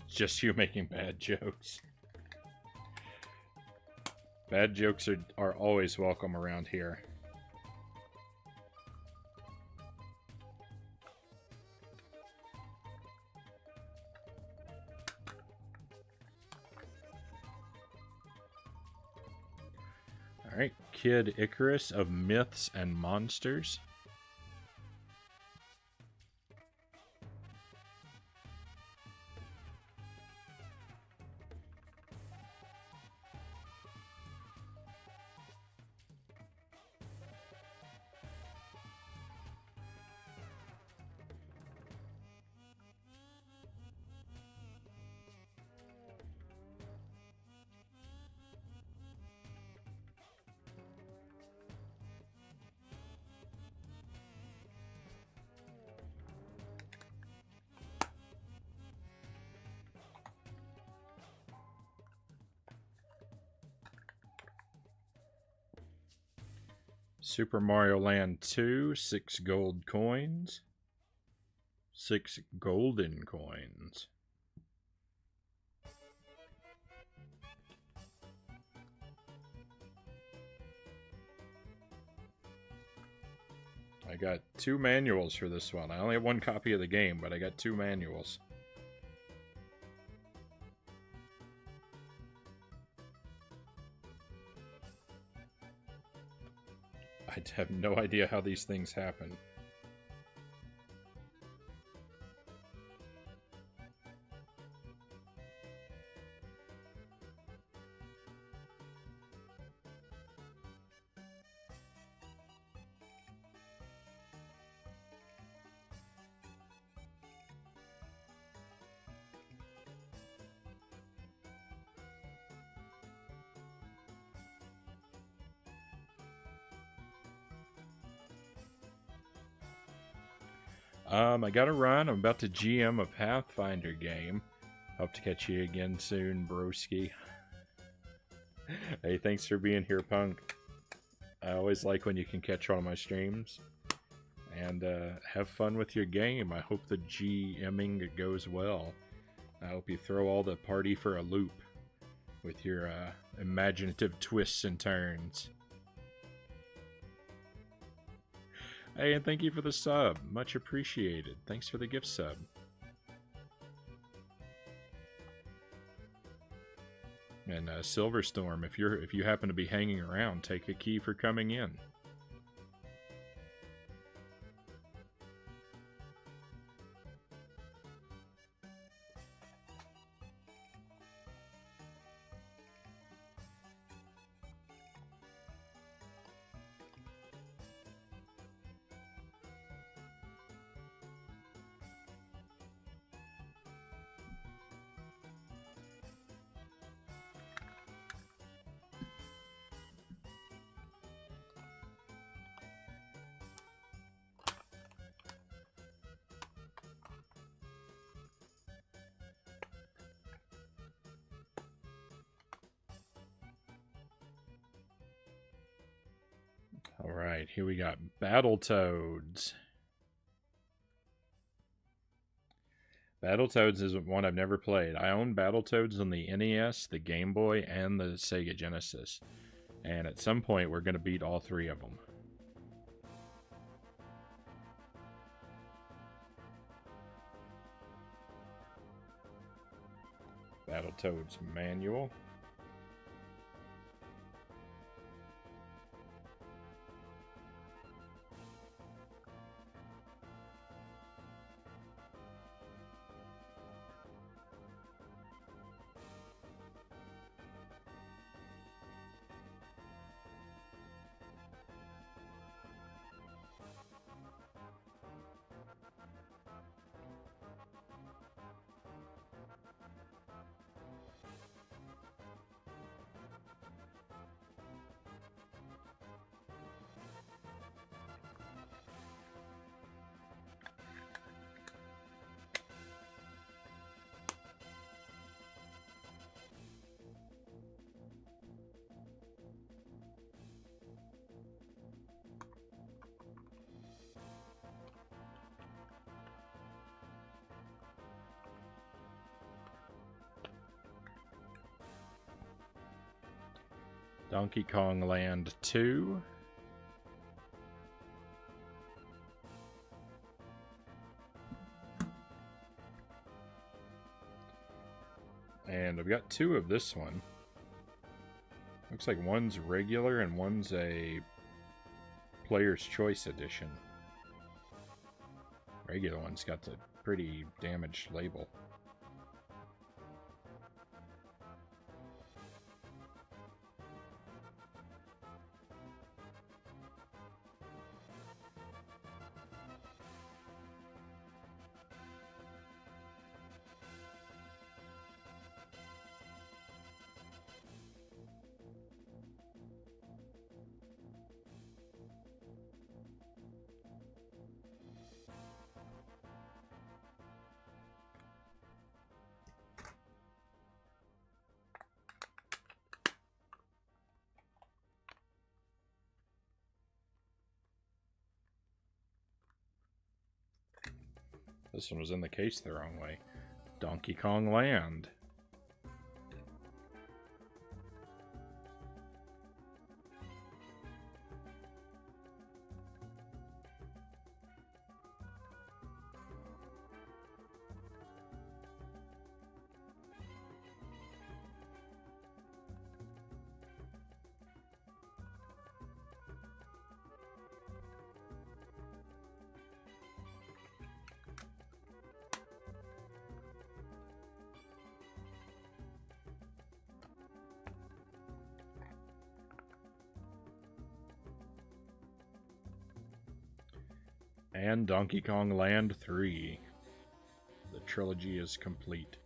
It's just you making bad jokes. Bad jokes are always welcome around here. Alright, Kid Icarus of Myths and Monsters. Super Mario Land 2, 6 gold coins. 6 golden coins. I got 2 manuals for this one. I only have 1 copy of the game, but I got 2 manuals. I have no idea how these things happen. I gotta run. I'm about to GM a Pathfinder game. Hope to catch you again soon, broski. Hey, thanks for being here, Punk. I always like when you can catch one of my streams. And have fun with your game. I hope the GMing goes well. I hope you throw all the party for a loop with your imaginative twists and turns. Hey, and thank you for the sub. Much appreciated. Thanks for the gift sub. And Silverstorm, if you happen to be hanging around, take a key for coming in. Alright, here we got Battletoads. Battletoads is one I've never played. I own Battletoads on the NES, the Game Boy, and the Sega Genesis. And at some point, we're going to beat all three of them. Battletoads manual. Donkey Kong Land 2. And I've got two of this one. Looks like one's regular and one's a Player's Choice edition. Regular one's got the pretty damaged label. This one was in the case the wrong way. Donkey Kong Land. And Donkey Kong Land 3. The trilogy is complete.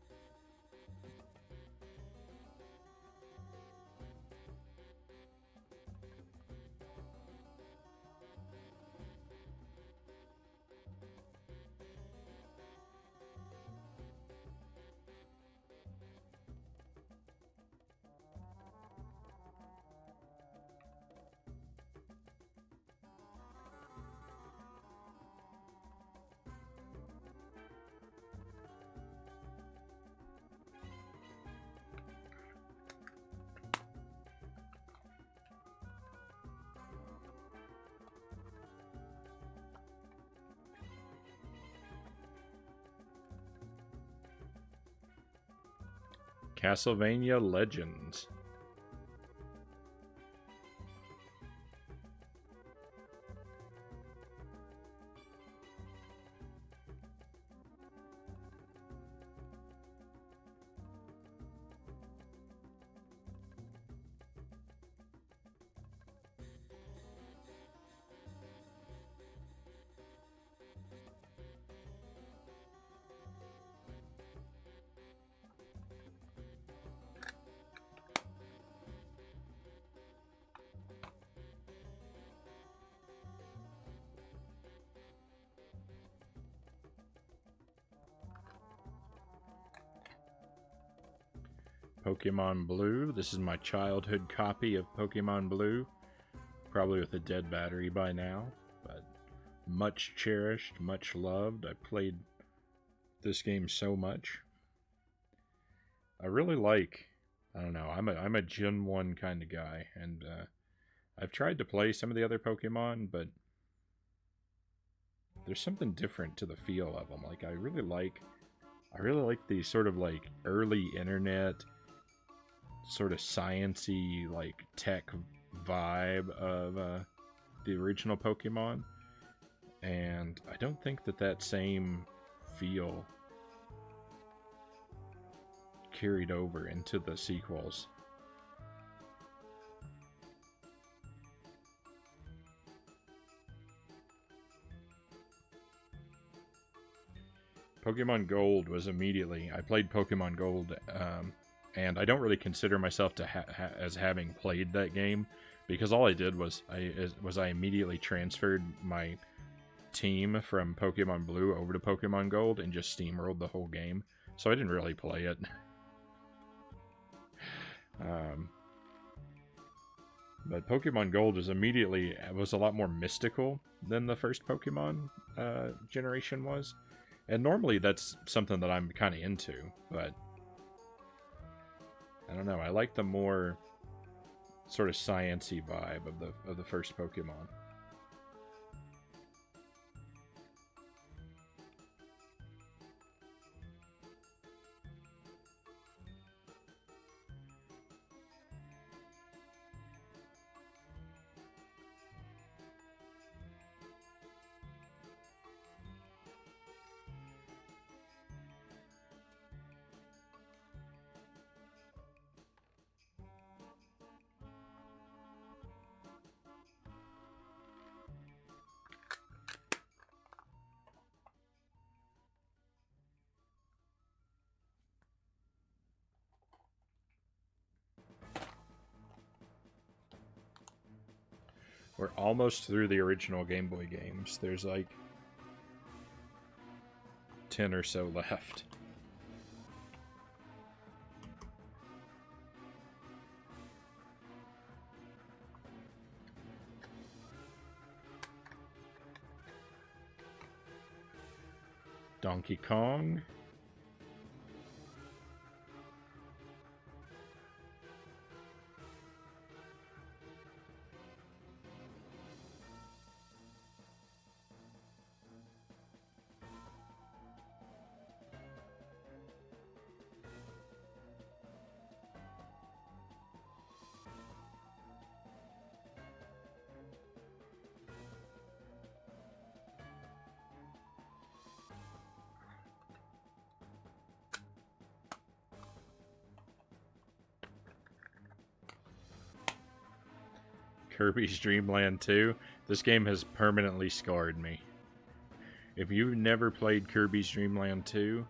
Castlevania Legends. Pokemon Blue. This is my childhood copy of Pokemon Blue. Probably with a dead battery by now, but much cherished, much loved. I played this game so much. I really like, I don't know, I'm a Gen 1 kind of guy, and I've tried to play some of the other Pokemon, but there's something different to the feel of them. Like, I really like the sort of like early internet, sort of science-y, like tech vibe of the original Pokemon, and I don't think that same feel carried over into the sequels. Pokemon Gold was immediately... I played Pokemon Gold, and I don't really consider myself as having played that game, because all I did was I immediately transferred my team from Pokemon Blue over to Pokemon Gold and just steamrolled the whole game. So I didn't really play it. But Pokemon Gold was a lot more mystical than the first Pokemon generation was. And normally that's something that I'm kind of into, but I don't know. I like the more sort of science-y vibe of the first Pokemon. We're almost through the original Game Boy games. There's like 10 or so left. Donkey Kong. Kirby's Dream Land 2. This game has permanently scarred me. If you've never played Kirby's Dream Land 2,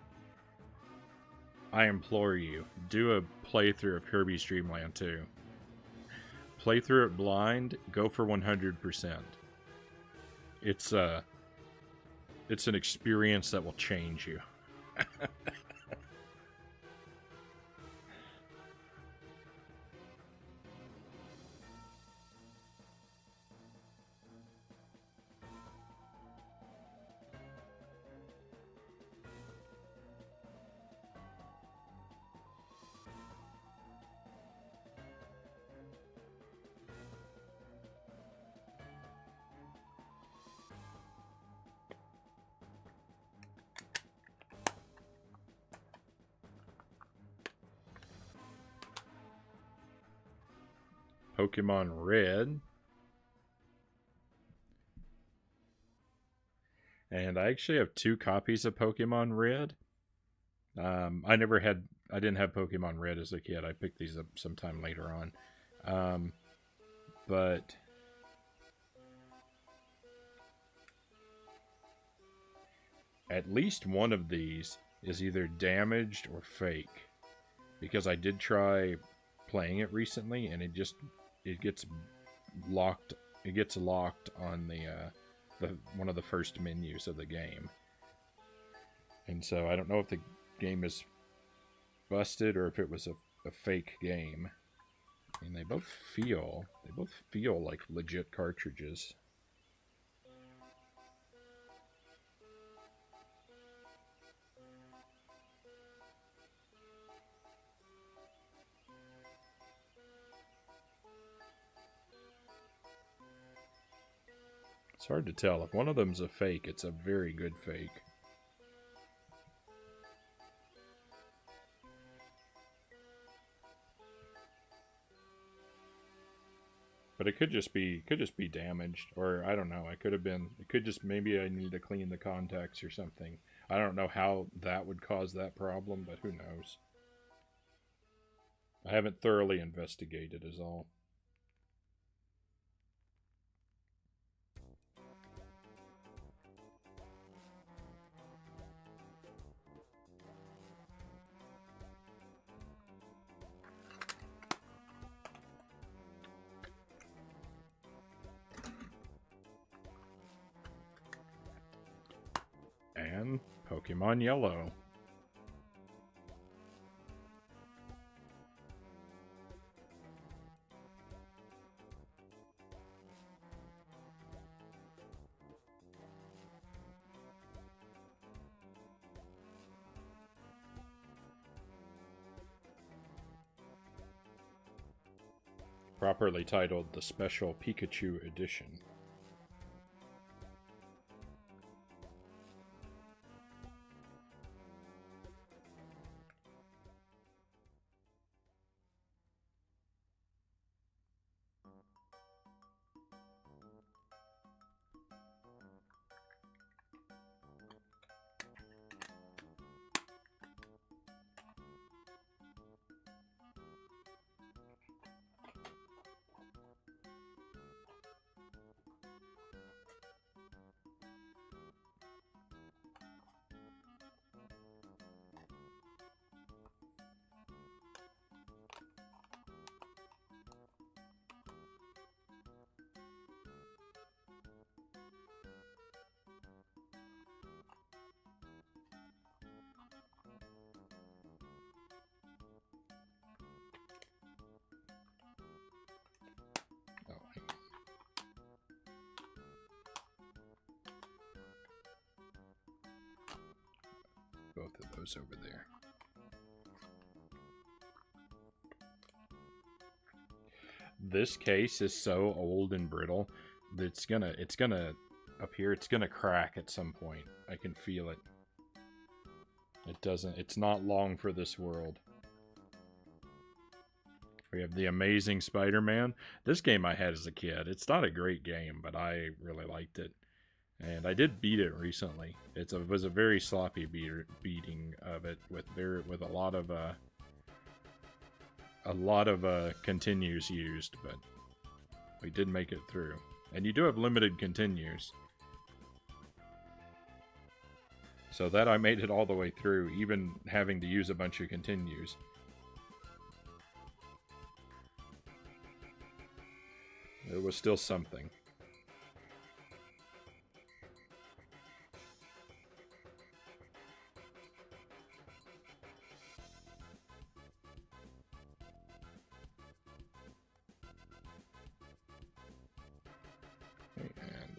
I implore you, do a playthrough of Kirby's Dream Land 2. Play through it blind, go for 100%. It's an experience that will change you. Pokemon Red. And I actually have 2 copies of Pokemon Red. I didn't have Pokemon Red as a kid. I picked these up sometime later on. But at least one of these is either damaged or fake. Because I did try playing it recently, and it gets locked. It gets locked on the one of the first menus of the game, and so I don't know if the game is busted or if it was a fake game. And they both feel like legit cartridges. It's hard to tell. If one of them's a fake, it's a very good fake. But it could just be damaged, or I don't know. It could just, maybe I need to clean the contacts or something. I don't know how that would cause that problem, but who knows. I haven't thoroughly investigated is all. And Pokemon Yellow. Properly titled the Special Pikachu Edition. Both of those over there. This case is so old and brittle that it's gonna up here, it's gonna crack at some point. I can feel it. It's not long for this world. We have the Amazing Spider-Man. This game I had as a kid. It's not a great game, but I really liked it. And I did beat it recently. It was a very sloppy beating of it with a lot of continues used, but we did make it through. And you do have limited continues. So that I made it all the way through, even having to use a bunch of continues. It was still something. And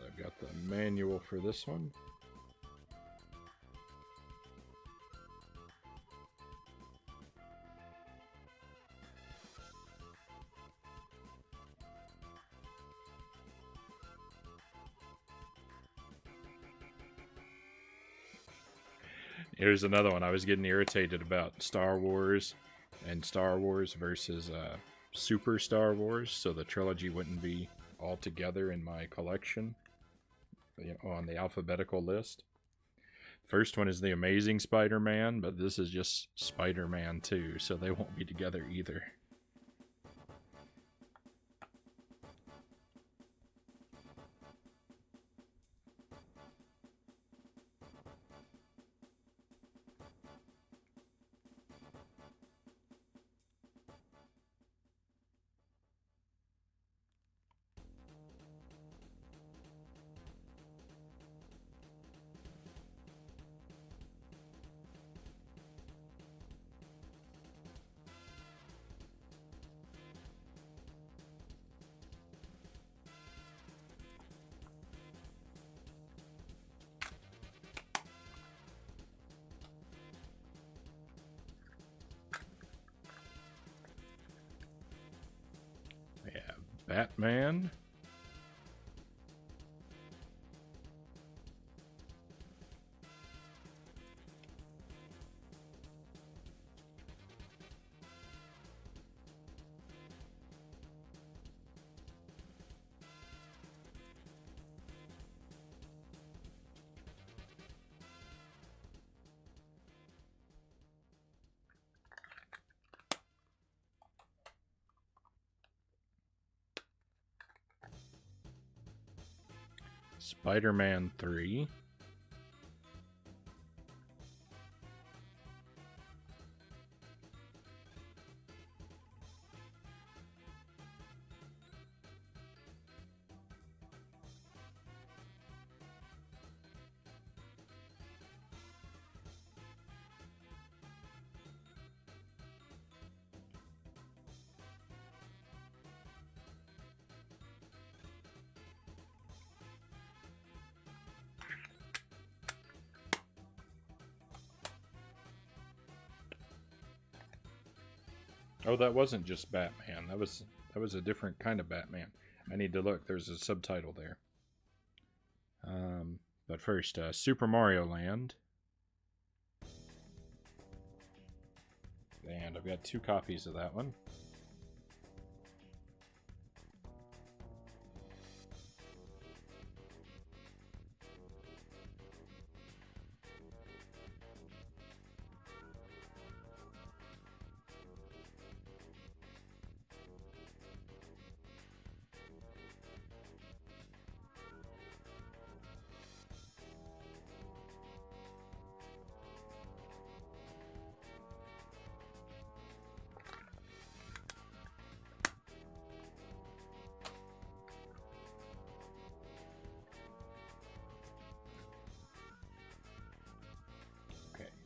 I've got the manual for this one. Here's another one. I was getting irritated about Star Wars and Star Wars versus Super Star Wars, so the trilogy wouldn't be all together in my collection, you know, on the alphabetical list. First one is The Amazing Spider-Man, but this is just Spider-Man 2, so they won't be together either. Batman. Spider-Man 3. Oh, that wasn't just Batman. That was a different kind of Batman. I need to look. There's a subtitle there. But first, Super Mario Land. And I've got 2 copies of that one.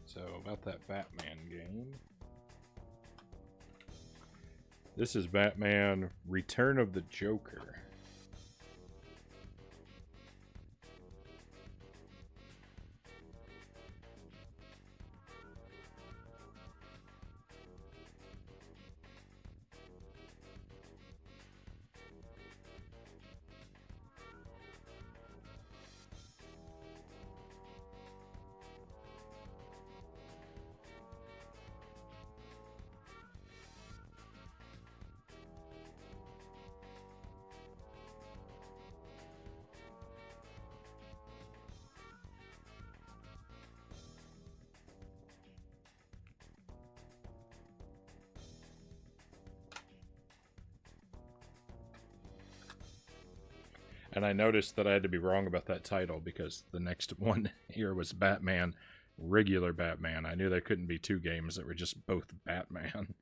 So, about that Batman game. This is Batman Return of the Joker. And I noticed that I had to be wrong about that title because the next one here was Batman regular Batman. I knew there couldn't be two games that were just both Batman.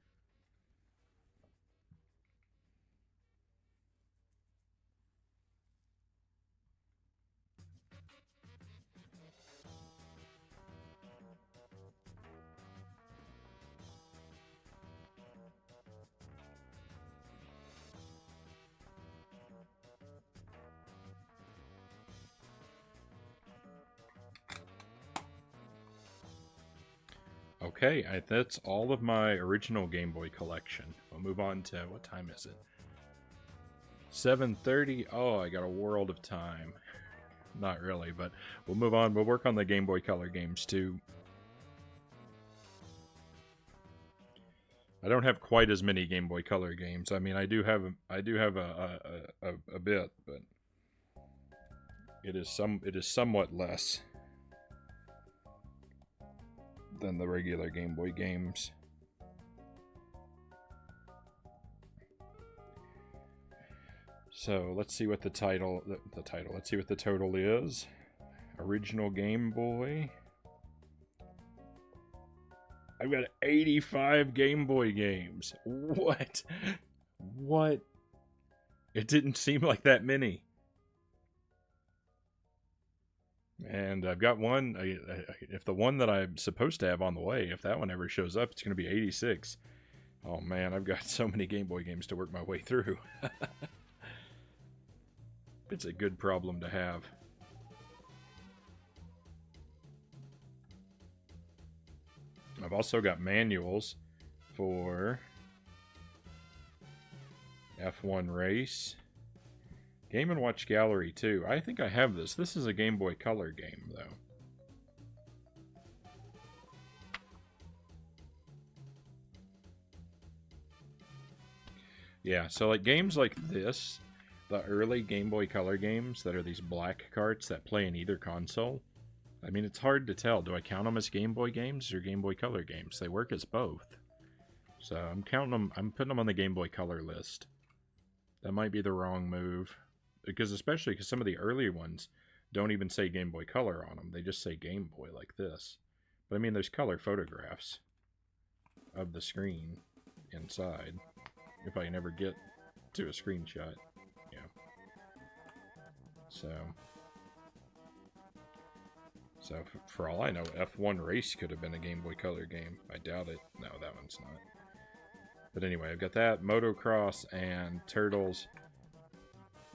Okay, that's all of my original Game Boy collection. We'll move on to, what time is it? 7:30. Oh, I got a world of time. Not really, but we'll move on. We'll work on the Game Boy Color games too. I don't have quite as many Game Boy Color games. I mean, I do have a bit, but it is somewhat less than the regular Game Boy games. So let's see what the title. Let's see what the total is. Original Game Boy. I've got 85 Game Boy games. What? What? It didn't seem like that many. And I've got one. If the one that I'm supposed to have on the way, if that one ever shows up, it's going to be 86. Oh man, I've got so many Game Boy games to work my way through. It's a good problem to have. I've also got manuals for F1 Race. Game & Watch Gallery 2. I think I have this. This is a Game Boy Color game, though. Yeah, so like games like this, the early Game Boy Color games that are these black carts that play in either console, I mean, it's hard to tell. Do I count them as Game Boy games or Game Boy Color games? They work as both. So I'm counting them, I'm putting them on the Game Boy Color list. That might be the wrong move. Especially because some of the earlier ones don't even say Game Boy Color on them. They just say Game Boy like this. But I mean, there's color photographs of the screen inside. If I can ever get to a screenshot. Yeah. So for all I know, F1 Race could have been a Game Boy Color game. I doubt it. No, that one's not. But anyway, I've got that, Motocross, and Turtles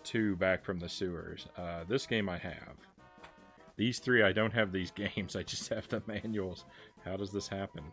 2 Back from the Sewers. This game I have. These three, I don't have these games. I just have the manuals. How does this happen?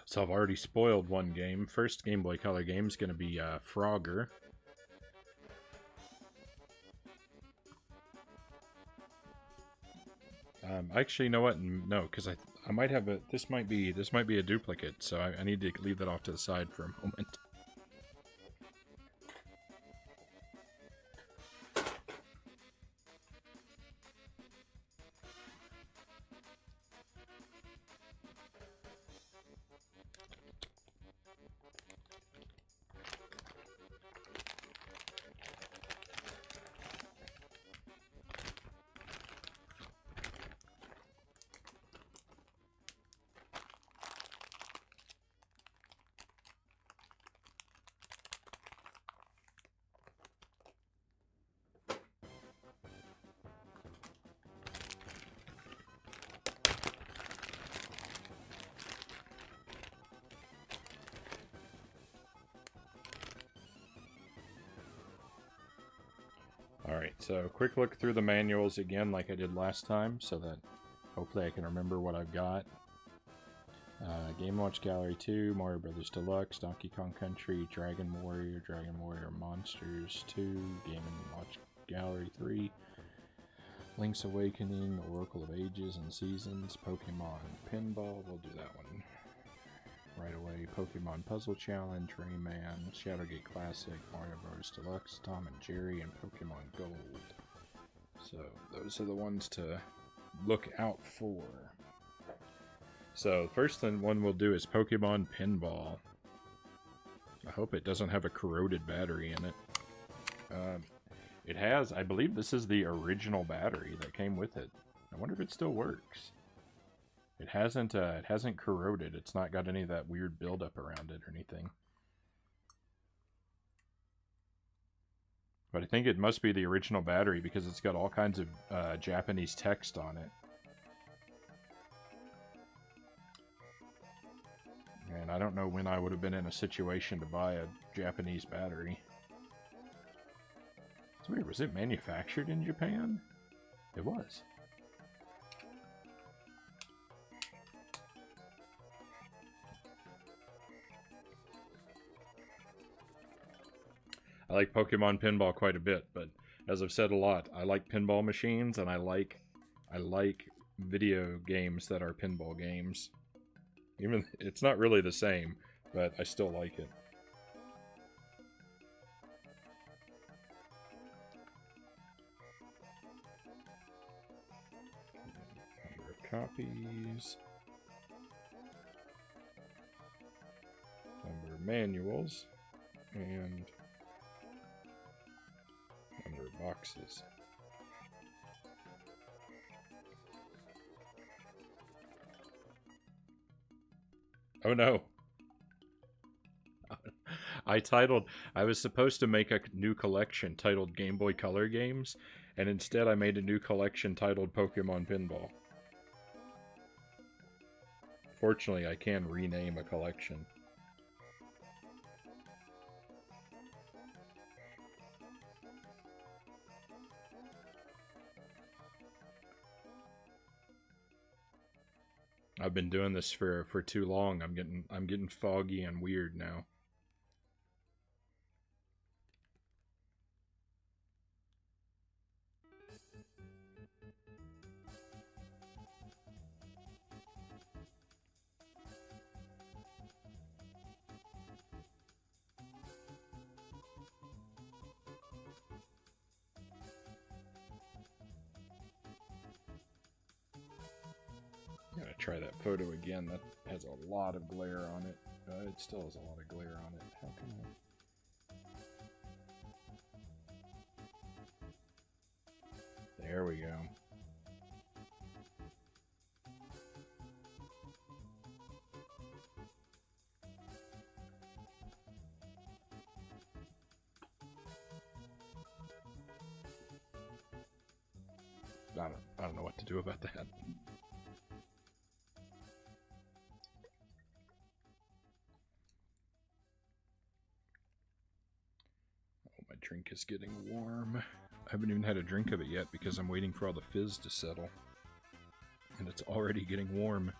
So I've already spoiled one game. First Game Boy Color game is going to be Frogger. Actually, you know what? No, because I might have a. This might be a duplicate. So I need to leave that off to the side for a moment. Alright, so quick look through the manuals again like I did last time, so that hopefully I can remember what I've got. Game & Watch Gallery 2, Mario Brothers Deluxe, Donkey Kong Country, Dragon Warrior Monsters 2, Game & Watch Gallery 3, Link's Awakening, Oracle of Ages and Seasons, Pokemon Pinball, we'll do that one right away, Pokemon Puzzle Challenge, Rayman, Shadowgate Classic, Mario Bros. Deluxe, Tom and Jerry, and Pokemon Gold. So those are the ones to look out for. So the first one we'll do is Pokemon Pinball. I hope it doesn't have a corroded battery in it. It has, I believe this is the original battery that came with it. I wonder if it still works. It hasn't corroded. It's not got any of that weird buildup around it or anything. But I think it must be the original battery because it's got all kinds of Japanese text on it. And I don't know when I would have been in a situation to buy a Japanese battery. It's weird, was it manufactured in Japan? It was. I like Pokemon Pinball quite a bit, but as I've said a lot, I like pinball machines and I like video games that are pinball games. Even it's not really the same, but I still like it. Number of copies. Number of manuals. And number of boxes. Oh no. I was supposed to make a new collection titled Game Boy Color Games, and instead I made a new collection titled Pokemon Pinball. Fortunately, I can rename a collection. I've been doing this for too long. I'm getting foggy and weird now. I'm gonna try that photo again. That has a lot of glare on it. It still has a lot of glare on it. How can I? There we go. I don't know what to do about that. My drink is getting warm. I haven't even had a drink of it yet because I'm waiting for all the fizz to settle. And it's already getting warm.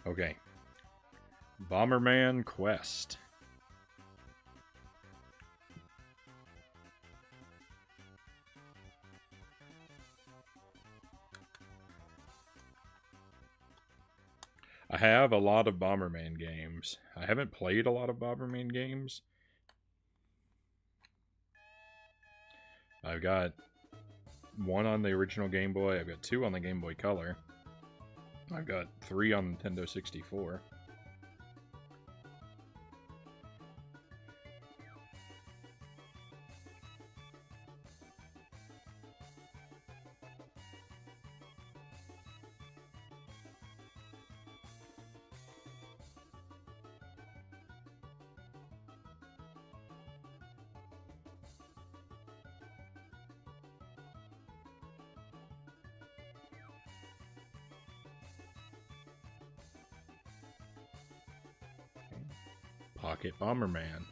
Okay. Bomberman Quest. I have a lot of Bomberman games. I haven't played a lot of Bomberman games. I've got one on the original Game Boy. I've got two on the Game Boy Color. I've got 3 on Nintendo 64. Pocket Bomberman.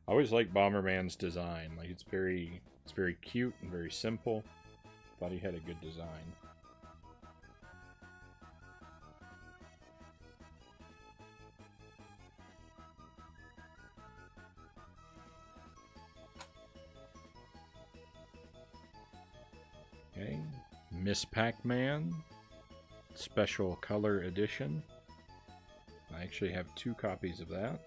I always like Bomberman's design. Like it's very cute and very simple. Thought he had a good design. Okay, Miss Pac-Man, Special Color Edition. I actually have 2 copies of that.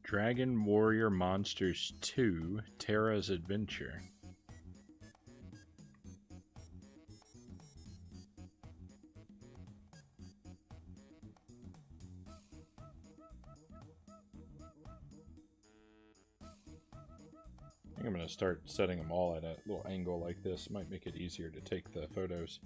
Dragon Warrior Monsters 2, Terra's Adventure. I think I'm going to start setting them all at a little angle like this. Might make it easier to take the photos.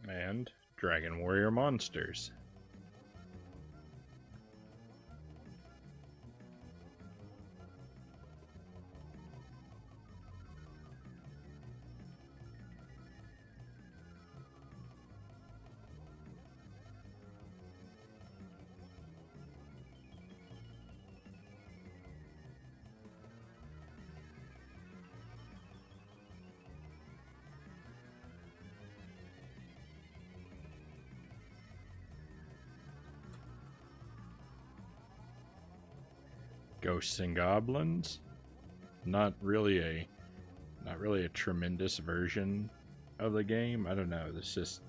And Dragon Warrior Monsters. Ghosts and Goblins. Not really a tremendous version of the game. I don't know. This just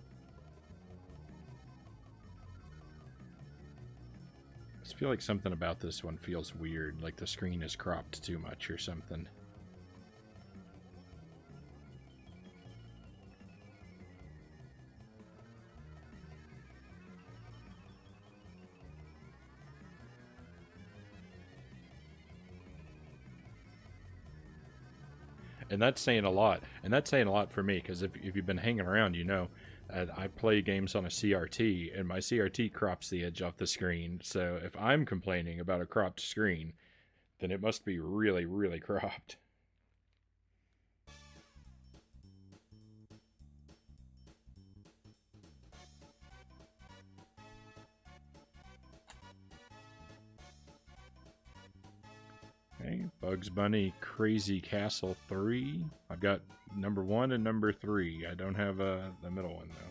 I feel like something about this one feels weird, like the screen is cropped too much or something. And that's saying a lot. And that's saying a lot for me, because if you've been hanging around, you know, I play games on a CRT, and my CRT crops the edge off the screen. So if I'm complaining about a cropped screen, then it must be really, really cropped. Okay, Bugs Bunny Crazy Castle 3. I've got number 1 and number 3. I don't have the middle one, though.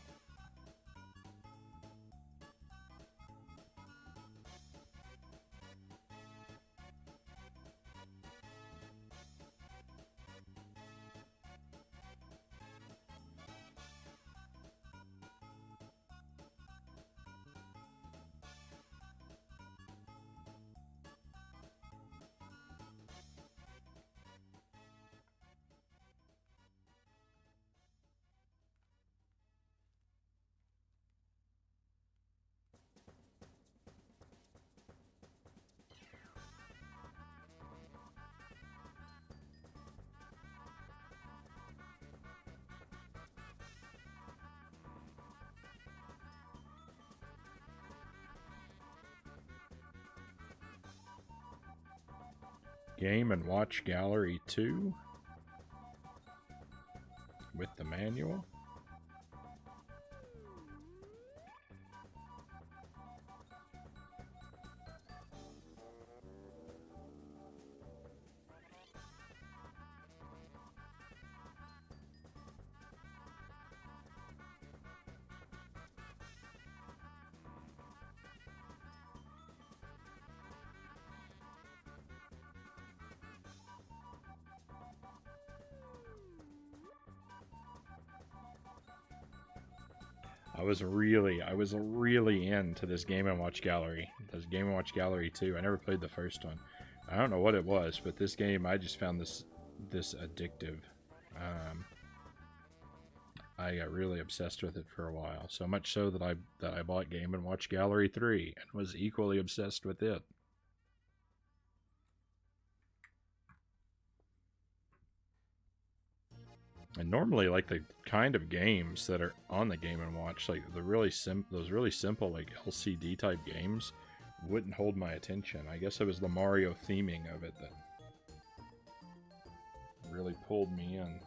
Game and Watch Gallery 2 with the manual. I was really into this Game & Watch Gallery. This Game & Watch Gallery 2. I never played the first one. I don't know what it was, but this game, I just found this addictive. I got really obsessed with it for a while. So much so that I bought Game & Watch Gallery 3 and was equally obsessed with it. And normally, like, the kind of games that are on the Game & Watch, like those really simple, like, LCD type games, wouldn't hold my attention. I guess it was the Mario theming of it that really pulled me in.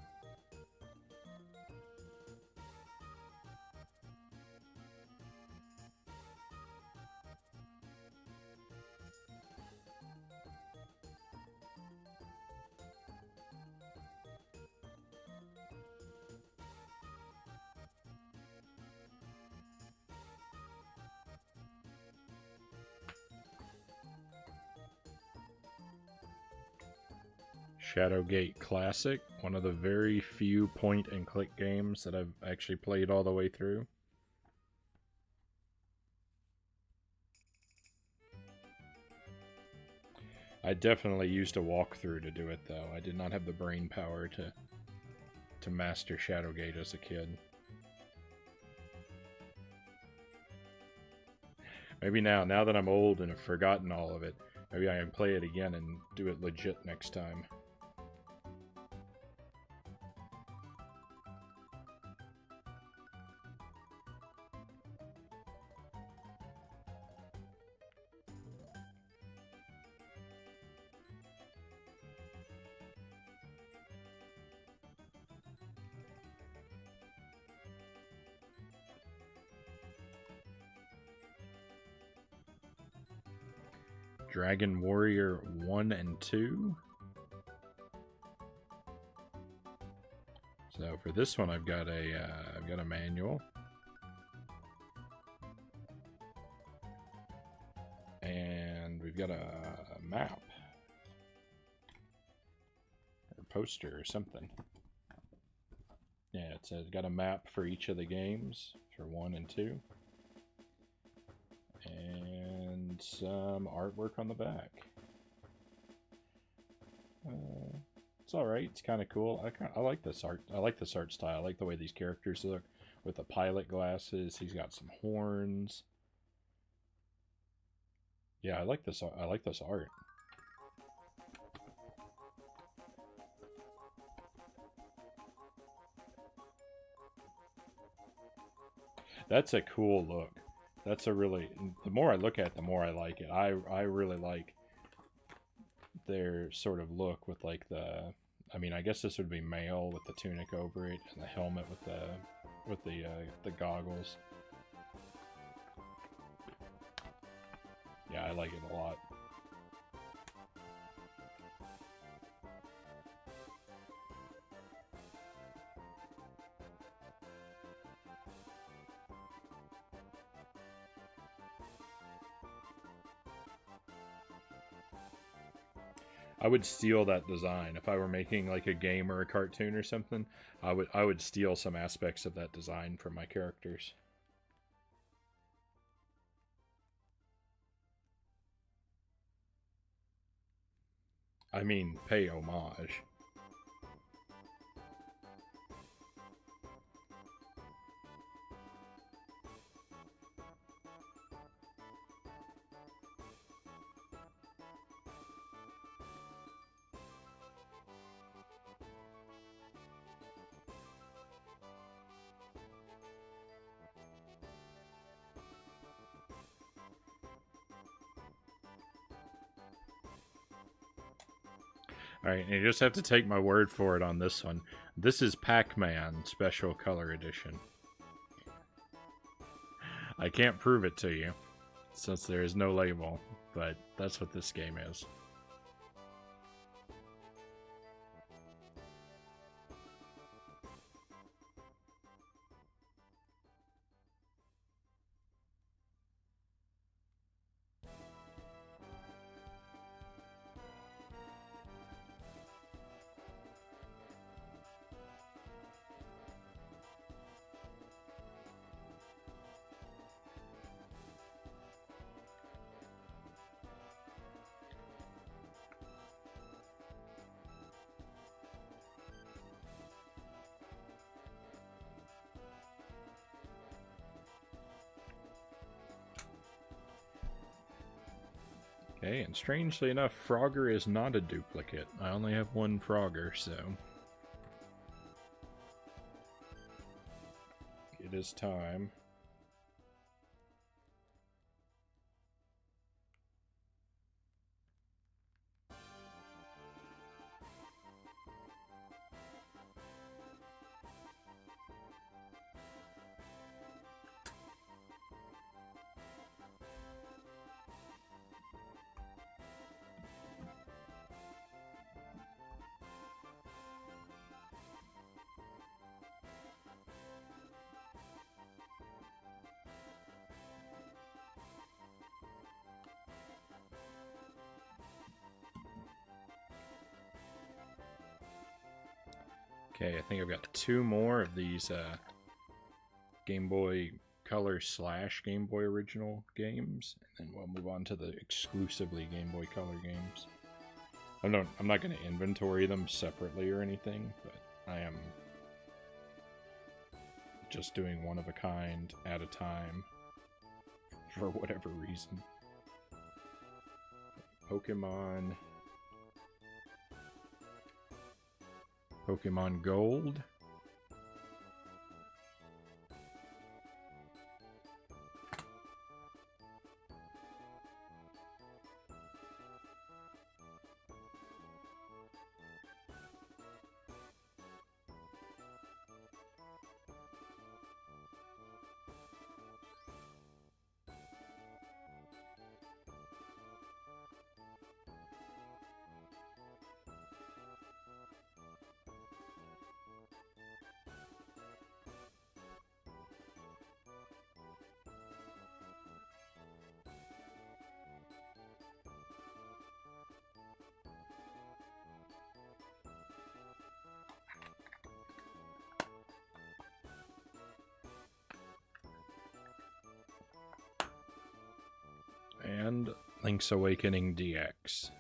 Shadowgate Classic, one of the very few point-and-click games that I've actually played all the way through. I definitely used a walkthrough to do it, though. I did not have the brain power to master Shadowgate as a kid. Maybe now that I'm old and have forgotten all of it, maybe I can play it again and do it legit next time. Dragon Warrior 1 and 2. So for this one, I've got a manual, and we've got a map or poster or something. Yeah, it's got a map for each of the games for 1 and 2. And some artwork on the back. It's alright. It's kind of cool. I like this art. I like this art style. I like the way these characters look with the pilot glasses. He's got some horns. Yeah, I like this. I like this art. That's a cool look. That's a really, the more I look at it, the more I like it. I really like their sort of look with like the, I mean, I guess this would be male with the tunic over it and the helmet with the goggles. Yeah, I like it a lot. I would steal that design if I were making like a game or a cartoon or something. I would steal some aspects of that design from my characters. I mean, pay homage. Alright, and you just have to take my word for it on this one. This is Pac-Man Special Color Edition. I can't prove it to you, since there is no label, but that's what this game is. Okay, and strangely enough, Frogger is not a duplicate. I only have one Frogger, so... it is time. Okay, I think I've got 2 more of these Game Boy Color / Game Boy Original games, and then we'll move on to the exclusively Game Boy Color games. I'm not going to inventory them separately or anything, but I am just doing one of a kind at a time for whatever reason. Pokemon Gold. And Link's Awakening DX,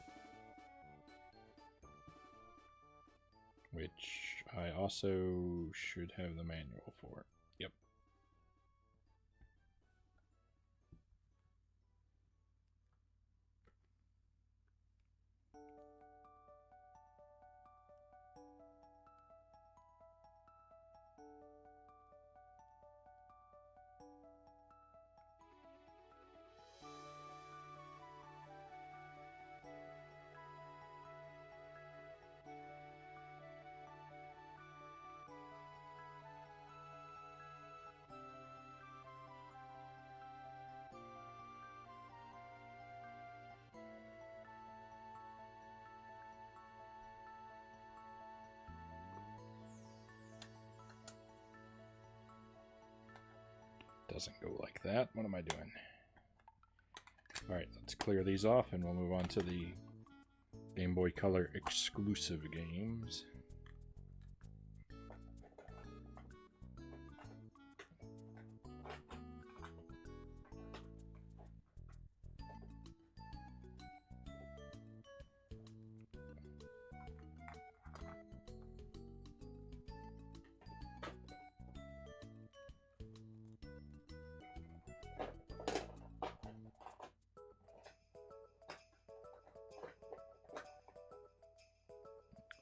which I also should have the manual for. Yep. Doesn't go like that. What am I doing? Alright, let's clear these off and we'll move on to the Game Boy Color exclusive games.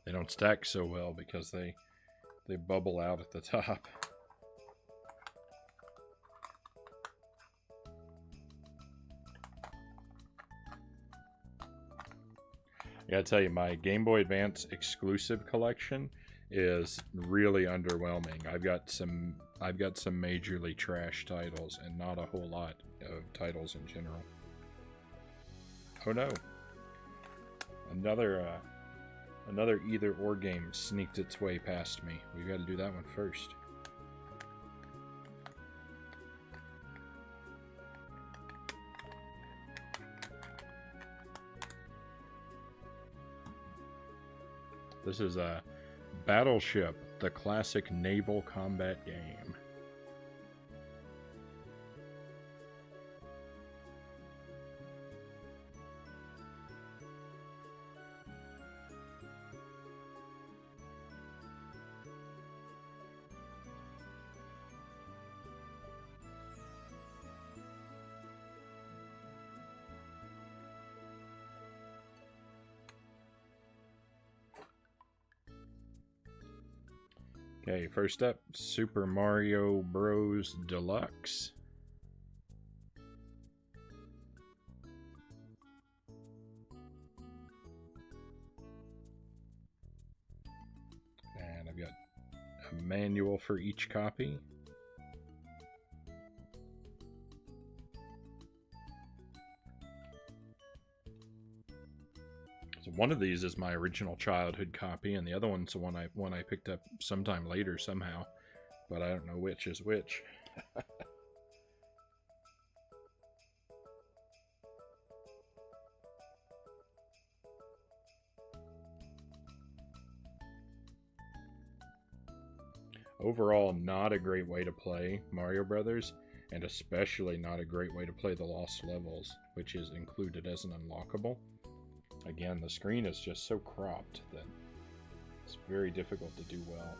They don't stack so well because they bubble out at the top. I gotta tell you, my Game Boy Advance exclusive collection is really underwhelming. I've got some majorly trash titles and not a whole lot of titles in general. Oh no. Another either or game sneaked its way past me. We gotta do that one first. This is a Battleship, the classic naval combat game. Okay, first up, Super Mario Bros. Deluxe. And I've got a manual for each copy. So one of these is my original childhood copy, and the other one's the one I picked up sometime later somehow, but I don't know which is which. Overall, not a great way to play Mario Brothers, and especially not a great way to play the Lost Levels, which is included as an unlockable. Again, the screen is just so cropped that it's very difficult to do well.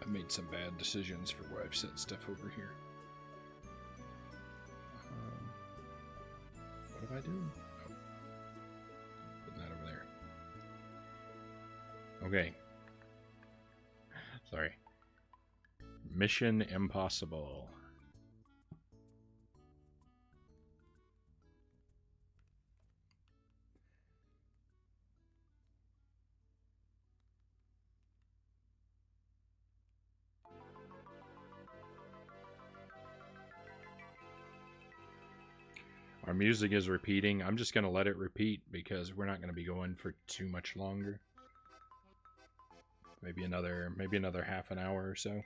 I've made some bad decisions for where I've set stuff over here. What have I done? Oh. Putting that over there. Okay. Sorry. Mission Impossible. Our music is repeating. I'm just going to let it repeat because we're not going to be going for too much longer. Maybe another half an hour or so.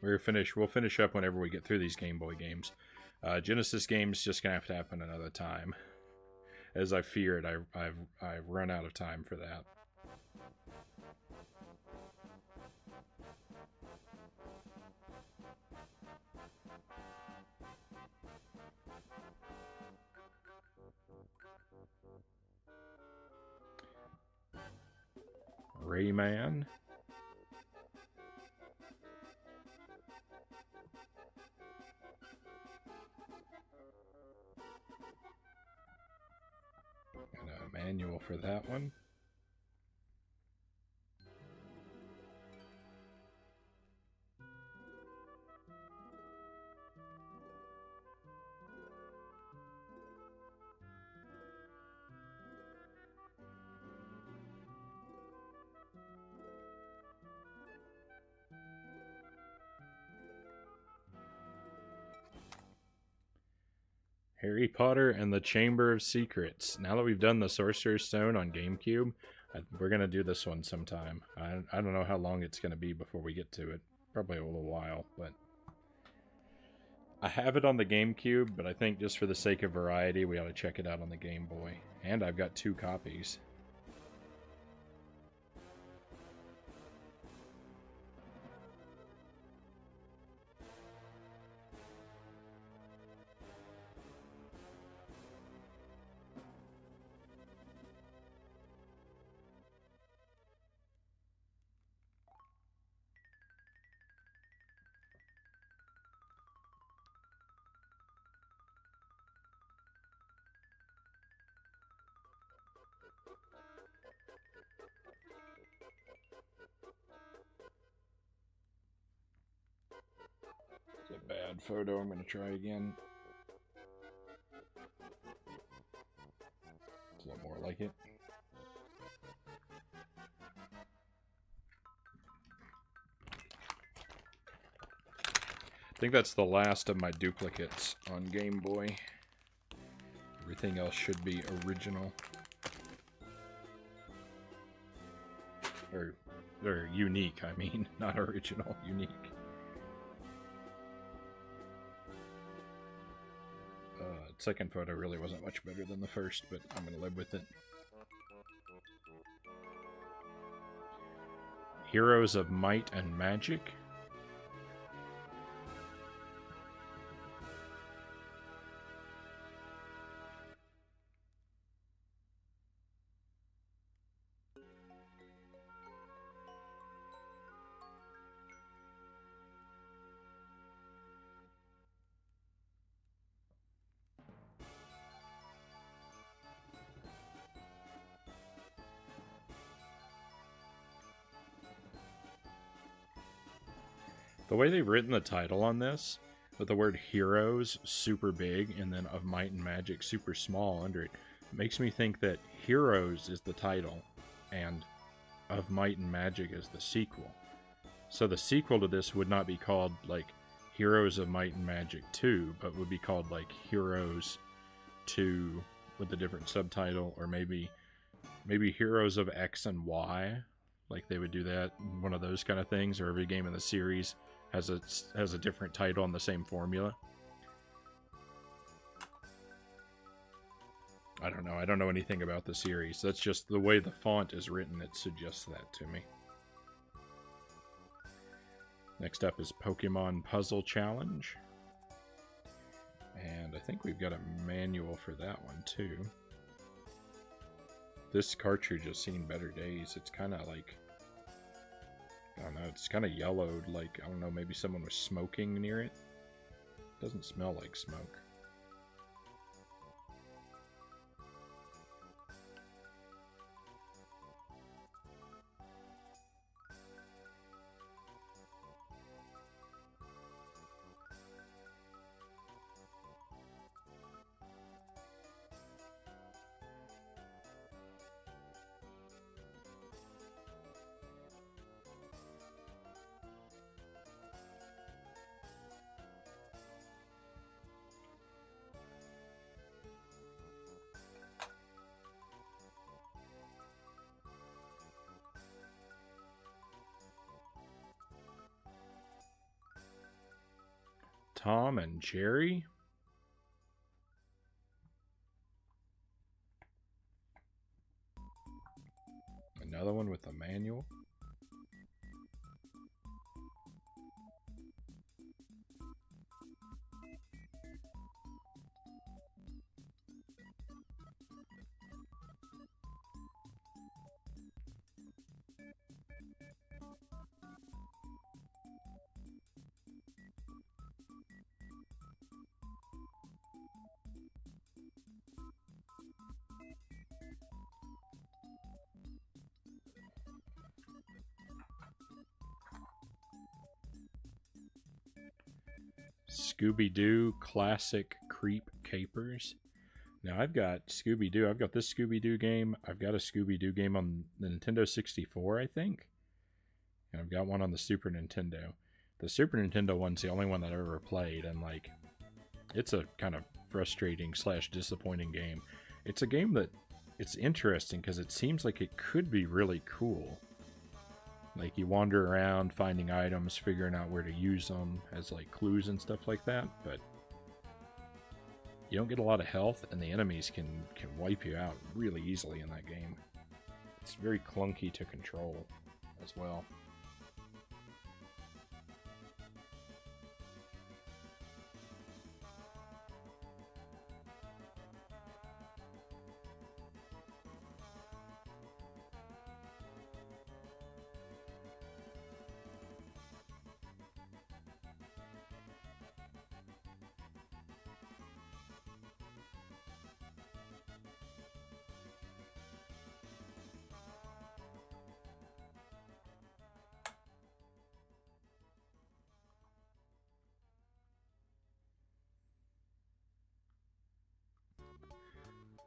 We'll finish up whenever we get through these Game Boy games. Genesis games just going to have to happen another time. As I feared, I've run out of time for that. Rayman. And a manual for that one. Harry Potter and the Chamber of Secrets. Now that we've done the Sorcerer's Stone on GameCube, we're going to do this one sometime. I don't know how long it's going to be before we get to it. Probably a little while, but... I have it on the GameCube, but I think just for the sake of variety, we ought to check it out on the Game Boy. And I've got 2 copies. bad photo. I'm going to try again. It's a lot more like it. I think that's the last of my duplicates on Game Boy. Everything else should be original. Or unique, I mean. Not original, unique. Second photo really wasn't much better than the first, but I'm going to live with it. Heroes of Might and Magic. The way they've written the title on this, with the word heroes super big and then of might and magic super small under it, makes me think that Heroes is the title and of might and magic is the sequel. So the sequel to this would not be called like Heroes of Might and Magic 2, but would be called like Heroes 2 with a different subtitle, or maybe Heroes of X and Y. Like they would do that, one of those kind of things, or every game in the series has a different title on the same formula. I don't know. I don't know anything about the series. That's just the way the font is written. It suggests that to me. Next up is Pokemon Puzzle Challenge. And I think we've got a manual for that one too. This cartridge has seen better days. It's kind of like, I don't know, it's kind of yellowed, like, I don't know, maybe someone was smoking near it. Doesn't smell like smoke. Tom and Jerry? Another one with a manual? Scooby-Doo Classic Creep Capers. Now I've got Scooby-Doo. I've got this Scooby-Doo game. I've got a Scooby-Doo game on the Nintendo 64, I think. And I've got one on the Super Nintendo. The Super Nintendo one's the only one that I ever played, and like, it's a kind of frustrating / disappointing game. It's a game that, it's interesting because it seems like it could be really cool. Like, you wander around finding items, figuring out where to use them as like clues and stuff like that, but you don't get a lot of health, and the enemies can wipe you out really easily in that game. It's very clunky to control as well.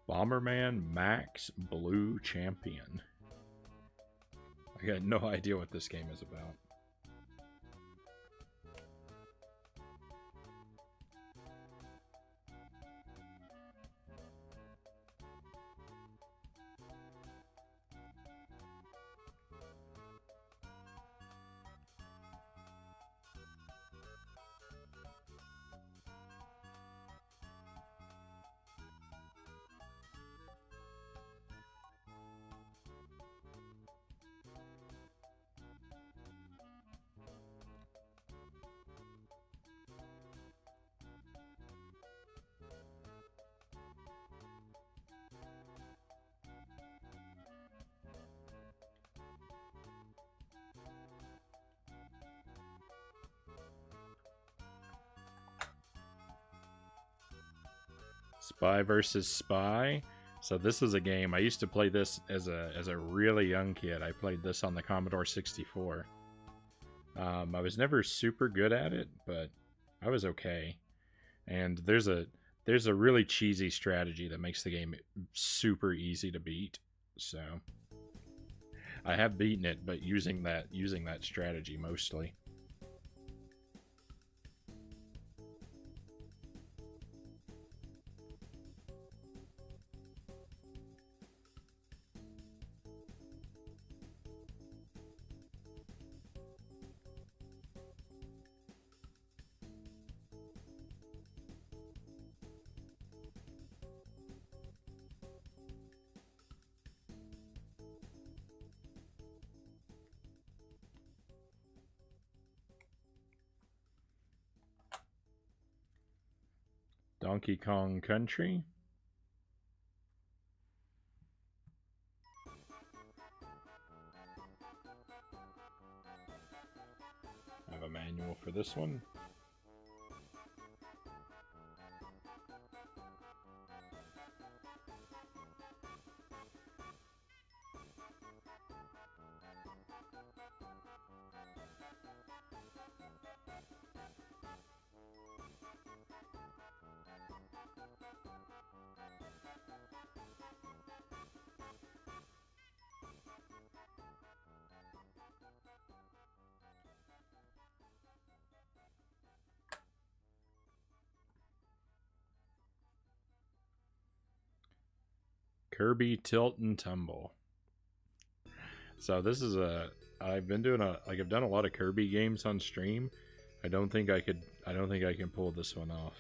Bomberman Max Blue Champion. I got no idea what this game is about. Spy versus Spy. So this is a game, I used to play this as a really young kid. I played this on the Commodore 64. I was never super good at it, but I was okay. And there's a really cheesy strategy that makes the game super easy to beat. So I have beaten it, but using that strategy mostly. Donkey Kong Country. I have a manual for this one. Kirby Tilt and Tumble. So this is I've been doing I've done a lot of Kirby games on stream. I don't think I can pull this one off.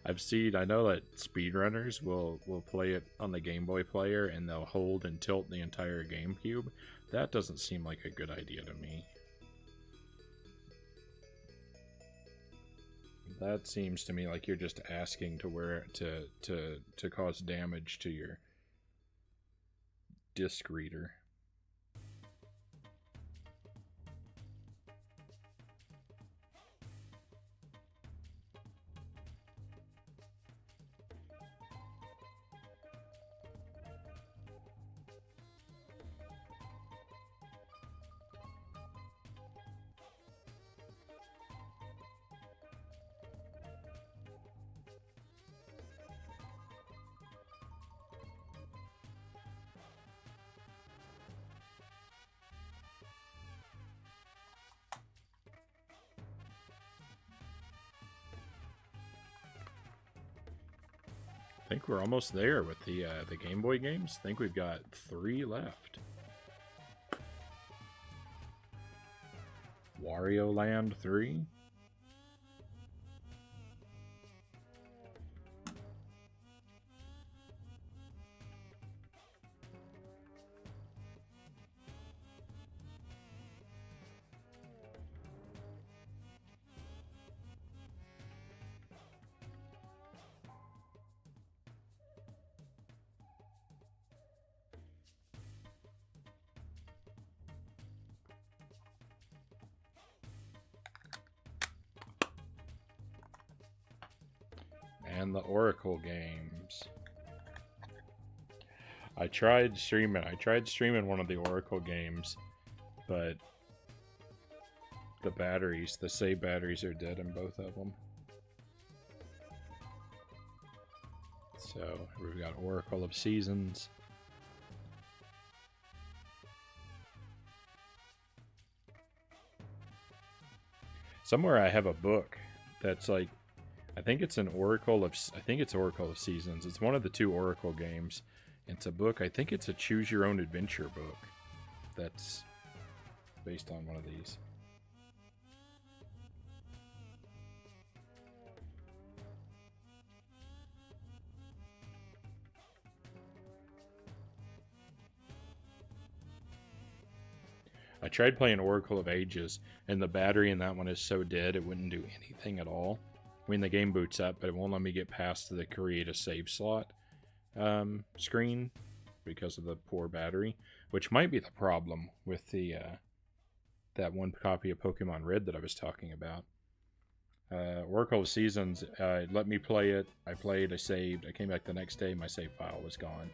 I know that speedrunners will play it on the Game Boy player and they'll hold and tilt the entire GameCube. That doesn't seem like a good idea to me. That seems to me like you're just asking to cause damage to your disc reader. I think we're almost there with the Game Boy games. I think we've got 3 left. Wario Land 3. And the Oracle games. I tried streaming one of the Oracle games, but the save batteries are dead in both of them. So we've got Oracle of Seasons. Somewhere I have a book that's like, I think it's Oracle of Seasons. It's one of the 2 Oracle games. It's a book. I think it's a Choose Your Own Adventure book that's based on one of these. I tried playing Oracle of Ages, and the battery in that one is so dead it wouldn't do anything at all. I mean, the game boots up, but it won't let me get past the create a save slot screen because of the poor battery, which might be the problem with the that one copy of Pokemon Red that I was talking about. Oracle of Seasons, let me play it. I played, I saved, I came back the next day, my save file was gone.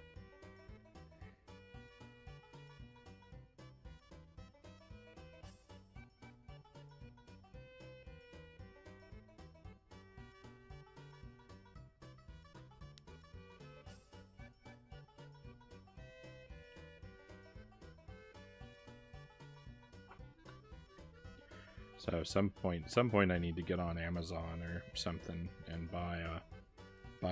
So some point I need to get on Amazon or something and buy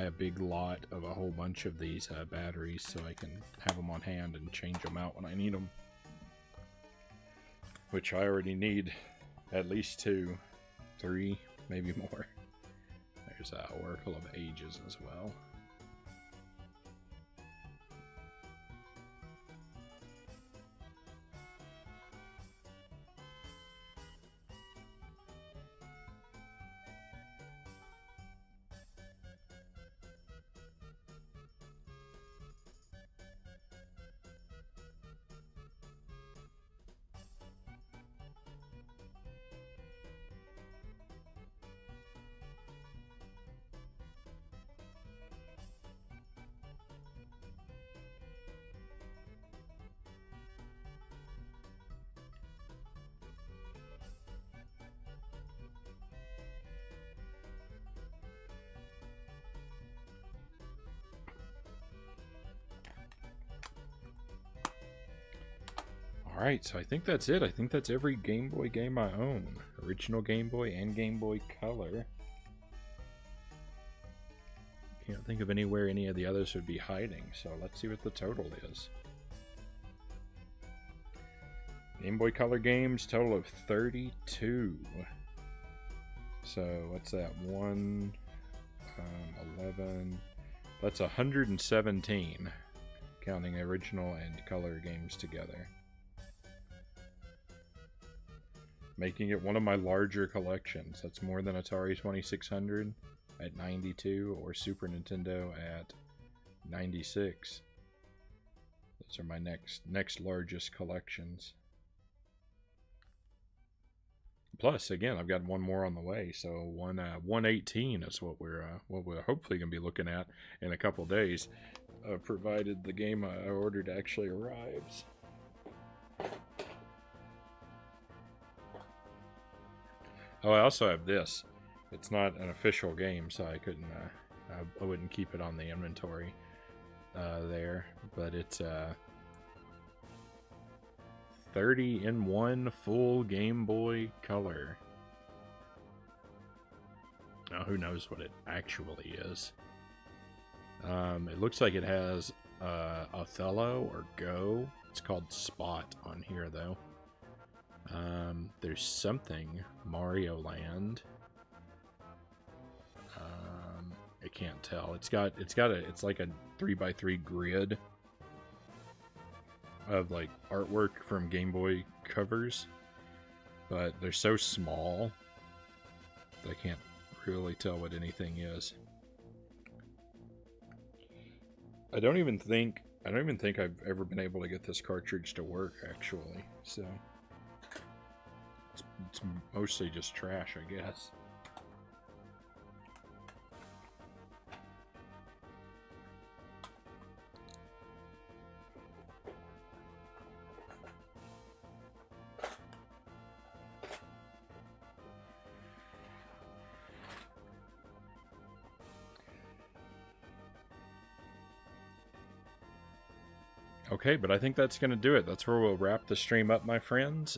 a big lot of a whole bunch of these batteries so I can have them on hand and change them out when I need them. Which I already need at least 2, 3, maybe more. There's Oracle of Ages as well. Alright, so I think that's it. I think that's every Game Boy game I own. Original Game Boy and Game Boy Color. Can't think of anywhere any of the others would be hiding, so let's see what the total is. Game Boy Color games, total of 32. So what's that? 1, 11. That's 117, counting original and color games together. Making it one of my larger collections. That's more than Atari 2600 at 92 or Super Nintendo at 96. Those are my next largest collections. Plus, again, I've got one more on the way, so 118 is what we're hopefully going to be looking at in a couple days, provided the game I ordered actually arrives. Oh, I also have this. It's not an official game, so I couldn't, I wouldn't keep it on the inventory there. But it's 30-in-1 full Game Boy Color. Now, who knows what it actually is? It looks like it has Othello or Go. It's called Spot on here, though. There's something Mario Land. I can't tell. It's like a 3x3 grid of like artwork from Game Boy covers, but they're so small that I can't really tell what anything is. I don't even think I've ever been able to get this cartridge to work, actually. So it's mostly just trash, I guess. Okay, but I think that's going to do it. That's where we'll wrap the stream up, my friends.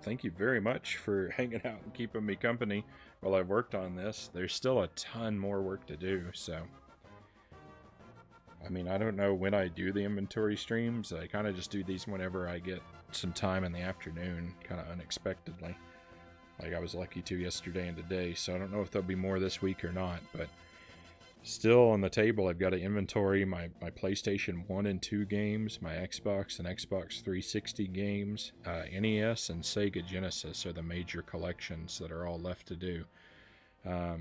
Thank you very much for hanging out and keeping me company while I've worked on this. There's still a ton more work to do, so... I mean, I don't know when I do the inventory streams. I kind of just do these whenever I get some time in the afternoon, kind of unexpectedly. Like I was lucky to yesterday and today, so I don't know if there'll be more this week or not, but still on the table I've got to inventory my PlayStation 1 and 2 games, my Xbox and Xbox 360 games, NES and Sega Genesis are the major collections that are all left to do.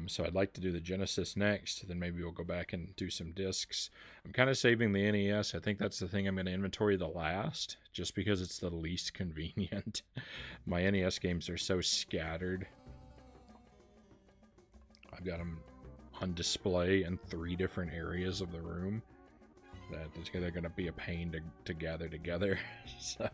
So I'd like to do the Genesis next, then maybe we'll go back and do some discs. I'm kind of saving the NES. I think that's the thing I'm going to inventory the last, just because it's the least convenient. My NES games are so scattered. I've got them on display in 3 different areas of the room that they're going to be a pain to gather together. So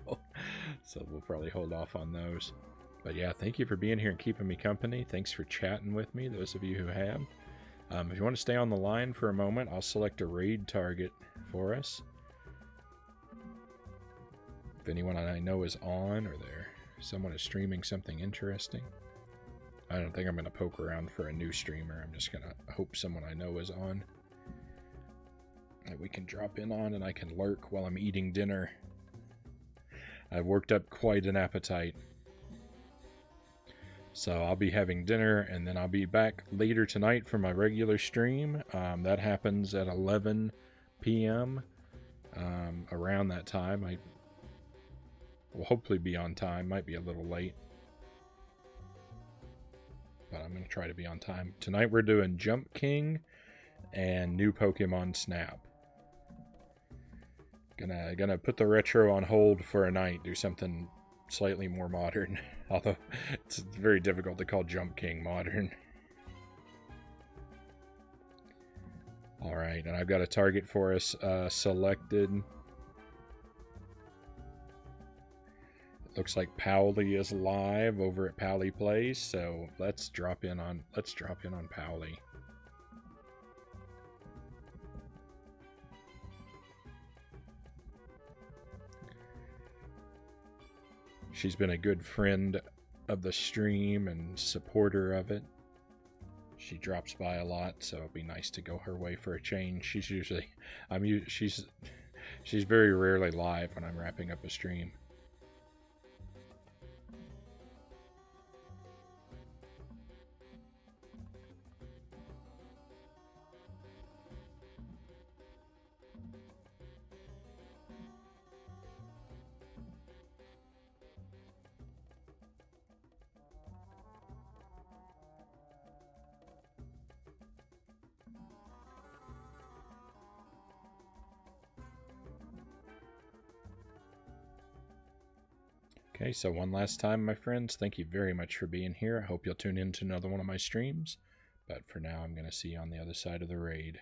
we'll probably hold off on those. But yeah, thank you for being here and keeping me company. Thanks for chatting with me, those of you who have. If you want to stay on the line for a moment, I'll select a raid target for us. If anyone I know is on, or someone is streaming something interesting. I don't think I'm going to poke around for a new streamer. I'm just going to hope someone I know is on, that we can drop in on and I can lurk while I'm eating dinner. I've worked up quite an appetite. So I'll be having dinner, and then I'll be back later tonight for my regular stream. That happens at 11 p.m. Around that time. I will hopefully be on time. Might be a little late, but I'm going to try to be on time. Tonight we're doing Jump King and new Pokemon Snap. Gonna put the retro on hold for a night. Do something slightly more modern, although it's very difficult to call Jump King modern. Alright, and I've got a target for us selected. It looks like Powley is live over at Powley Plays, so let's drop in on Powley. She's been a good friend of the stream and supporter of it. She drops by a lot, so it'd be nice to go her way for a change. She's usually, she's very rarely live when I'm wrapping up a stream. Okay, so one last time, my friends, thank you very much for being here. I hope you'll tune in to another one of my streams. But for now, I'm going to see you on the other side of the raid.